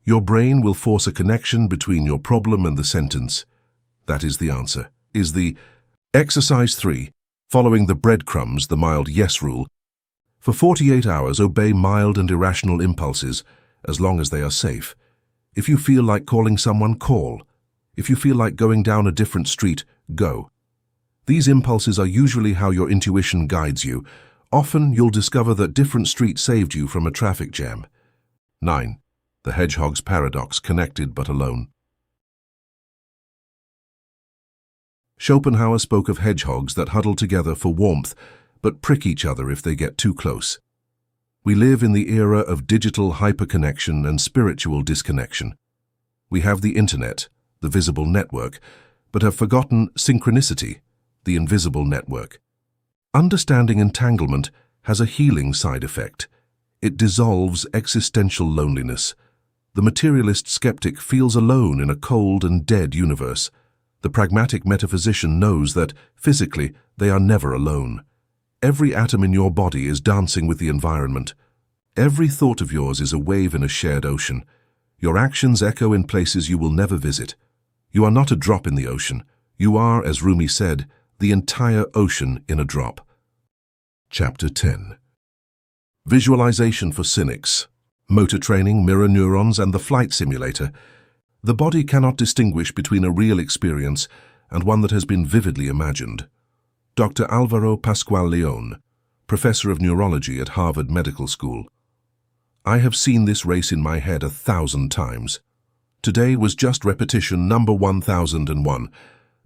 Your brain will force a connection between your problem and the sentence. That is the answer. Exercise 3. Following the breadcrumbs, the mild yes rule. For 48 hours, obey mild and irrational impulses, as long as they are safe. If you feel like calling someone, call. If you feel like going down a different street, go. These impulses are usually how your intuition guides you. Often, you'll discover that different streets saved you from a traffic jam. 9. The hedgehog's paradox, connected but alone. Schopenhauer spoke of hedgehogs that huddle together for warmth, but prick each other if they get too close. We live in the era of digital hyperconnection and spiritual disconnection. We have the internet, the visible network, but have forgotten synchronicity, the invisible network. Understanding entanglement has a healing side effect. It dissolves existential loneliness. The materialist skeptic feels alone in a cold and dead universe. The pragmatic metaphysician knows that, physically, they are never alone. Every atom in your body is dancing with the environment. Every thought of yours is a wave in a shared ocean. Your actions echo in places you will never visit. You are not a drop in the ocean. You are, as Rumi said, the entire ocean in a drop. Chapter 10. Visualization for Cynics. Motor training, mirror neurons, and the flight simulator. The body cannot distinguish between a real experience and one that has been vividly imagined. Dr. Álvaro Pascual León, professor of neurology at Harvard Medical School. I have seen this race in my head 1,000 times. Today was just repetition number 1001,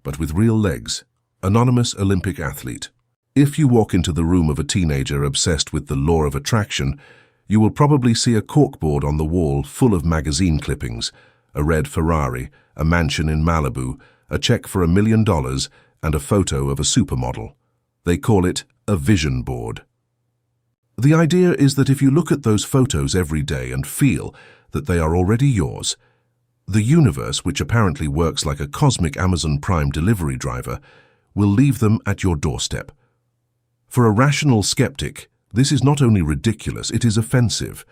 but with real legs. Anonymous Olympic athlete. If you walk into the room of a teenager obsessed with the law of attraction, you will probably see a corkboard on the wall full of magazine clippings, a red Ferrari, a mansion in Malibu, a check for $1 million, and a photo of a supermodel. They call it a vision board. The idea is that if you look at those photos every day and feel that they are already yours. The universe, which apparently works like a cosmic Amazon Prime delivery driver, will leave them at your doorstep. For a rational skeptic, this is not only ridiculous, it is offensive.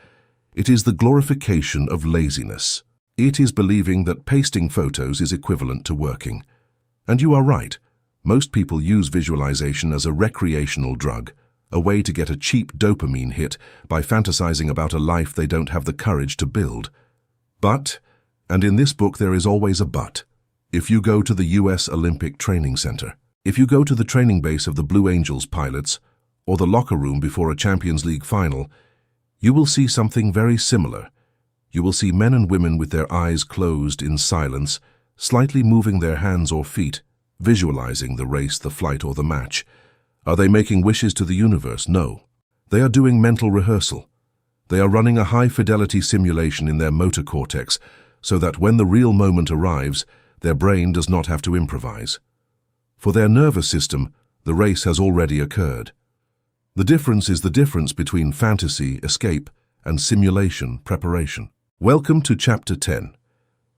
It is the glorification of laziness. It is believing that pasting photos is equivalent to working. And you are right. Most people use visualization as a recreational drug, a way to get a cheap dopamine hit by fantasizing about a life they don't have the courage to build. But, and in this book there is always a but, if you go to the US Olympic Training Center, if you go to the training base of the Blue Angels pilots, or the locker room before a Champions League final, you will see something very similar. You will see men and women with their eyes closed in silence, slightly moving their hands or feet, visualizing the race, the flight, or the match. Are they making wishes to the universe? No. They are doing mental rehearsal. They are running a high-fidelity simulation in their motor cortex so that when the real moment arrives, their brain does not have to improvise. For their nervous system, the race has already occurred. The difference is the difference between fantasy, escape, and simulation, preparation. Welcome to Chapter 10.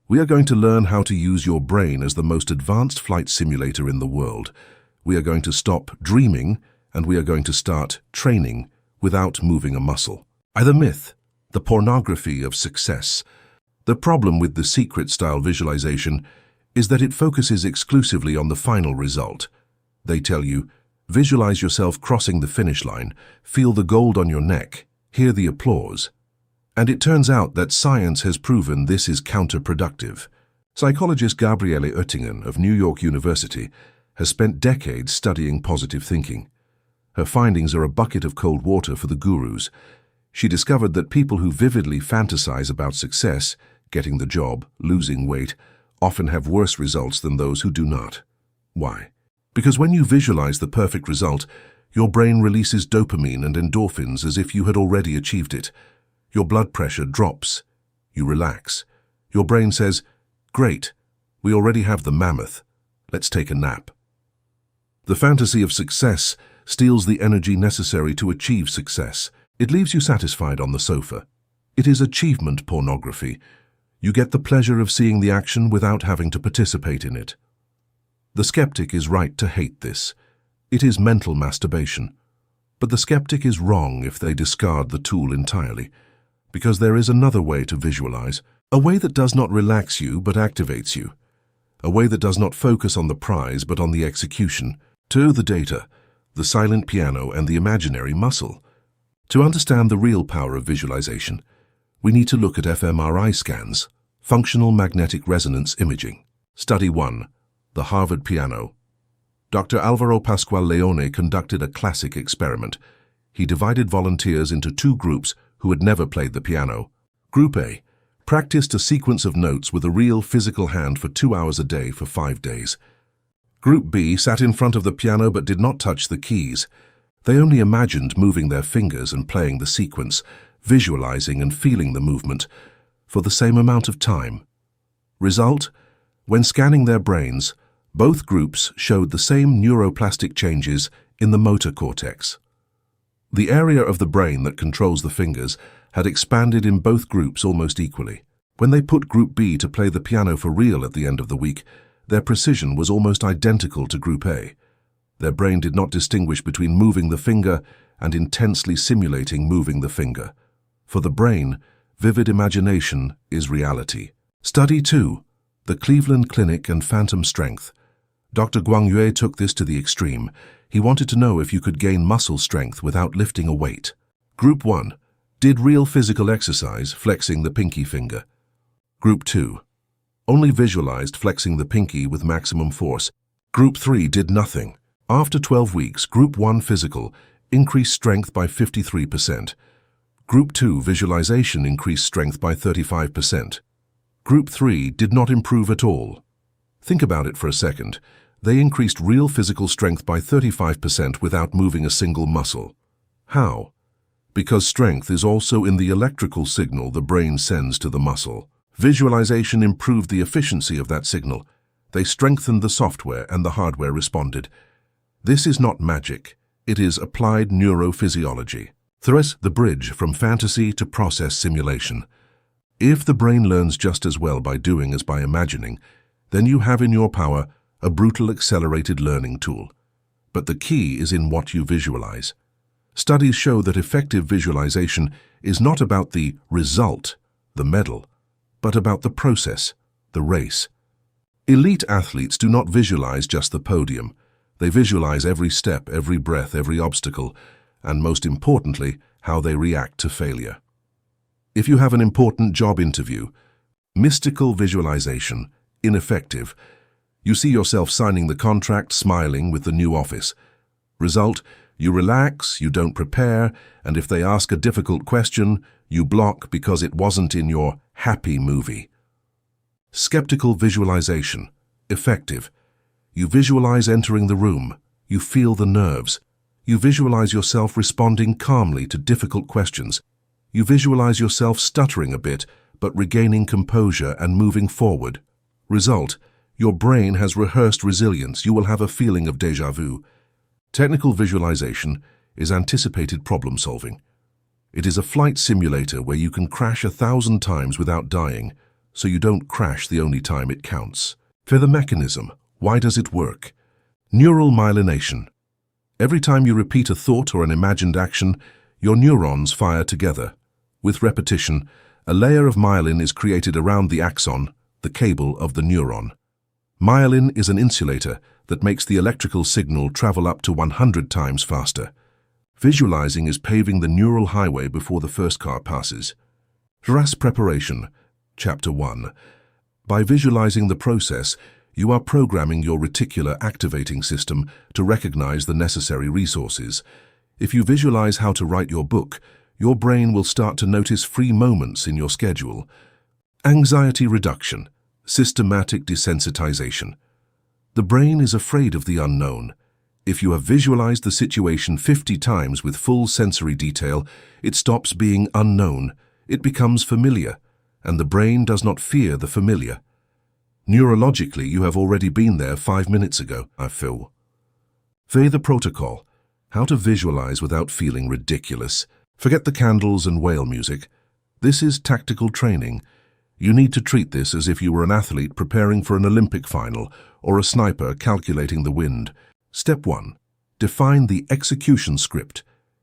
We are going to learn how to use your brain as the most advanced flight simulator in the world. We are going to stop dreaming, and we are going to start training without moving a muscle. The myth, the pornography of success. The problem with the secret-style visualization is that it focuses exclusively on the final result. They tell you, visualize yourself crossing the finish line, feel the gold on your neck, hear the applause. And it turns out that science has proven this is counterproductive. Psychologist Gabriele Oettingen of New York University has spent decades studying positive thinking. Her findings are a bucket of cold water for the gurus. She discovered that people who vividly fantasize about success, getting the job, losing weight, often have worse results than those who do not. Why? Because when you visualize the perfect result, your brain releases dopamine and endorphins as if you had already achieved it. Your blood pressure drops. You relax. Your brain says, "Great, we already have the mammoth. Let's take a nap." The fantasy of success steals the energy necessary to achieve success. It leaves you satisfied on the sofa. It is achievement pornography. You get the pleasure of seeing the action without having to participate in it. The skeptic is right to hate this. It is mental masturbation. But the skeptic is wrong if they discard the tool entirely, because there is another way to visualize, a way that does not relax you but activates you, a way that does not focus on the prize but on the execution, to the data, the silent piano, and the imaginary muscle. To understand the real power of visualization, we need to look at fMRI scans, functional magnetic resonance imaging. Study 1. The Harvard Piano. Dr. Alvaro Pascual Leone conducted a classic experiment. He divided volunteers into two groups who had never played the piano. Group A practiced a sequence of notes with a real physical hand for 2 hours a day for 5 days. Group B sat in front of the piano but did not touch the keys. They only imagined moving their fingers and playing the sequence, visualizing and feeling the movement, for the same amount of time. Result? When scanning their brains, both groups showed the same neuroplastic changes in the motor cortex. The area of the brain that controls the fingers had expanded in both groups almost equally. When they put Group B to play the piano for real at the end of the week, their precision was almost identical to Group A. Their brain did not distinguish between moving the finger and intensely simulating moving the finger. For the brain, vivid imagination is reality. Study 2. The Cleveland Clinic and Phantom Strength. Dr. Guangyue took this to the extreme. He wanted to know if you could gain muscle strength without lifting a weight. Group 1 did real physical exercise, flexing the pinky finger. Group 2 only visualized flexing the pinky with maximum force. Group 3 did nothing. After 12 weeks, Group 1 physical increased strength by 53%. Group 2 visualization increased strength by 35%. Group 3 did not improve at all. Think about it for a second. They increased real physical strength by 35% without moving a single muscle. How? Because strength is also in the electrical signal the brain sends to the muscle. Visualization improved the efficiency of that signal. They strengthened the software and the hardware responded. This is not magic. It is applied neurophysiology. Thus, the bridge from fantasy to process simulation. If the brain learns just as well by doing as by imagining, then you have in your power a brutal accelerated learning tool. But the key is in what you visualize. Studies show that effective visualization is not about the result, the medal, but about the process, the race. Elite athletes do not visualize just the podium. They visualize every step, every breath, every obstacle, and most importantly, how they react to failure. If you have an important job interview, mystical visualization, ineffective. You see yourself signing the contract, smiling with the new office. Result, you relax, you don't prepare, and if they ask a difficult question, you block because it wasn't in your happy movie. Skeptical visualization, effective. You visualize entering the room. You feel the nerves. You visualize yourself responding calmly to difficult questions. You visualize yourself stuttering a bit, but regaining composure and moving forward. Result, your brain has rehearsed resilience. You will have a feeling of déjà vu. Technical visualization is anticipated problem solving. It is a flight simulator where you can crash 1,000 times without dying, so you don't crash the only time it counts. For the mechanism, why does it work? Neural myelination. Every time you repeat a thought or an imagined action, your neurons fire together. With repetition, a layer of myelin is created around the axon, the cable of the neuron. Myelin is an insulator that makes the electrical signal travel up to 100 times faster. Visualizing is paving the neural highway before the first car passes. RAS preparation. Chapter 1. By visualizing the process, you are programming your reticular activating system to recognize the necessary resources. If you visualize how to write your book, your brain will start to notice free moments in your schedule. Anxiety reduction. Systematic desensitization. The brain is afraid of the unknown. If you have visualized the situation 50 times with full sensory detail, it stops being unknown. It becomes familiar, and the brain does not fear the familiar. Neurologically, you have already been there 5 minutes ago, I feel. The protocol. How to visualize without feeling ridiculous. Forget the candles and whale music. This is tactical training. You need to treat this as if you were an athlete preparing for an Olympic final or a sniper calculating the wind. Step 1. Define the execution script.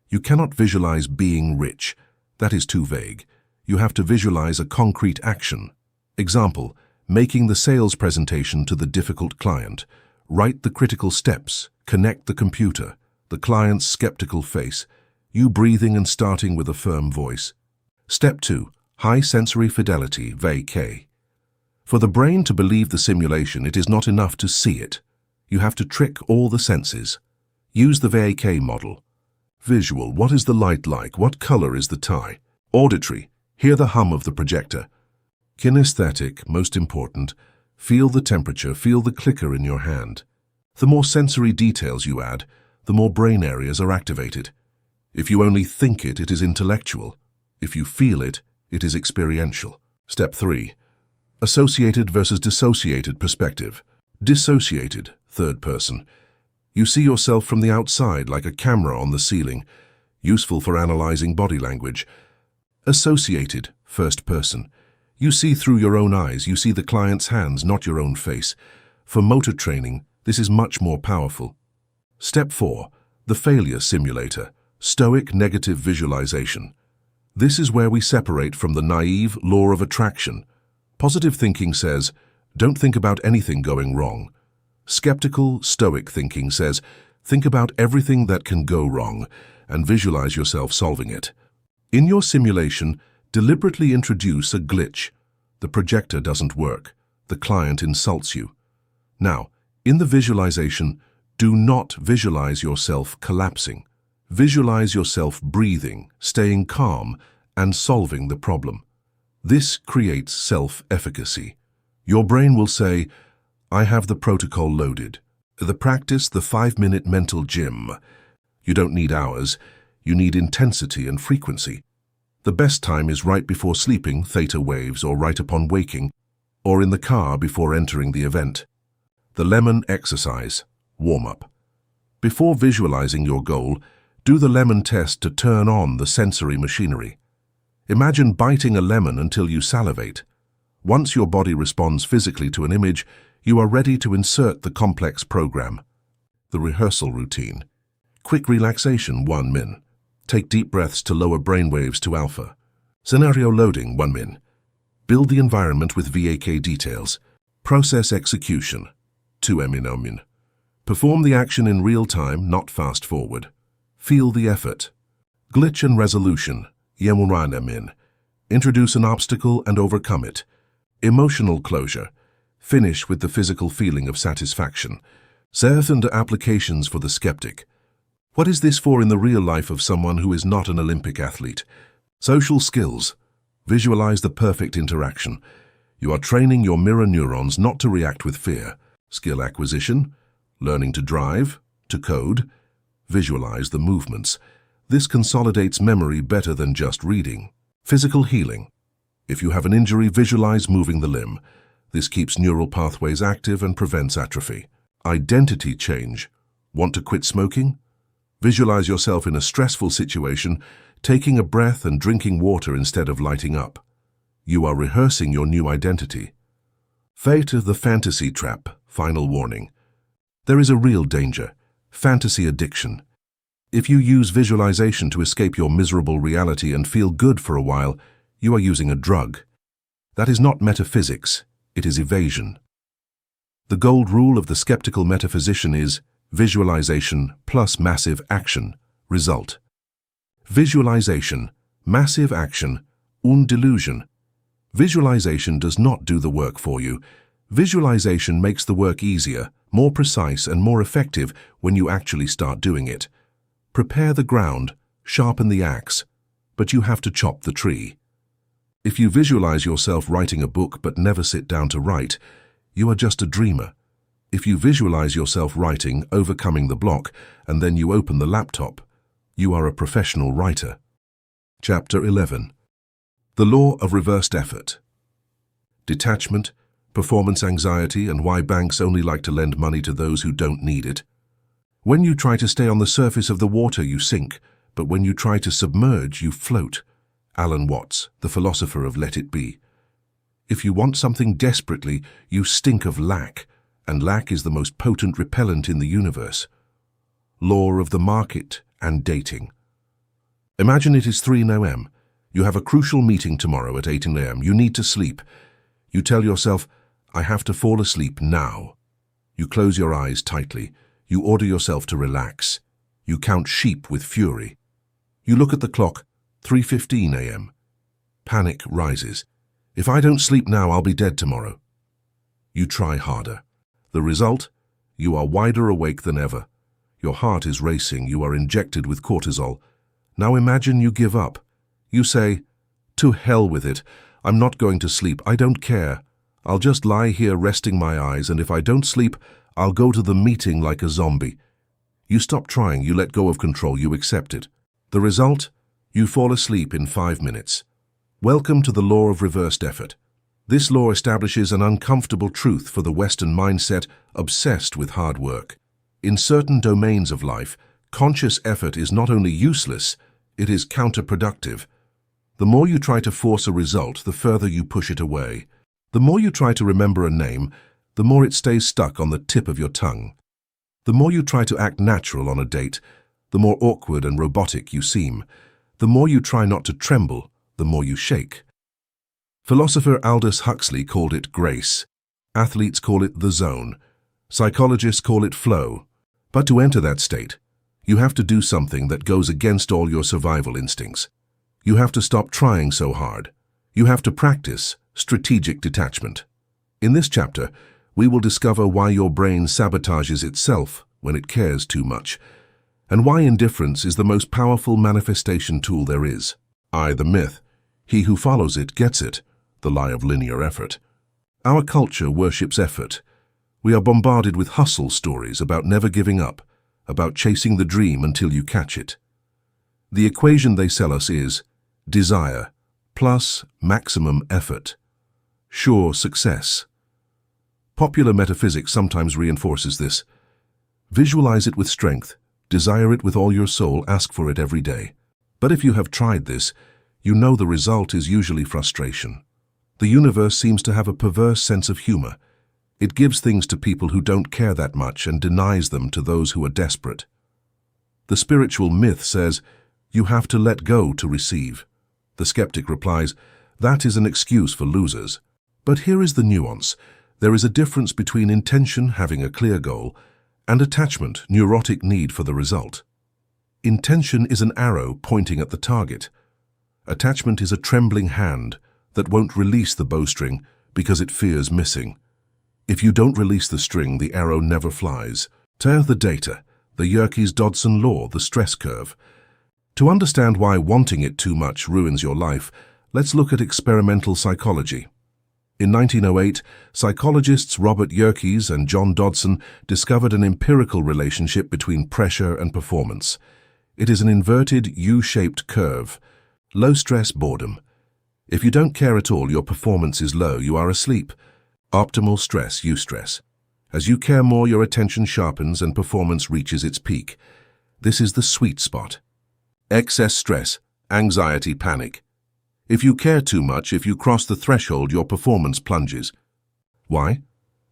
You cannot visualize being rich. That is too vague. You have to visualize a concrete action. Example, making the sales presentation to the difficult client. Write the critical steps. Connect the computer. The client's skeptical face. You breathing and starting with a firm voice. Step 2. High sensory fidelity, VK. For the brain to believe the simulation, it is not enough to see it. You have to trick all the senses. Use the VK model. Visual, what is the light like? What color is the tie? Auditory, hear the hum of the projector. Kinesthetic, most important, feel the temperature, feel the clicker in your hand. The more sensory details you add, the more brain areas are activated. If you only think it, it is intellectual. If you feel it, it is experiential. Step 3. Associated versus dissociated perspective. Dissociated, third person. You see yourself from the outside like a camera on the ceiling, useful for analyzing body language. Associated, first person. You see through your own eyes, you see the client's hands, not your own face. For motor training, this is much more powerful. Step 4. The failure simulator. Stoic negative visualization. This is where we separate from the naive law of attraction. Positive thinking says, don't think about anything going wrong. Skeptical, stoic thinking says, think about everything that can go wrong and visualize yourself solving it. In your simulation, deliberately introduce a glitch. The projector doesn't work. The client insults you. Now, in the visualization, do not visualize yourself collapsing. Visualize yourself breathing, staying calm, and solving the problem. This creates self-efficacy. Your brain will say, I have the protocol loaded. The practice, the 5-minute mental gym. You don't need hours. You need intensity and frequency. The best time is right before sleeping, theta waves, or right upon waking, or in the car before entering the event. The lemon exercise, warm-up. Before visualizing your goal, do the lemon test to turn on the sensory machinery. Imagine biting a lemon until you salivate. Once your body responds physically to an image, you are ready to insert the complex program. The rehearsal routine. Quick relaxation, 1 min. Take deep breaths to lower brainwaves to alpha. Scenario loading, 1 min. Build the environment with VAK details. Process execution, 2 min. Perform the action in real time, not fast forward. Feel the effort. Glitch and resolution, 1 min. Introduce an obstacle and overcome it. Emotional closure. Finish with the physical feeling of satisfaction. Certain applications for the skeptic. What is this for in the real life of someone who is not an Olympic athlete? Social skills. Visualize the perfect interaction. You are training your mirror neurons not to react with fear. Skill acquisition. Learning to drive, to code. Visualize the movements. This consolidates memory better than just reading. Physical healing. If you have an injury, visualize moving the limb. This keeps neural pathways active and prevents atrophy. Identity change. Want to quit smoking? Visualize yourself in a stressful situation, taking a breath and drinking water instead of lighting up. You are rehearsing your new identity. Fate of the fantasy trap. Final warning. There is a real danger. Fantasy addiction. If you use visualization to escape your miserable reality and feel good for a while, you are using a drug. That is not metaphysics, it is evasion. The gold rule of the skeptical metaphysician is visualization plus massive action, result. Visualization, massive action, und delusion. Visualization does not do the work for you. Visualization makes the work easier, more precise and more effective when you actually start doing it. Prepare the ground, sharpen the axe, but you have to chop the tree. If you visualize yourself writing a book but never sit down to write, you are just a dreamer. If you visualize yourself writing, overcoming the block, and then you open the laptop, you are a professional writer. Chapter 11. The Law of Reversed Effort. Detachment, performance anxiety, and why banks only like to lend money to those who don't need it. When you try to stay on the surface of the water, you sink, but when you try to submerge, you float. Alan Watts, the philosopher of Let It Be. If you want something desperately, you stink of lack, and lack is the most potent repellent in the universe. Law of the market and dating. Imagine it is 3 a.m. You have a crucial meeting tomorrow at 8 a.m. You need to sleep. You tell yourself, I have to fall asleep now. You close your eyes tightly. You order yourself to relax. You count sheep with fury. You look at the clock, 3:15 a.m. Panic rises. If I don't sleep now, I'll be dead tomorrow. You try harder. The result? You are wider awake than ever. Your heart is racing. You are injected with cortisol. Now imagine you give up. You say, to hell with it. I'm not going to sleep. I don't care. I'll just lie here resting my eyes, and if I don't sleep, I'll go to the meeting like a zombie. You stop trying. You let go of control. You accept it. The result? You fall asleep in 5 minutes. Welcome to the law of reversed effort. This law establishes an uncomfortable truth for the Western mindset obsessed with hard work. In certain domains of life, conscious effort is not only useless, it is counterproductive. The more you try to force a result, the further you push it away. The more you try to remember a name, the more it stays stuck on the tip of your tongue. The more you try to act natural on a date, the more awkward and robotic you seem. The more you try not to tremble, the more you shake. Philosopher Aldous Huxley called it grace. Athletes call it the zone. Psychologists call it flow. But to enter that state, you have to do something that goes against all your survival instincts. You have to stop trying so hard. You have to practice strategic detachment. In this chapter, we will discover why your brain sabotages itself when it cares too much, and why indifference is the most powerful manifestation tool there is. The myth. He who follows it gets it. The lie of linear effort. Our culture worships effort. We are bombarded with hustle stories about never giving up, about chasing the dream until you catch it. The equation they sell us is desire plus maximum effort. Sure success. Popular metaphysics sometimes reinforces this. Visualize it with strength. Desire it with all your soul, ask for it every day. But if you have tried this, You know the result is usually frustration. The universe seems to have a perverse sense of humor. It gives things to people who don't care that much and denies them to those who are desperate. The spiritual myth says, you have to let go to receive. The skeptic replies, that is an excuse for losers. But here is the nuance. There is a difference between intention, having a clear goal, and attachment, neurotic need for the result. Intention is an arrow pointing at the target. Attachment is a trembling hand that won't release the bowstring because it fears missing. If you don't release the string, the arrow never flies. Tear the data, the Yerkes-Dodson law, the stress curve. To understand why wanting it too much ruins your life, let's look at experimental psychology. In 1908, psychologists Robert Yerkes and John Dodson discovered an empirical relationship between pressure and performance. It is an inverted U-shaped curve. Low stress, boredom. If you don't care at all, your performance is low, you are asleep. Optimal stress, eustress. As you care more, your attention sharpens and performance reaches its peak. This is the sweet spot. Excess stress, anxiety, panic. If you care too much, if you cross the threshold, your performance plunges. Why?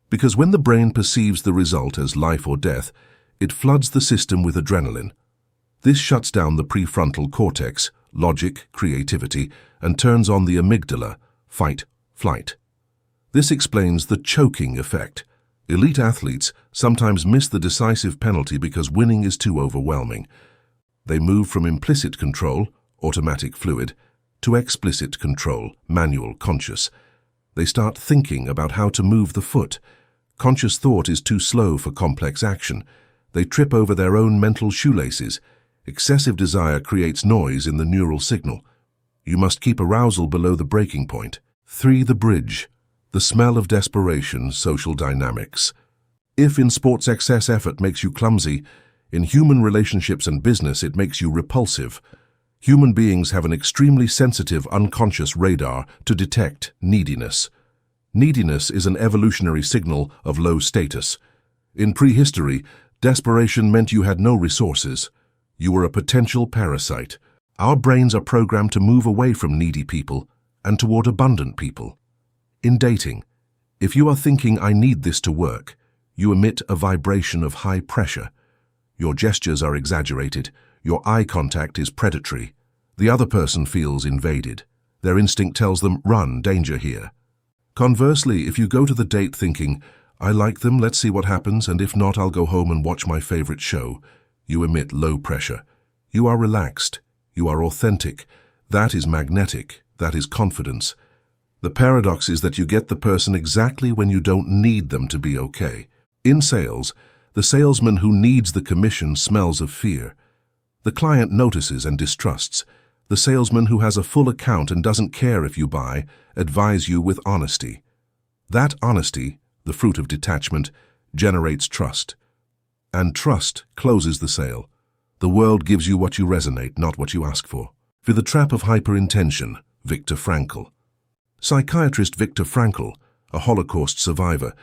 Because when the brain perceives the result as life or death, it floods the system with adrenaline. This shuts down the prefrontal cortex, logic, creativity, and turns on the amygdala, fight, flight. This explains the choking effect. Elite athletes sometimes miss the decisive penalty because winning is too overwhelming. They move from implicit control, automatic fluid, to explicit control, manual, conscious. They start thinking about how to move the foot. Conscious thought is too slow for complex action. They trip over their own mental shoelaces. Excessive desire creates noise in the neural signal. You must keep arousal below the breaking point. 3. The bridge. The smell of desperation, social dynamics. If in sports excess effort makes you clumsy, in human relationships and business it makes you repulsive. Human beings have an extremely sensitive unconscious radar to detect neediness. Neediness is an evolutionary signal of low status. In prehistory, desperation meant you had no resources. You were a potential parasite. Our brains are programmed to move away from needy people and toward abundant people. In dating, if you are thinking, I need this to work, you emit a vibration of high pressure. Your gestures are exaggerated. Your eye contact is predatory. The other person feels invaded. Their instinct tells them, run, danger here. Conversely, if you go to the date thinking, I like them, let's see what happens, and if not, I'll go home and watch my favorite show, you emit low pressure. You are relaxed. You are authentic. That is magnetic. That is confidence. The paradox is that you get the person exactly when you don't need them to be okay. In sales, the salesman who needs the commission smells of fear. The client notices and distrusts. The salesman who has a full account and doesn't care if you buy, advise you with honesty. That honesty, the fruit of detachment, generates trust. And trust closes the sale. The world gives you what you resonate, not what you ask for. For the trap of hyperintention, Viktor Frankl. Psychiatrist Viktor Frankl, a Holocaust survivor,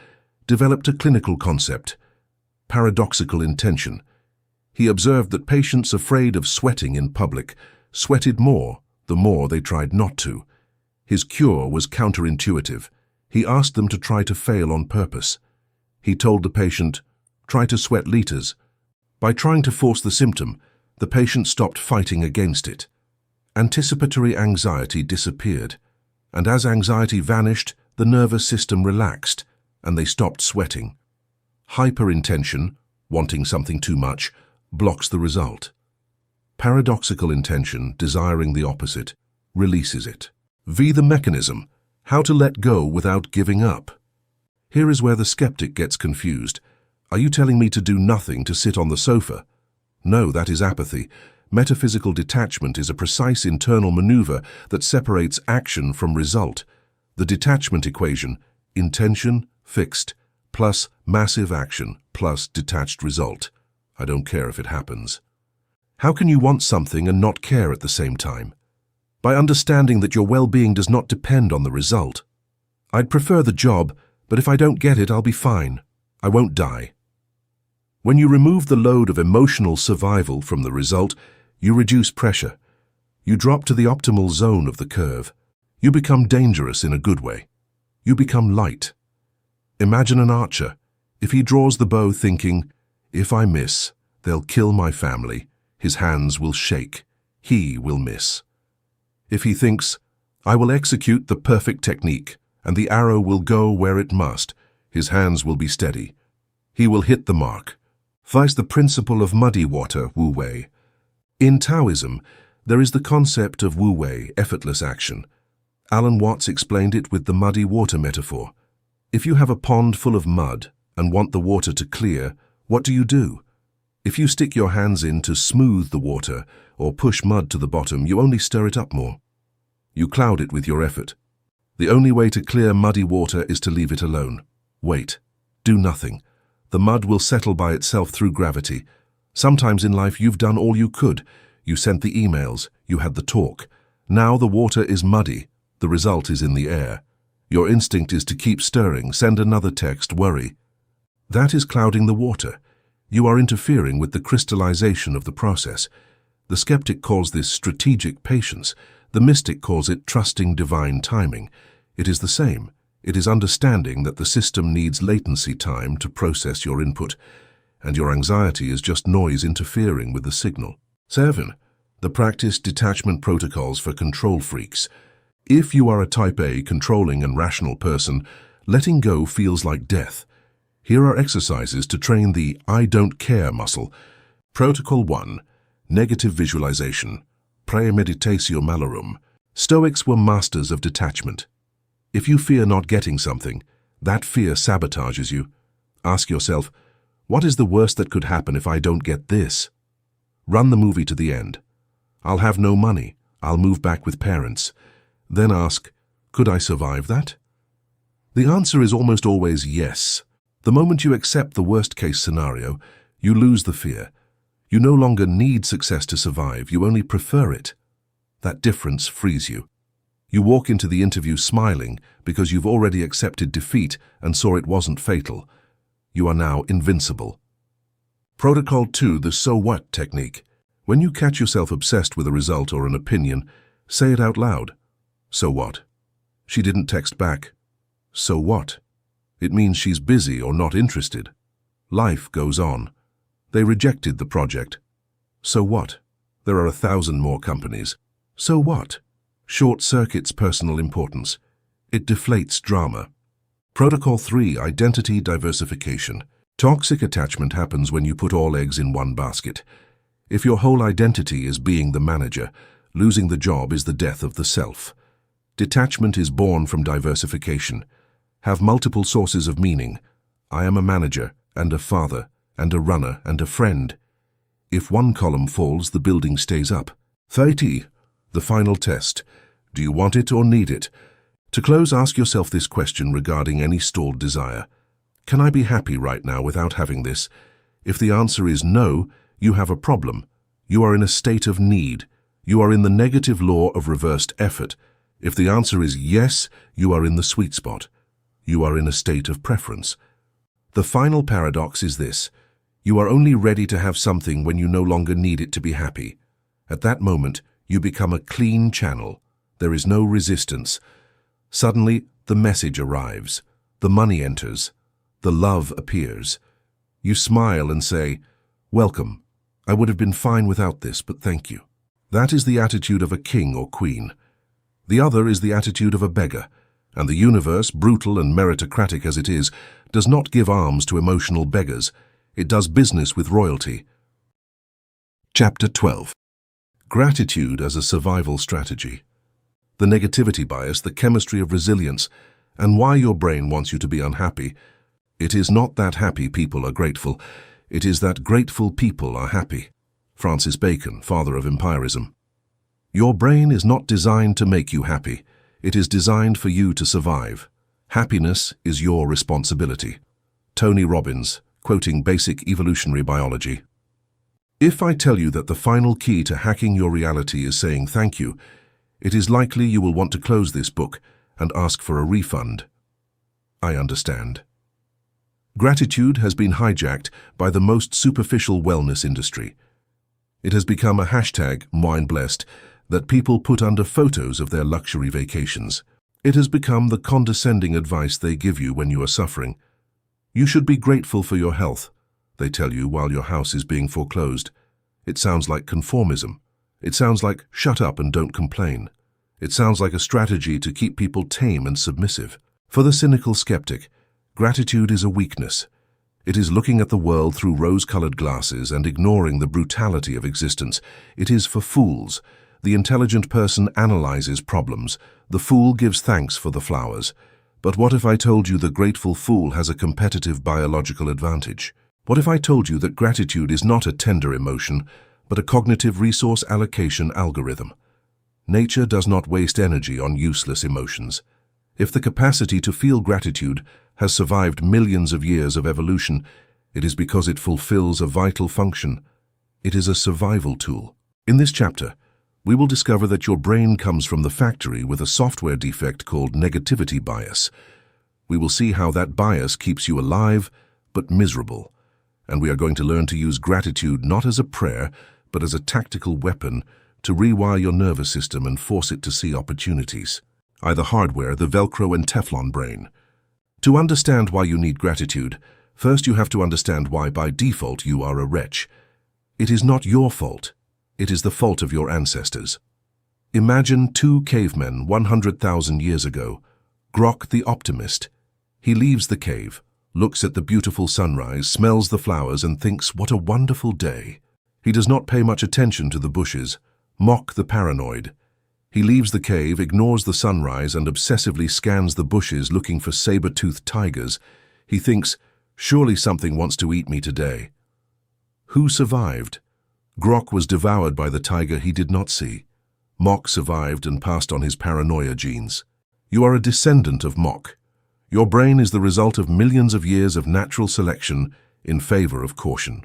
developed a clinical concept, paradoxical intention. He observed that patients afraid of sweating in public sweated more the more they tried not to. His cure was counterintuitive. He asked them to try to fail on purpose. He told the patient, try to sweat liters. By trying to force the symptom, the patient stopped fighting against it. Anticipatory anxiety disappeared, and as anxiety vanished, the nervous system relaxed, and they stopped sweating. Hyperintention, wanting something too much, blocks the result. Paradoxical intention, desiring the opposite, releases it. The mechanism, how to let go without giving up. Here is where the skeptic gets confused. Are you telling me to do nothing, to sit on the sofa? No, that is apathy. Metaphysical detachment is a precise internal maneuver that separates action from result. The detachment equation, intention, fixed, plus massive action, plus detached result. I don't care if it happens. How can you want something and not care at the same time? By understanding that your well-being does not depend on the result. I'd prefer the job, but if I don't get it, I'll be fine. I won't die. When you remove the load of emotional survival from the result, you reduce pressure. You drop to the optimal zone of the curve. You become dangerous in a good way. You become light. Imagine an archer. If he draws the bow thinking, "If I miss, they'll kill my family," his hands will shake. He will miss. If he thinks, "I will execute the perfect technique, and the arrow will go where it must," his hands will be steady. He will hit the mark. Thus the principle of muddy water, Wu Wei. In Taoism, there is the concept of Wu Wei, effortless action. Alan Watts explained it with the muddy water metaphor. If you have a pond full of mud and want the water to clear, what do? If you stick your hands in to smooth the water or push mud to the bottom, you only stir it up more. You cloud it with your effort. The only way to clear muddy water is to leave it alone. Wait. Do nothing. The mud will settle by itself through gravity. Sometimes in life you've done all you could. You sent the emails, you had the talk. Now the water is muddy. The result is in the air. Your instinct is to keep stirring, send another text, worry. That is clouding the water. You are interfering with the crystallization of the process. The skeptic calls this strategic patience. The mystic calls it trusting divine timing. It is the same. It is understanding that the system needs latency time to process your input, and your anxiety is just noise interfering with the signal. 7. The practice detachment protocols for control freaks. If you are a type A, controlling and rational person, letting go feels like death. Here are exercises to train the I don't care muscle. Protocol 1. Negative visualization. Premeditatio malorum. Stoics were masters of detachment. If you fear not getting something, that fear sabotages you. Ask yourself, what is the worst that could happen if I don't get this? Run the movie to the end. I'll have no money. I'll move back with parents. Then ask, could I survive that? The answer is almost always yes. The moment you accept the worst-case scenario, you lose the fear. You no longer need success to survive, you only prefer it. That difference frees you. You walk into the interview smiling because you've already accepted defeat and saw it wasn't fatal. You are now invincible. Protocol 2, the so what technique. When you catch yourself obsessed with a result or an opinion, say it out loud. So what? She didn't text back. So what? It means she's busy or not interested. Life goes on. They rejected the project. So what? There are 1,000 more companies. So what? Short circuits personal importance. It deflates drama. Protocol 3, identity diversification. Toxic attachment happens when you put all eggs in one basket. If your whole identity is being the manager, losing the job is the death of the self. Detachment is born from diversification. Have multiple sources of meaning. I am a manager, and a father, and a runner, and a friend. If one column falls, the building stays up. 30. The final test. Do you want it or need it? To close, ask yourself this question regarding any stalled desire. Can I be happy right now without having this? If the answer is no, you have a problem. You are in a state of need. You are in the negative law of reversed effort. If the answer is yes, you are in the sweet spot. You are in a state of preference. The final paradox is this. You are only ready to have something when you no longer need it to be happy. At that moment, you become a clean channel. There is no resistance. Suddenly, the message arrives. The money enters. The love appears. You smile and say, "Welcome. I would have been fine without this, but thank you." That is the attitude of a king or queen. The other is the attitude of a beggar, and the universe, brutal and meritocratic as it is, does not give alms to emotional beggars. It does business with royalty. Chapter 12. Gratitude as a survival strategy. The negativity bias, the chemistry of resilience, and why your brain wants you to be unhappy. It is not that happy people are grateful. It is that grateful people are happy. Francis Bacon, father of empirism. Your brain is not designed to make you happy. It is designed for you to survive. Happiness is your responsibility. Tony Robbins, quoting basic evolutionary biology. If I tell you that the final key to hacking your reality is saying thank you, it is likely you will want to close this book and ask for a refund. I understand. Gratitude has been hijacked by the most superficial wellness industry. It has become a hashtag, mind blessed, that people put under photos of their luxury vacations. It has become the condescending advice they give you when you are suffering. You should be grateful for your health, they tell you while your house is being foreclosed. It sounds like conformism. It sounds like shut up and don't complain. It sounds like a strategy to keep people tame and submissive. For the cynical skeptic, gratitude is a weakness. It is looking at the world through rose-colored glasses and ignoring the brutality of existence. It is for fools. The intelligent person analyzes problems. The fool gives thanks for the flowers. But what if I told you the grateful fool has a competitive biological advantage? What if I told you that gratitude is not a tender emotion, but a cognitive resource allocation algorithm? Nature does not waste energy on useless emotions. If the capacity to feel gratitude has survived millions of years of evolution, it is because it fulfills a vital function. It is a survival tool. In this chapter, we will discover that your brain comes from the factory with a software defect called negativity bias. We will see how that bias keeps you alive but miserable. And we are going to learn to use gratitude not as a prayer, but as a tactical weapon to rewire your nervous system and force it to see opportunities. Either hardware, the Velcro and Teflon brain. To understand why you need gratitude, first you have to understand why by default you are a wretch. It is not your fault. It is the fault of your ancestors. Imagine two cavemen 100,000 years ago. Grok the optimist. He leaves the cave, looks at the beautiful sunrise, smells the flowers and thinks, what a wonderful day. He does not pay much attention to the bushes. Mock the paranoid. He leaves the cave, ignores the sunrise and obsessively scans the bushes looking for saber-toothed tigers. He thinks, surely something wants to eat me today. Who survived? Grok was devoured by the tiger he did not see. Mock survived and passed on his paranoia genes. You are a descendant of Mock. Your brain is the result of millions of years of natural selection in favor of caution.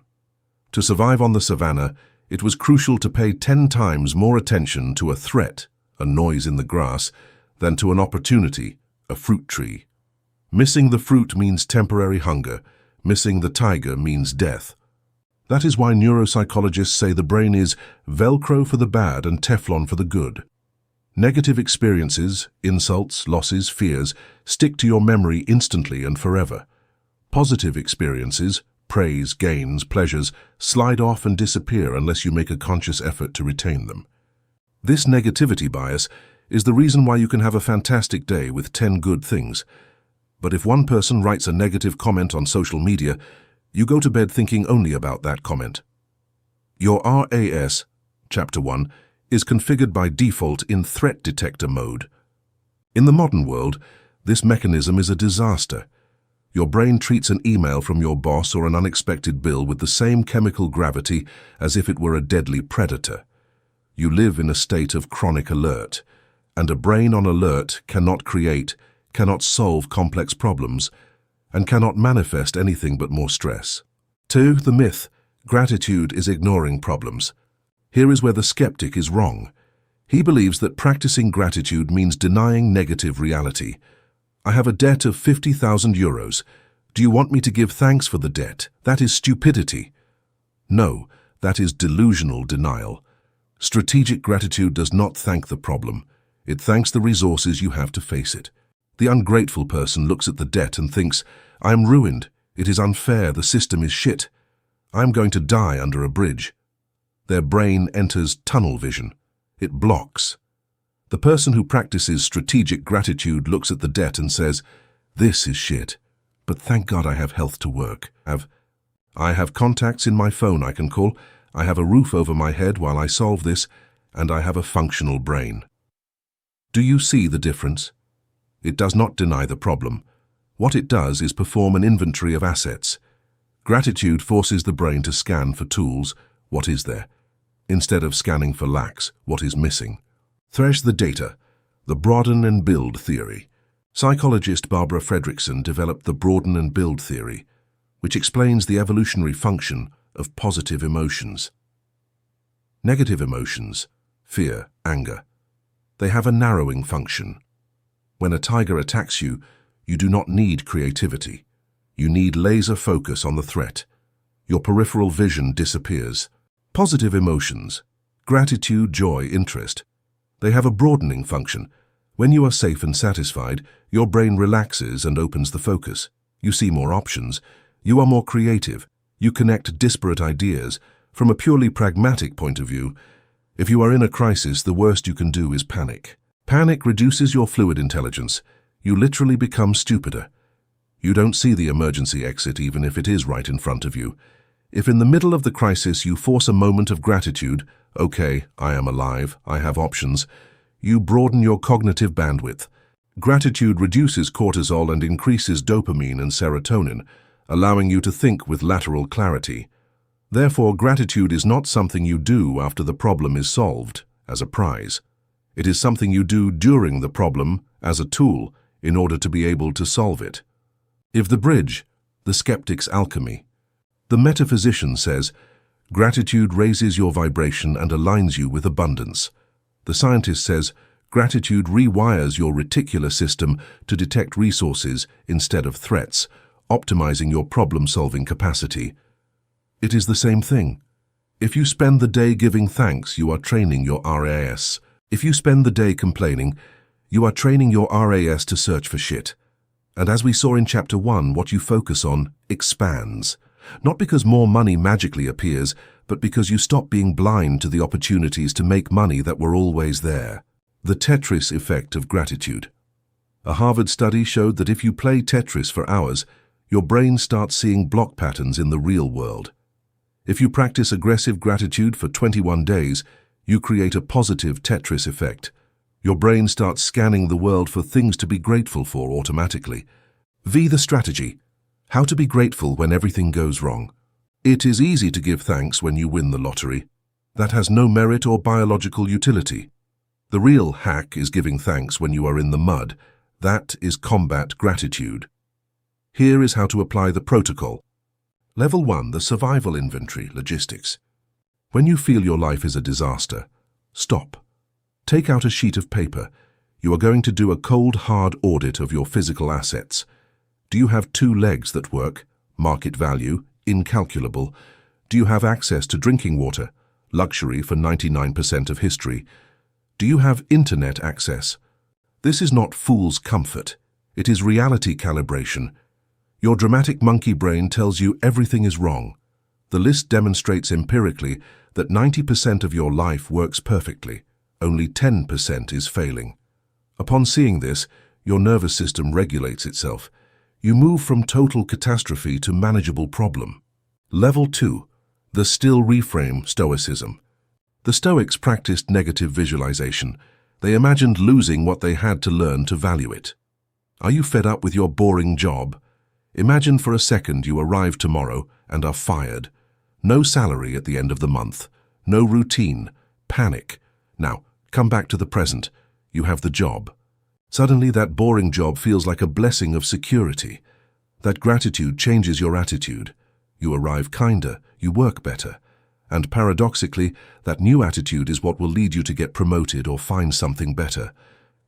To survive on the savannah, it was crucial to pay 10 times more attention to a threat, a noise in the grass, than to an opportunity, a fruit tree. Missing the fruit means temporary hunger. Missing the tiger means death. That is why neuropsychologists say the brain is Velcro for the bad and Teflon for the good. Negative experiences, insults, losses, fears, stick to your memory instantly and forever. Positive experiences, praise, gains, pleasures, slide off and disappear unless you make a conscious effort to retain them. This negativity bias is the reason why you can have a fantastic day with 10 good things. But if one person writes a negative comment on social media, you go to bed thinking only about that comment. Your RAS, Chapter 1, is configured by default in threat detector mode. In the modern world, this mechanism is a disaster. Your brain treats an email from your boss or an unexpected bill with the same chemical gravity as if it were a deadly predator. You live in a state of chronic alert, and a brain on alert cannot create, cannot solve complex problems, and cannot manifest anything but more stress. 2. The myth, gratitude is ignoring problems. Here is where the skeptic is wrong. He believes that practicing gratitude means denying negative reality. I have a debt of 50,000 euros. Do you want me to give thanks for the debt? That is stupidity. No, that is delusional denial. Strategic gratitude does not thank the problem. It thanks the resources you have to face it. The ungrateful person looks at the debt and thinks, I am ruined. It is unfair. The system is shit. I am going to die under a bridge. Their brain enters tunnel vision. It blocks. The person who practices strategic gratitude looks at the debt and says, this is shit, but thank God I have health to work. I have contacts in my phone I can call. I have a roof over my head while I solve this, and I have a functional brain. Do you see the difference? It does not deny the problem. What it does is perform an inventory of assets. Gratitude forces the brain to scan for tools, what is there, instead of scanning for lacks, what is missing. Thresh the data, the broaden and build theory. Psychologist Barbara Fredrickson developed the broaden and build theory, which explains the evolutionary function of positive emotions. Negative emotions, fear, anger, they have a narrowing function. When a tiger attacks you, you do not need creativity. You need laser focus on the threat. Your peripheral vision disappears. Positive emotions, gratitude, joy, interest, They have a broadening function. When you are safe and satisfied, your brain relaxes and opens the focus. You see more options. You are more creative. You connect disparate ideas. From a purely pragmatic point of view, if you are in a crisis, the worst you can do is panic. Panic reduces your fluid intelligence. You literally become stupider. You don't see the emergency exit even if it is right in front of you. If in the middle of the crisis you force a moment of gratitude, okay, I am alive, I have options, you broaden your cognitive bandwidth. Gratitude reduces cortisol and increases dopamine and serotonin, allowing you to think with lateral clarity. Therefore, gratitude is not something you do after the problem is solved, as a prize. It is something you do during the problem, as a tool, in order to be able to solve it. If the bridge, the skeptic's alchemy. The metaphysician says, gratitude raises your vibration and aligns you with abundance. The scientist says, gratitude rewires your reticular system to detect resources instead of threats, optimizing your problem-solving capacity. It is the same thing. If you spend the day giving thanks, you are training your RAS. If you spend the day complaining, you are training your RAS to search for shit. And as we saw in Chapter 1, what you focus on expands. Not because more money magically appears, but because you stop being blind to the opportunities to make money that were always there. The Tetris effect of gratitude. A Harvard study showed that if you play Tetris for hours, your brain starts seeing block patterns in the real world. If you practice aggressive gratitude for 21 days, you create a positive Tetris effect. Your brain starts scanning the world for things to be grateful for automatically. The strategy. How to be grateful when everything goes wrong. It is easy to give thanks when you win the lottery. That has no merit or biological utility. The real hack is giving thanks when you are in the mud. That is combat gratitude. Here is how to apply the protocol. Level 1, the survival inventory, logistics. When you feel your life is a disaster, stop. Take out a sheet of paper. You are going to do a cold, hard audit of your physical assets. Do you have 2 legs that work? Market value, incalculable. Do you have access to drinking water? Luxury for 99% of history. Do you have internet access? This is not fool's comfort. It is reality calibration. Your dramatic monkey brain tells you everything is wrong. The list demonstrates empirically that 90% of your life works perfectly. Only 10% is failing. Upon seeing this, your nervous system regulates itself. You move from total catastrophe to manageable problem. Level 2. The still reframe stoicism. The Stoics practiced negative visualization. They imagined losing what they had to learn to value it. Are you fed up with your boring job? Imagine for a second you arrive tomorrow and are fired. No salary at the end of the month. No routine. Panic. Now, come back to the present. You have the job. Suddenly that boring job feels like a blessing of security. That gratitude changes your attitude. You arrive kinder, you work better. And paradoxically, that new attitude is what will lead you to get promoted or find something better.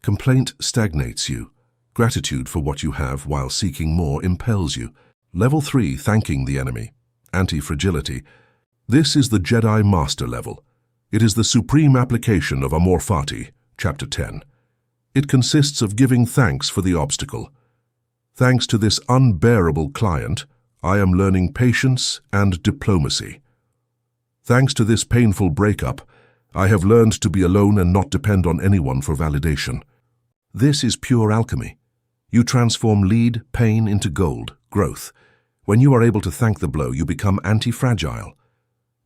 Complaint stagnates you. Gratitude for what you have while seeking more impels you. Level 3, thanking the enemy. Anti-fragility. This is the Jedi Master level. It is the supreme application of Amor Fati, Chapter 10. It consists of giving thanks for the obstacle. Thanks to this unbearable client, I am learning patience and diplomacy. Thanks to this painful breakup, I have learned to be alone and not depend on anyone for validation. This is pure alchemy. You transform lead, pain into gold, growth. When you are able to thank the blow, you become anti-fragile.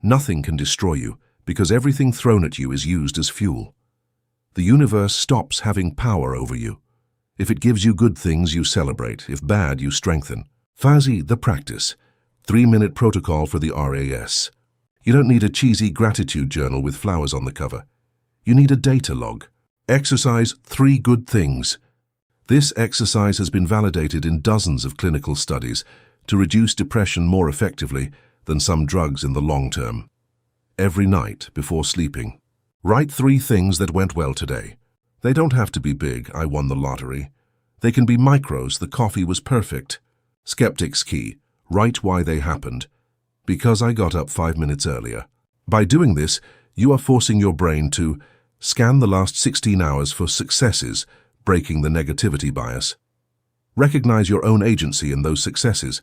Nothing can destroy you, because everything thrown at you is used as fuel. The universe stops having power over you. If it gives you good things, you celebrate. If bad, you strengthen. Fazi, the practice. 3-minute protocol for the RAS. You don't need a cheesy gratitude journal with flowers on the cover. You need a data log. Exercise 3 good things. This exercise has been validated in dozens of clinical studies to reduce depression more effectively than some drugs in the long term. Every night before sleeping, write 3 things that went well today. They don't have to be big, I won the lottery. They can be micros, the coffee was perfect. Skeptics key, write why they happened. Because I got up 5 minutes earlier. By doing this, you are forcing your brain to Scan the last 16 hours for successes, breaking the negativity bias. Recognize your own agency in those successes.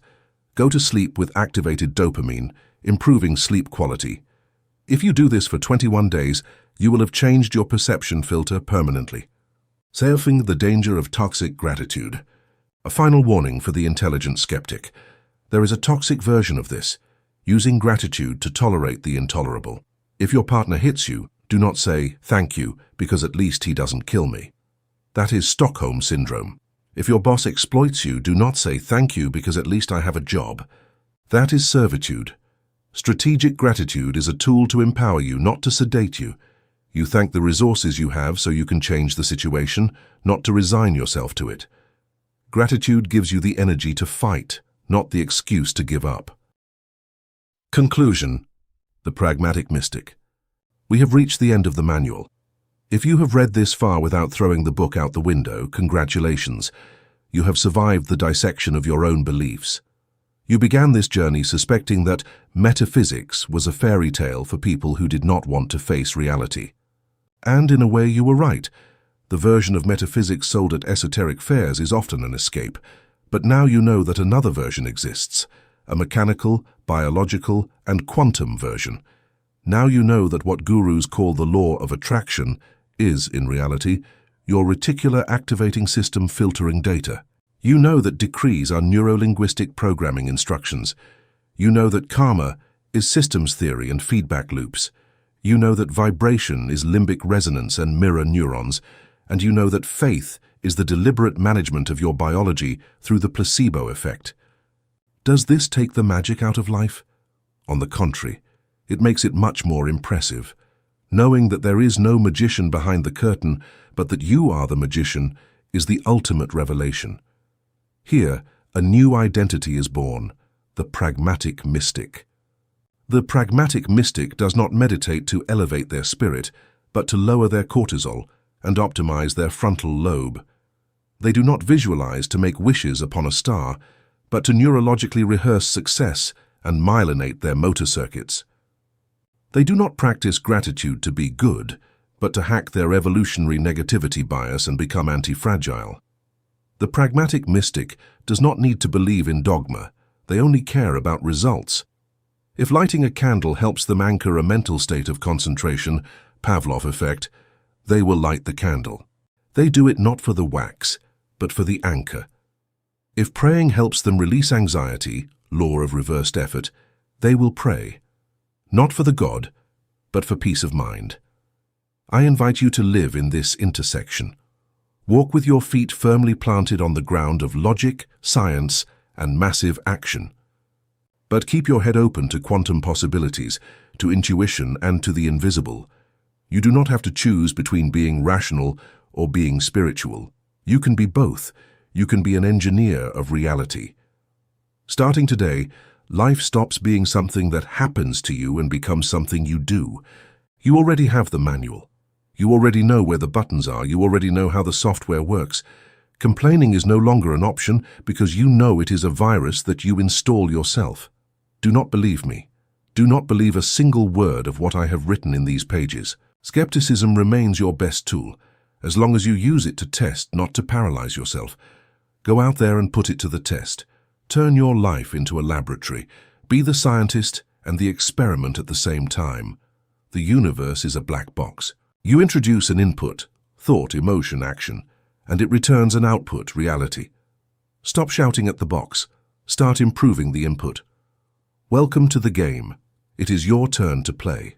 Go to sleep with activated dopamine, improving sleep quality. If you do this for 21 days, you will have changed your perception filter permanently. Surfing the danger of toxic gratitude. A final warning for the intelligent skeptic. There is a toxic version of this, using gratitude to tolerate the intolerable. If your partner hits you, do not say, "Thank you, because at least he doesn't kill me." That is Stockholm Syndrome. If your boss exploits you, do not say, "Thank you, because at least I have a job." That is servitude. Strategic gratitude is a tool to empower you, not to sedate you. You thank the resources you have so you can change the situation, not to resign yourself to it. Gratitude gives you the energy to fight, not the excuse to give up. Conclusion: The Pragmatic Mystic. We have reached the end of the manual. If you have read this far without throwing the book out the window, congratulations. You have survived the dissection of your own beliefs. You began this journey suspecting that metaphysics was a fairy tale for people who did not want to face reality. And in a way you were right. The version of metaphysics sold at esoteric fairs is often an escape. But now you know that another version exists, a mechanical, biological, and quantum version. Now you know that what gurus call the law of attraction is, in reality, your reticular activating system filtering data. You know that decrees are neuro-linguistic programming instructions. You know that karma is systems theory and feedback loops. You know that vibration is limbic resonance and mirror neurons. And you know that faith is the deliberate management of your biology through the placebo effect. Does this take the magic out of life? On the contrary, it makes it much more impressive. Knowing that there is no magician behind the curtain, but that you are the magician, is the ultimate revelation. Here, a new identity is born, the pragmatic mystic. The pragmatic mystic does not meditate to elevate their spirit, but to lower their cortisol and optimize their frontal lobe. They do not visualize to make wishes upon a star, but to neurologically rehearse success and myelinate their motor circuits. They do not practice gratitude to be good, but to hack their evolutionary negativity bias and become anti-fragile. The pragmatic mystic does not need to believe in dogma. They only care about results. If lighting a candle helps them anchor a mental state of concentration, Pavlov effect, they will light the candle. They do it not for the wax, but for the anchor. If praying helps them release anxiety, law of reversed effort, they will pray. Not for the God, but for peace of mind. I invite you to live in this intersection. Walk with your feet firmly planted on the ground of logic, science, and massive action. But keep your head open to quantum possibilities, to intuition, and to the invisible. You do not have to choose between being rational or being spiritual. You can be both. You can be an engineer of reality. Starting today, life stops being something that happens to you and becomes something you do. You already have the manual. You already know where the buttons are. You already know how the software works. Complaining is no longer an option because you know it is a virus that you install yourself. Do not believe me. Do not believe a single word of what I have written in these pages. Skepticism remains your best tool, as long as you use it to test, not to paralyze yourself. Go out there and put it to the test. Turn your life into a laboratory. Be the scientist and the experiment at the same time. The universe is a black box. You introduce an input, thought, emotion, action, and it returns an output, reality. Stop shouting at the box. Start improving the input. Welcome to the game. It is your turn to play.